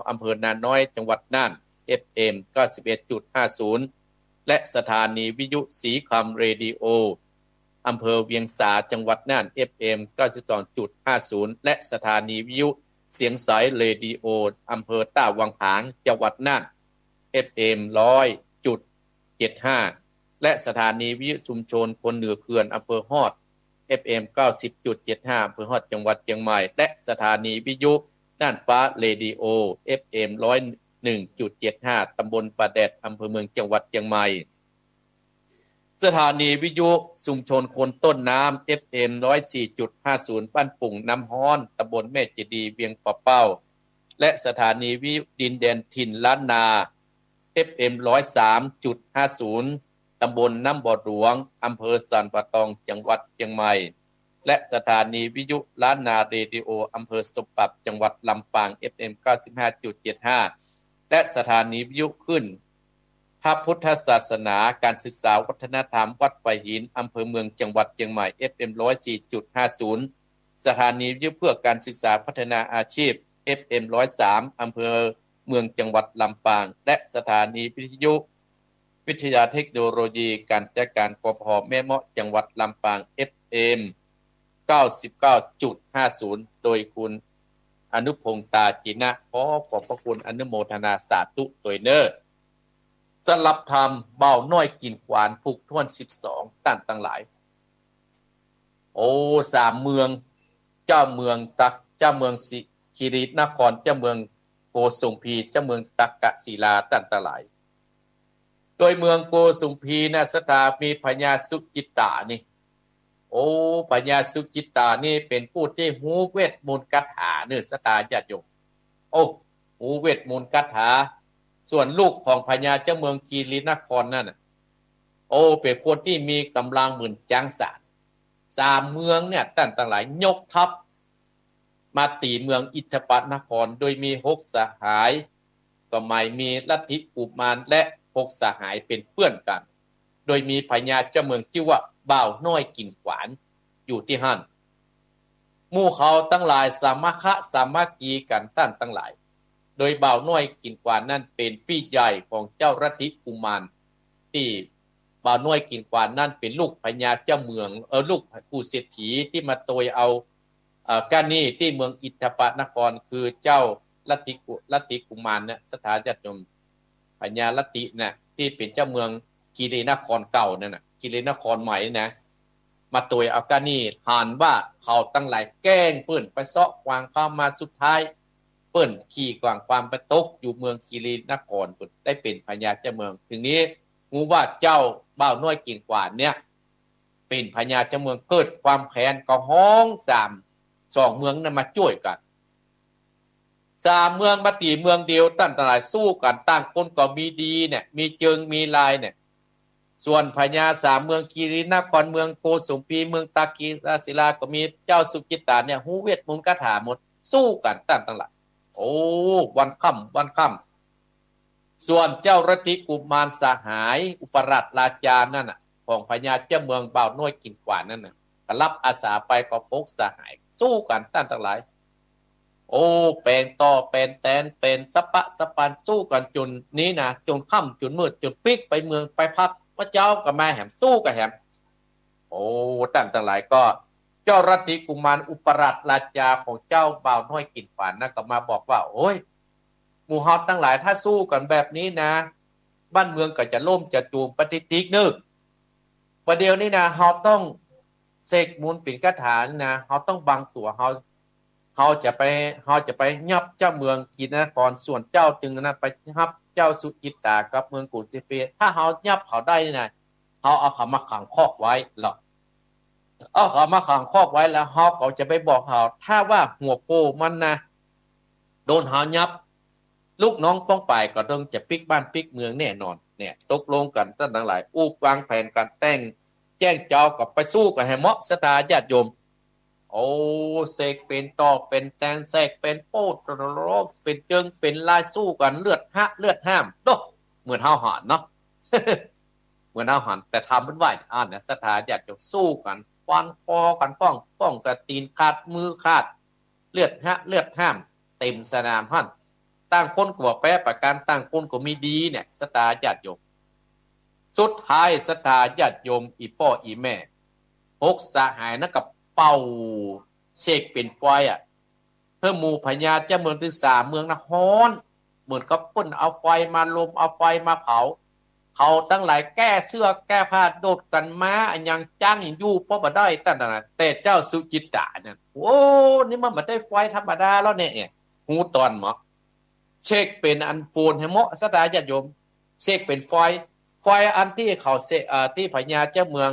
อำเภอนาน้อยจังหวัดน่าน FM 91.50 และสถานีวิทยุสีคำเรดิโออำเภอเวียงสาจังหวัดน่าน FM 92.50 และสถานีวิทยุเสียงสายเรดิโออำเภอต้าวังผางจังหวัดน่าน FM 100.75 และสถานีวิทยุชุมชนคนเหนือเขื่อนอำเภอฮอด FM 90.75 อำเภอฮอดจังหวัดเชียงใหม่และสถานีวิทยุน่านฟ้าเรดิโอ FM 101.75 ตำบลป่าแดดอำเภอเมืองจังหวัดเชียงใหม่สถานีวิทยุชุมชนคนต้นน้ำ FM 104.50 บ้านปุ่งน้ำฮ้อนตำบลแม่เจดีย์เวียงป่าเป้าและสถานีวิทยุดินแดนถิ่นล้านนา FM 103.50 ตำบลน้ำบ่อหลวงอำเภอสันปะตองจังหวัดเชียงใหม่และสถานีวิทยุล้านนาเรดิโออำเภอสมปับจังหวัดลำปาง FM 95.75 และสถานีวิทยุขึ้นพระพุทธศาสนาการศึกษาวัฒนธรรมวัดไผ่หินอำเภอเมืองจังหวัดเชียงใหม่ FM 104.50 สถานีวิทยุเพื่อการศึกษาพัฒนาอาชีพ FM 103 อำเภอเมืองจังหวัดลำปางและสถานีวิทยุวิทยาเทคโนโลยีการจัดการกพ.แม่เมาะจังหวัดลำปาง FM 99.50 โดยคุณอนุพงษ์ตาจินะขอขอบพระคุณอนุโมทนาสาธุโดยเนอสลับธรรมเบาน้อยกินขวานผูกท่วน12ตั้นตั้งหลายโอ้3เมืองเจ้าเมืองตักเจ้าเมืองสิคีรีนครเจ้าเมืองโกสุมพีเจ้าเมืองตักกะศิลาตั้นตั้งหลายโดยเมืองโกสุมพีนะสถามีพญาสุจิตตานี่โอ้พญาสุจิตตานี่เป็นผู้ที่ฮู้เวทมนต์คาถาเนื้อสตาญาติโยมโอ้ฮู้เวทมนต์คาถาส่วนลูกของพญาเจ้าเมืองคีรีนครนั่นน่ะโอ้เป็นคนที่มีกำลังหมื่นจางสาร3เมืองเนี่ยตั้งหลายยกทัพมาตีเมืองอิทธปนครโดยมี6สหายก็หมายมีลัทธิกุมารและ6สหายเป็นเพื่อนกันโดยมีพญาเจ้าเมืองชื่อว่าบ่าวน้อยกินขวานอยู่ที่หั่นหมู่เขาทั้งหลายสามัคคะสามัคคีกันตั้งหลายโดยบ่าวน้อยกินขวานนั้นเป็นพี่ใหญ่ของเจ้าลัทธิกุมารที่บ่าวน้อยกินขวานนั้นเป็นลูกพญาเจ้าเมืองลูกผู้เศรษฐีที่มาโตยเอากานี่ที่เมืองอิทธปนครคือเจ้าลัทธิกุมารเนี่ยสถาญาติโยมพญาลัทธิน่ะที่เป็นเจ้าเมืองคีรีนครเก่านั่นน่ะคีรีนครใหม่นะมาโตยเอากานี่หานว่าเขาตั้งหลายแกล้งเปิ้นไปเซาะกวางเข้ามาสุดท้ายเปิ้นขี่กวางความไปตกอยู่เมืองคีรีนครเปิ้นได้เป็นพญาเจ้าเมืองถึงนี้งูว่าเจ้าบ่าวน้อยกินกว่าเนี่ยเป็นพญาเจ้าเมืองเกิดความแค้นก็ห้อง2เมืองนั้นมาช่วยกัน3เมืองมาตีเมืองเดียวตั้งหลายสู้กันต่างคนก็มีดีเนี่ยมีเจิงมีลายเนี่ยส่วนพญา3เมืองคีรีนครเมืองโกสุมพีเมืองตากีราศิลาก็มีเจ้าสุกิตตาเนี่ยฮู้เวทมนต์คาถาหมดสู้กันตั้งหลายโอ้วันค่ำส่วนเจ้าลัทธิกุมารสหายอุปราชราชานั่นน่ะของพญาเจ้าเมืองบ่าวน้อยกินกว่านั่นน่ะก็รับอาสาไปก็พกสหายสู้กันตั้งหลายโอ้เป็นต่อเป็นแตนเป็นสปะสปันสู้กันจนนี้นะจนค่ำจนมืดจนปิกไปเมืองไปพักพระเจ้ากับมาแหมสู้กับแหมโอ้ตั้งหลายก็ เจ้ารัตติกุมารอุปราชราชาของเจ้าบ่าวน้อยกินฝันนะก็มาบอกว่าโอ้ยหมู่เฮาทั้งหลายถ้าสู้กันแบบนี้นะบ้านเมืองก็จะล่มจะจูมปฏิทิกนึกประเดี๋ยวนี้นะเฮาต้องเสกมูลปิ่นคาถานะเฮาต้องบังตัวเฮาจะไปยับเจ้าเมืองกินนครส่วนเจ้าจึงนะไปยับเจ้าสุจิตตากับเมืองกุสิเปถ้าเฮายับเขาได้นะเฮาเอาเขามาขังคอกไว้หรอกเอาเขามาขังคอกไว้แล้วเฮาก็จะไปบอกเขาถ้าว่าหัวโปมันนะโดนเฮายับลูกน้องต้องไปก็ต้องจะปิกบ้านปิกเมืองแน่นอนเนี่ยตกลงกันตั้งทั้งหลายอู้วางแผนการแต่งแจ้งเจ้ากับไปสู้กับให้เหมาะสตาญาติโยมโอ้เสกเป็นตอกเป็นแตนเสกเป็นโป้ตรกเป็นเจิงเป็นลายสู้กันเลือดฮะเลือดห้ามโดเหมือนเฮาหอนเนาะ เหมือนเฮาหอนแต่ทำเป็นไหวเนี่ยสถาญาติโยมสู้กันฟันคอกันป้องกระตีนขาดมือขาดเลือดฮะเลือดห้ามเต็มสนามหั่นต่างคนก็บอกแปรประการต่างคนก็มีดีเนี่ยสตาญาติโยมสุดท้ายสตาญาติโยมอีพ่ออีแม่หกสหายนะกับเป่าเสกเป็นไฟอ่ะเพื่อหมู่พญาเจ้าเมืองที่สามเมืองนะฮ้อนเหมือนกับปุ่นเอาไฟมาลมเอาไฟมาเผาเขาตั้งหลายแก้เสื้อแก้ผ้าโดดกันมาอันยังจ้างอยู่เพราะบ่ได้ตั้งแต่แต่เจ้าสุจิตตาเนี่ยโอ้นี่มันไม่ได้ไฟธรรมดาแล้วเนี่ยหูตอนหมอเช็คเป็นอันโฟนให้เหมาะสตาญาติโยมเช็คเป็นไฟอันที่เขาเสที่พญาเจ้าเมือง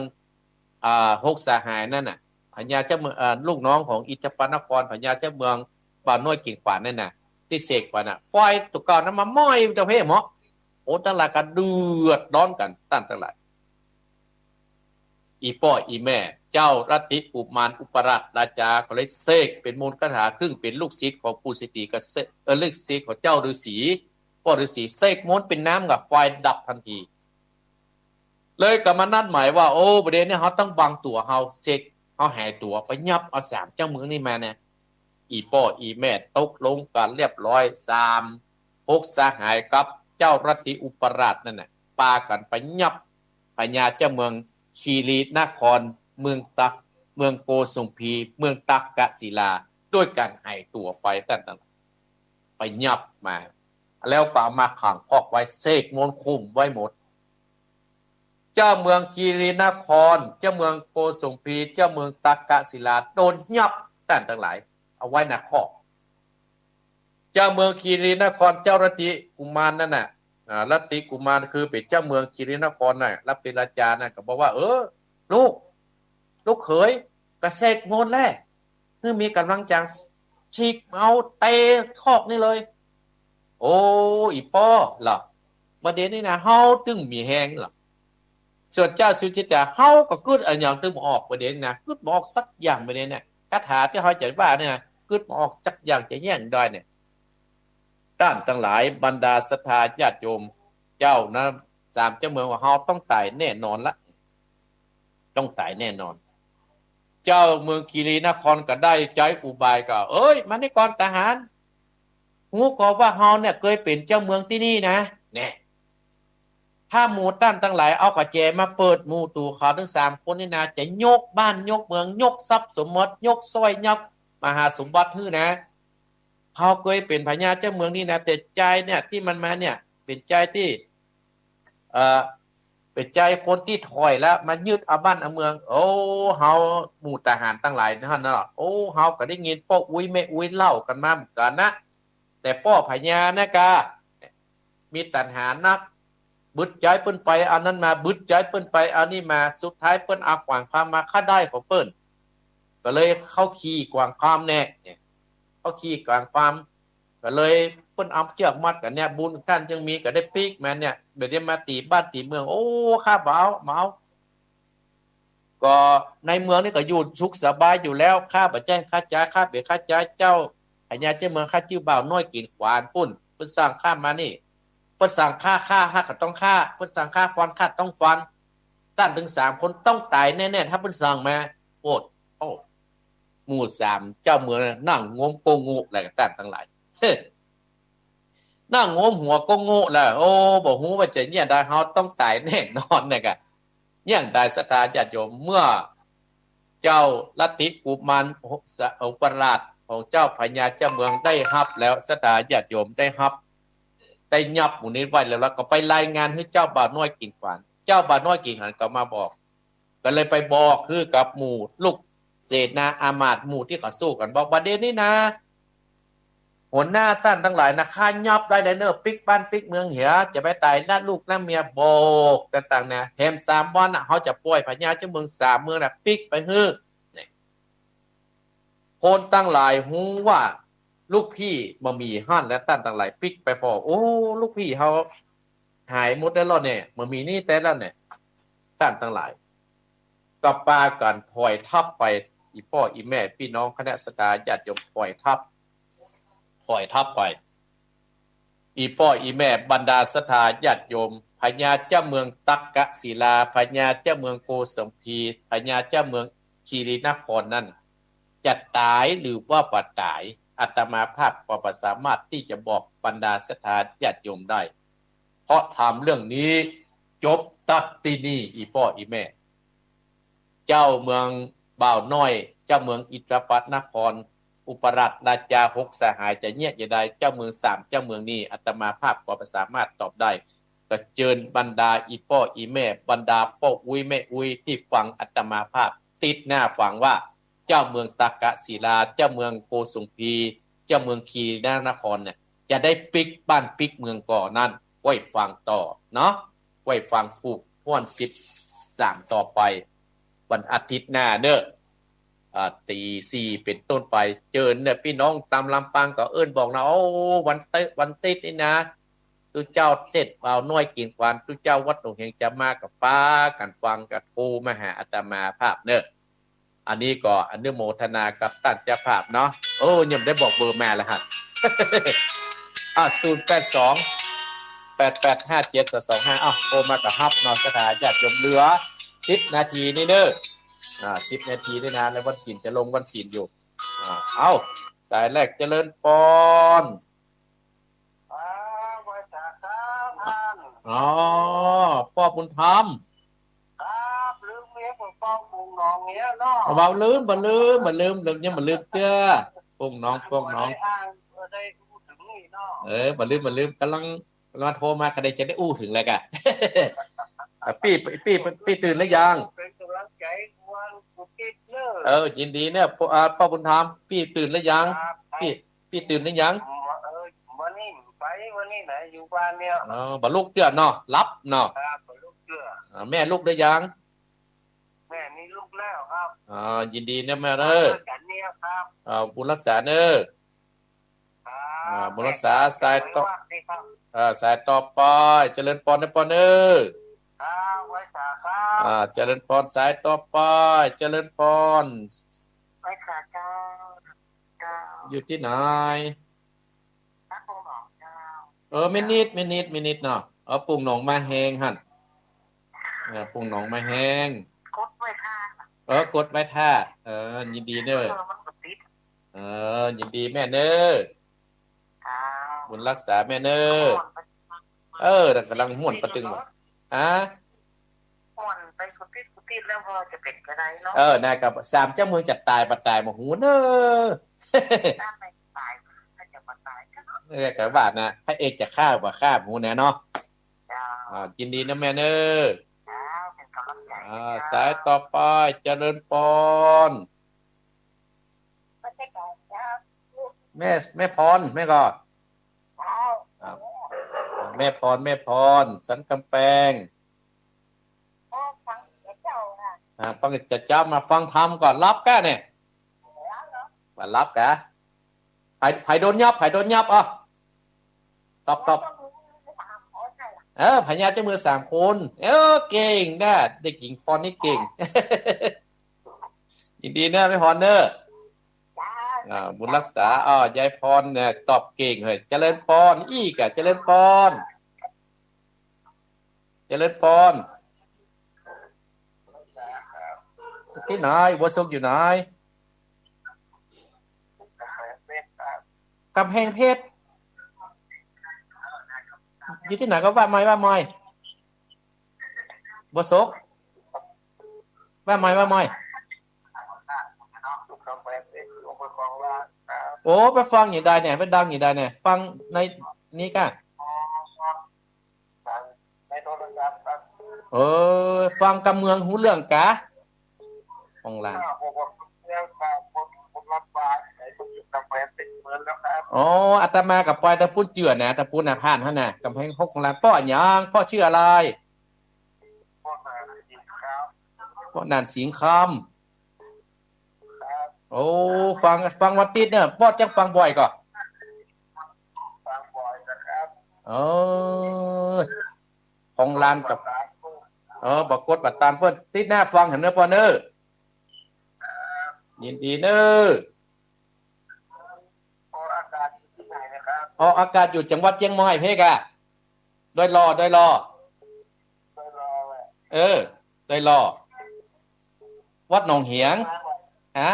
หกสหายนั่นน่ะพญาเจ้าเมืองลูกน้องของอิจปานครพญาเจ้าเมืองบ่าวน้อยกิ่งขวานนั่นน่ะที่เสกปาน่ะไฟตุกเก่านั้นมาม้อยเจ้าเพ่หมอโอ้ตั้งหลายกันเดือดร้อนกันตั้งหลายอีพ่ออีแม่เจ้ารัตติกุมารอุปราชราชาก็เลยเสกเป็นมนต์คาถาครึ่งเป็นลูกศิษย์ของปู่สิติกับลูกศิษย์ของเจ้าฤาษีพ่อฤาษีเสกมนต์เป็นน้ำกับไฟดับทันทีเลยกับมานัดหมายว่าโอ้ประเด็นนี้เขาต้องบังตัวเขาเสกเขาแห่ตัวไปยับเอาสามเจ้าเมืองนี่มาเนี่ยอีพ่ออีแม่ตกลงกันเรียบร้อยสามหกสหายกับเจ้ารัตติอุปราชนั่นน่ะปากันไปยับพญาเจ้าเมืองคีรีนครเมืองตักเมืองโกสุมพีเมืองตักกะศิลาด้วยการหายตัวไปตั้งไปยับมาแล้วก็มาขังคอกไว้เสกมนต์คุมไว้หมดเจ้าเมืองคีรีนครเจ้าเมืองโกสุมพีเจ้าเมืองตักกะศิลาโดนยับทั้งหลายเอาไว้ในคอกเจ้าเมืองคีรีนครเจ้ารัตติกุมารนั่นน่ะรัตติกุมารคือเป็นเจ้าเมืองคีรีนครน่ะรับเป็นราชาน่ะก็บอกว่าลูกเขยกระเสกมนต์แล้วคือมีกำลังจังฉีกเอาเตะคอกนี่เลยโอ้อีป้อล่ะประเด็นนี้นะเฮาตึงมีแหงล่ะส่วนเจ้าสุจิตตาเฮาก็กึดอันอย่างตึงออกประเด็นนะกึดออกสักอย่างประเด็นเนี่ยคาถาที่เฮาจะว่าเนี่ยนะกึดออกสักอย่างจะแย่งได้เนี่ยด้านทั้งหลายบรรดาศรัทธาญาติโยมเจ้านะสามเจ้าเมืองว่าเฮาต้องตายแน่นอนละต้องตายแน่นอนเจ้าเมืองคีรีนครก็ได้ใจอุบายก็เอ้ยมานี่ก่อนทหารหูก็ว่าเฮาเนี่ยเคยเป็นเจ้าเมืองที่นี่นะเนี่ยถ้าหมู่ต้านทั้งหลายเอากระแจมาเปิดหมู่ตู่เขาทั้งสามคนนี่นะจะยกบ้านยกเมืองยกทรัพย์สมมติยกสร้อยยกมหาสมบัติฮื้อนะเขาเคยเป็นพญาเจ้าเมืองนี่นะแต่ใจเนี่ยที่มันมาเนี่ยเป็นใจที่เป็นใจคนที่ถอยแล้วมายึดเอาบ้านเอาเมืองโอ้เฮาหมู่ทหารทั้งหลายนั่นน่ะโอ้เฮาก็ได้ยินพ่ออุ้ยแม่อุ้ยเล่ากันมาเหมือนกันนะแต่พ่อพญานะกามีตัณหานักบึดใจเปิ้นไปเอานั้นมาบึดใจเปิ้นไปเอานี่มาสุดท้ายเปิ้นเอากวางความมาค่าได้ของเปิ้นก็เลยเข้าขี่กวางความแน่เข้าขี่กวางความก็เลยเปิ้นเอาเชือกมัดกันเนี่ยบุญท่านจึงมีก็ได้ปีกแม่เนี่ยเดี๋ยวมาตีบ้านตีเมืองโอ้ข้าบ่เอาเมาก็ในเมืองนี่ก็อยู่สุขสบายอยู่แล้วข้าบ่ใจข้าจ่ายข้าเบียข้าจ่ายเจ้าพญาเจ้าเมืองข้าชื่อบ่าวน้อยกินขวานปุ้นเพิ่นสร้างข้ามานี่เพิ่นสั่งฆ่าก็ต้องฆ่าเพิ่นสั่งฆ่าฟันฆ่าต้องฟันต้านถึง3คนต้องตายแน่ๆถ้าเพิ่นสั่งมาโอดโอ้หมู่3เจ้าเมืองนั่งงมโกงูอะไรกันต้านทั้งหลายนั่งงมหัวโกงูแล้วโอ้บ่ฮู้ว่าจะเนี่ยได้เฮาต้องตายแน่นอนเนี่ยก็อย่างใดศรัทธาญาติโยมเมื่อ เจ้าลัทธิกุมารอุปราชของเจ้าพญาเจ้าเมืองได้รับแล้วสถาญาติโยมได้รับได้ยับหมู่นี้ไว้แล้วก็ไปรายงานให้เจ้าบ่าวน้อยกิ่งขวานเจ้าบ่าวน้อยกิ่งหันก็มาบอกก็เลยไปบอกคือกับหมู่ลูกเสนาอามาตย์หมู่ที่เขาสู้กันบอกประเด็นนี้นะหัวหน้าท่านทั้งหลายนะข้ายับได้เลยเนอะปิกบ้านปิกเมืองเหียจะไปตายน้าลูกน้าเมียโบกต่างๆเนี่ยแถม3 วันเขาจะปล่อยพญาเจ้าเมือง3 เมืองนะปิกไปฮื้อคนตั้งหลายหูว่าลูกพี่มามีห้านและตั้นตั้งหลายปิกไปพอโอ้ลูกพี่เขาหายหมดแล้วเนี่ยมามีนี่แต่แล้วเนี่ยตั้นตั้งหลายก็ปากันถอยทับไปอีพ่ออีแม่พี่น้องคณะสตาญาติโยมถอยทับไปอีพ่ออีแม่บรรดาสถาญาติโยมพญาเจ้าเมืองตักกะศิลาพญาเจ้าเมืองโกสัมพีพญาเจ้าเมืองคีรีนครนั่นจะตายหรือว่าปัดตายอาตมาภาพก็สามารถที่จะบอกบรรดาสถาญาติโยมได้เพราะทำเรื่องนี้จบตัดที่นี่อีพ่ออีแม่เจ้าเมืองบ่าวน้อยเจ้าเมืองอิตรปัตนครอุปราชราชา6 สหายจะเงียบอย่างใดเจ้าเมือง3เจ้าเมืองนี้อาตมาภาพก็สามารถตอบได้ก็เจิญบรรดาอีพ่ออีแม่บรรดาพ่ออุ้ยแม่อุ้ยที่ฟังอาตมาภาพติดหน้าฟังว่าเจ้าเมืองตากะศิลาเจ้าเมืองโกสุมพีเจ้าเมืองคีรีนครเนี่ยจะได้ปิกบ้านปิกเมืองก่อนั่นไว้ฟังต่อเนาะไว้ฟังผูกพ่วน13ต่อไปวันอาทิตย์หน้าเด้อตี 4เป็นต้นไปเจิญเนี่ยพี่น้องตามลำปางก็เอิ้นบอกนะโอ้วันติดนี่นะตุเจ้าเต็ดบ่าวน้อยกิ่งควานตุเจ้าวัดหลวงเฮงจะมากับป้ากันฟังกับครูมหาอาตมาภาพเนอะอันนี้ก็อนุโมทนากับท่านเจ้าภาพเนาะโอ้ยังได้บอกเบอร์แม่แล้วฮะ082 885725โทรมากับฮับเนาะสถานญาติโยมเหลือ10 นาทีนี่เด้อ10 นาทีด้วยนะแล้ววันศีลจะลงวันศีลอยู่เอาสายแรกเจริญปอนไว้จ้าครับท่านอ๋อพ่อบุญธรรมครับลืมเมียของป้องปุงน้องเนี้ยเนาะบ่ลืมยังบ่ลืมเจ้อปุ้งน้องได้พูดถึงนี่เนาะบ่ลืมกำลังโทรมาก็ได้จะได้อู้ถึงแล้วกะพี่ตื่นหรือยังเป็นกำลังใจวันกุฏิเนอะยินดีเนี่ยพ่อบุญธรรมพี่ตื่นหรือยังพี่ตื่นหรือยังวันนี้ไหนอยู่บ้านเนี่ยบ่ลูกเจ้อเนาะรับเนาะครับลูกเจ้อแม่ลูกหรือยังแม่มีลูกแล้วครับยินดีนะแม่เด้อเนี่ยครับบุญรักษาเด้อบุญรักษาสายต่อสายต่อไปเจริญพรนะปอนเด้อไว้สาครับเจริญพรสายต่อไปเจริญพรไว้ขาเจ้าอยู่ที่ไหนนักหนองเจ้าไม่นิดเนาะปุ่งหนองมาแหงหั่นปุ่งหนองมาแหงกดไว้ท่ากดไว้ท่ายินดีเด้อยินดีแม่เด้อบุญรักษาแม่เด้อแต่กำลังม่วนประตึงม่วนไปกุฏิแล้วพอจะเป็นกระไรเนาะได้กับ3เจ้าเมืองจัดตายปัดตายหมดหูเด้อถ้าไม่ตายถ้าจะมาตายก็เนาะกับบาทนะพระเอกจะฆ่าบ่ฆ่าหูแน่เนาะยินดีนะแม่เด้อเป็นกำลังใจสายต่อไปเจริญพรแม่พรแม่ก็แม่พรสันกำแพงฟังจะเจ้ามาฟังธรรมก่อนรับกะเนี่ยมารับกะไผ่โดนยับตอบพญาเจ้ามือ3 คนเก่งนะเด็กหญิงพรนี่เก่งยินดีนะแม่พรเด้อบุญรักษายายพรเนี่ยตอบเก่งเฮ้ยเจริญพรอีกเจริญพรที่ไหนวัวซุกอยู่ไหนกำแพงเพชรอยู่ที่ไหนก็ว่าไม่วัวซุกว่าไม่ โอ้ไปฟังอย่างใดเนี่ยไปดังอย่างใดเนี่ยฟังในนี้ก็ฟังในโทรศัพท์ครับ เออฟังกำเมืองหูเรื่องกะของลานผมเรื่องข่าวผมรับบาตรไอ้ผมอยู่กับแฟนติดเมืองแล้วครับ อ๋ออาตมากับปอยตะพูดเจือนะตะพูดน่ะผ่านฮะน่ะกำแพงหกของลานป้อหยังป้อชื่ออะไรพวกนายกินข้าวป้อนานสิงห์คครับำโอ้ฟังวันติดเนี่ยป้อจังฟังบ่อยก่อฟังบ่อยนะครับเออของลานภากับษาพูดบอกกดบัตรตามเพิ่นติดหน้าฟังเห็นเด้อป้อเน้อยินดีเน้อพออากาศอยู่ที่ไหนนะครับออกอากาศอยู่จังหวัดเชียงใหม่เพ่กะด้วยรอไปรอแหละเออด้วยรอวัดหนองเหียงมาบอกฮะ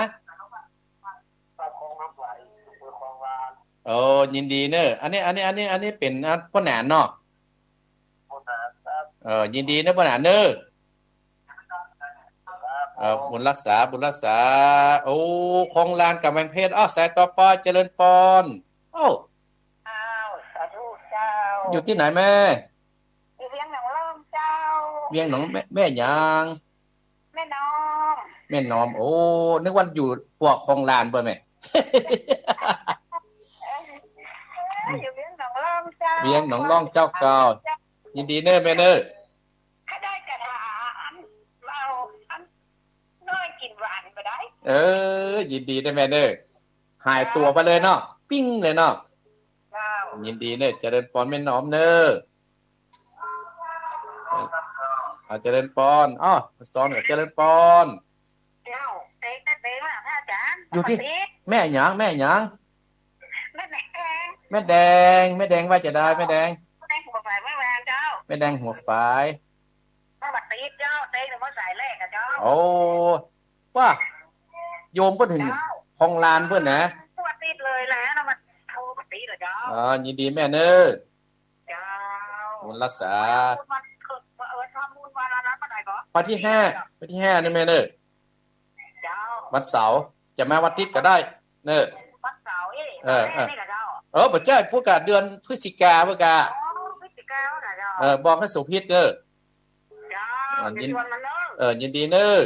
ปลาคลองน้ำไหลอำเภอคลองลาน โอ้ยินดีเนอะอันนี้เป็นพ่อหนานเนาะคนนะครับยินดีนะพ่อหนานเนอะครับผมบุญรักษาโอ้คลองลานกับแมงเพชรอ้อสายต่อไปเจริญปอนโอ้อ้าวสาธุเจ้าอยู่ที่ไหนแม่อยู่เวียงหนองเริ่มเจ้าเวียงหนองแม่ยางแม่น้อง แม่นอมโอ้นึกว่าอยู่พวกคลองลานเปล่าแม่ อยู่เวียงหนองเริ่มเจ้าเวียงหนองร่องเจ้าเก่ายินดีเนอะแม่เนอะถ้าได้กระถาอันเราอันน้อยกินหวานไปได้ยินดีนะแม่เนอะหายตัวไปเลยเนาะปิ้งเลยเนาะเจ้ายินดีเนอะเจริญปอนแม่น้อมเนอะเจริญปอนอ้อสอนเจริญปอนเจ้าเต๊กได้เต๊กแล้วนะอาจารย์อยู่ที่สวัสดีแม่หยังแม่แดงแม่แดแม่แดงว่าจะได้แม่แดงแม่หัวฝ่ายแม่แวงเจ้าแม่แดงหัวฝายสวัสดีเจ้าเต๊กหรือว่าสายแรกอะเจ้าโอ้ว่าโยมเพิ่นถึงเจ้าคลองลานเพิ่นนะสวัสดีเลยแหละเรามาโทรมาตีเหรอเจ้ายินดีแม่เนอะเจ้าบุญรักษาวันคือทำบุญวันละนั้นมาไหนก็วันที่ห้านี่แม่เนอะเจ้าวันเสาร์จะมาวันอาทิตย์ก็ได้เนอะวันเสาร์แม่นี่เหรอเจ้าบ่ใช่ผู้กาเดือนพฤศจิกาผู้กาอ๋อพฤศจิกายนเหรอเจ้าบอกให้สุพิษเด้อเจ้าจะชวนมันเนอะยินดีเนอะ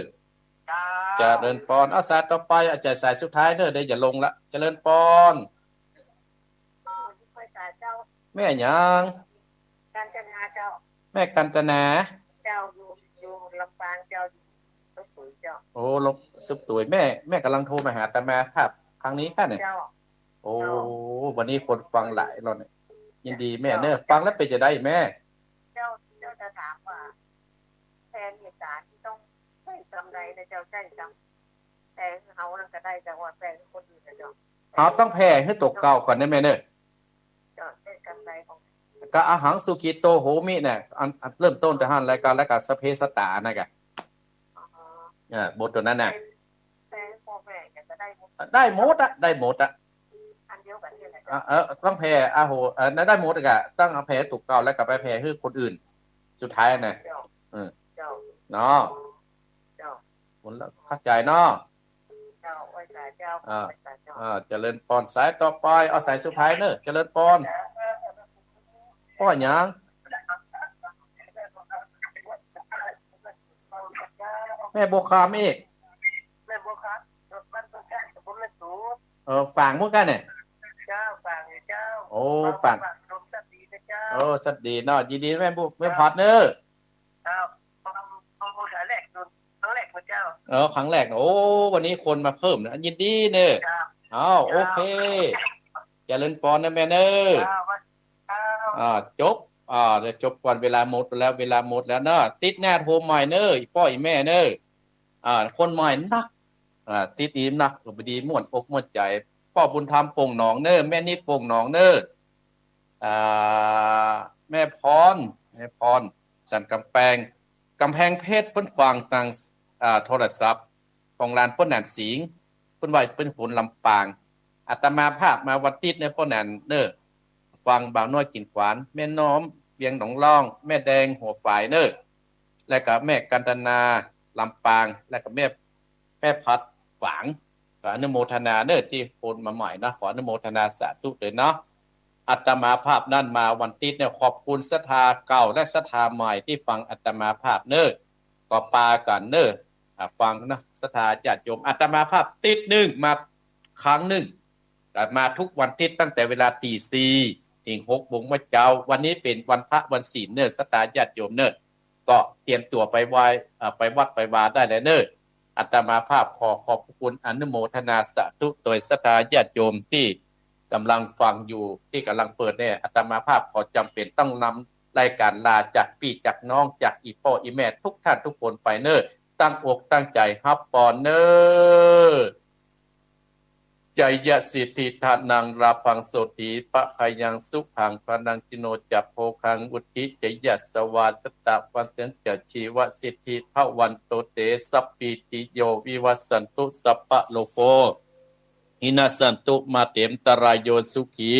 เจ้าเจริญปอนสายต่อไปอาจารย์สายสุดท้ายเนอะเดี๋ยวอย่าลงละเจริญปอน เจ้าแม่หยัง การจนาเจ้าแม่กันตนาเจ้าอยู่ลำปางเจ้าสุขุยเจ้าโอ้ลบสุบตุ๋ยแม่กำลังโทรมาหาแต่มาครับครั้งนี้ค่ะเนี่ยเจ้าโอ้วันนี้คนฟังหลายเราเนี่ยยินดีแม่เนอะฟังแล้วเป็นจะได้แม่เจ้าจะถามว่าแทนเหตุการณ์ที่ต้องใช้กำไรนะเจ้าใช้กำแต่เขาก็ได้จากว่าแฟนคนอื่นนะเจ้าเขาต้องแพ้ให้ตกเก่าก่อนนะแม่เนอะเจ้าใช้กำไรของก็อาหารสุกิโตโหมิเนี่ยอันเริ่มต้นแต่หันรายการแล้วก็สเพสตานะกะบทตัวนั้นน่ะแต่พ่อแม่จะได้หมดได้หมดอ่ะอันเดียวกันนี่แหละต้องแพ้โหนั่นได้หมดอ่ะต้องเอาแพ้ตกเก่าแล้วก็ไปแพ้ให้คนอื่นสุดท้ายน่ะเจ้าเนาะเจ้าผมเข้าใจเนาะเจ้าไว้ใจเจ้าเจริญปอนสายต่อไปเอาสายสุดท้ายเนอะเจริญปอนพ่อหยังแม่โบคามอีกแม่บัวครับบ้านตรงกลางตำบลแม่สูฝั่งพวกกันเนี่ยเจ้าฝั่งเจ้าโอ้ฝั่งลมสัตว์ดีนะเจ้าสัตว์ดีเนาะยินดีแม่บุแม่พอดเนอร์เจ้าต้องพูดแรกดูครั้งแรกพระเจ้าครั้งแรกโอ้วันนี้คนมาเพิ่มนะยินดีเนอะโอเคเจริญปอนนะแม่เนอะจบเดี๋ยวจบก่อนเวลาหมดแล้วเนอะติดหน้าโทรใหม่เนอะพ่ออีแม่เนอะคนใหม่นักติดดีนักบดีม่วนอกม่วนใจพ่อบุญธรรมโป่งหนองเนอะแม่นิดโป่งหนองเนอะแม่พรสันกำแพงเพชรเพิ่นฟังทางโทรศัพท์ของร้านพ่นแหนนสิงห์เพิ่นว่าเป็นฝนลำปางอาตมาภาพมาวัดติดในพ่นแหนนเนอะฟังบ่าวน้อยกินขวานแม่น้อมเวียงหนองล่องแม่แดงหัวฝายเนอะและก็แม่กันตนาลำปางและก็แม่พัดฝาง ก็อนุโมทนาเนอที่โอนมาใหม่นะขออนุโมทนาสาธุเลยเนาะอาตมาภาพนั่นมาวันติดเนี่ยขอบคุณศรัทธาเก่าและศรัทธาใหม่ที่ฟังอาตมาภาพเนอก็ปากันเนอฟังนะศรัทธาญาติโยมอาตมาภาพติดหนึ่งมาครั้งหนึ่งมาทุกวันติดตั้งแต่เวลาตีสี่ถึง6 โมงเช้าวันนี้เป็นวันพระวันศีลเนอศรัทธาญาติโยมเนอก็เตรียมตัวไปไหว้ไปวัดไปวาได้เลยเนออาตมาภาพขอบคุณอนุโมทนาสาธุโดยศรัทธาญาติโยมที่กำลังฟังอยู่ที่กำลังเปิดเนี่ยอาตมาภาพขอจำเป็นต้องนำรายการลาจากพี่จากน้องจากอีพ่ออีแม่ทุกท่านทุกคนไปเนอตั้งอกตั้งใจฮับปอนเนอใจยสิทธิทานังราพังโสติปะขยังสุขังพนังจิโนจัปโพคังอุทิจยสวาสตะวันเจนจชีวสิทธิภวันโตเตสัพปิติโยวิวัสสันตุสัพพะโลโกหินาสันตุมาเตมตรายโยสุขี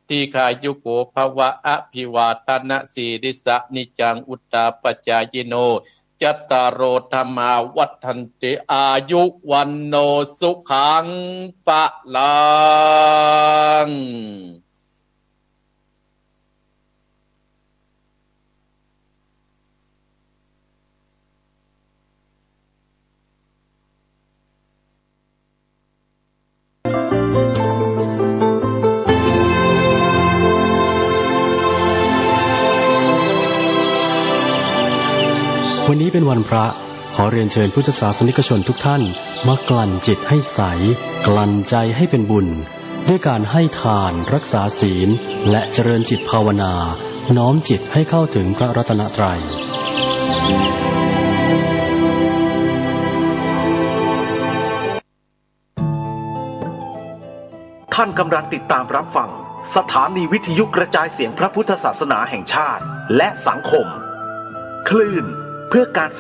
ทีคายุโกภวะอภิวาทนะสีริสะนิจังอุตตาปจายโนจัตตารโอธรรมาวัฏันติอายุวันโนสุขังปะลังวันนี้เป็นวันพระขอเรียนเชิญพุทธศาสนิกชนทุกท่านมากลั่นจิตให้ใสกลั่นใจให้เป็นบุญด้วยการให้ทานรักษาศีลและเจริญจิตภาวนาน้อมจิตให้เข้าถึงพระรัตนตรัยท่านกำลังติดตามรับฟังสถานีวิทยุกระจายเสียงพระพุทธศาสนาแห่งชาติและสังคมคลื่นเพื่อการ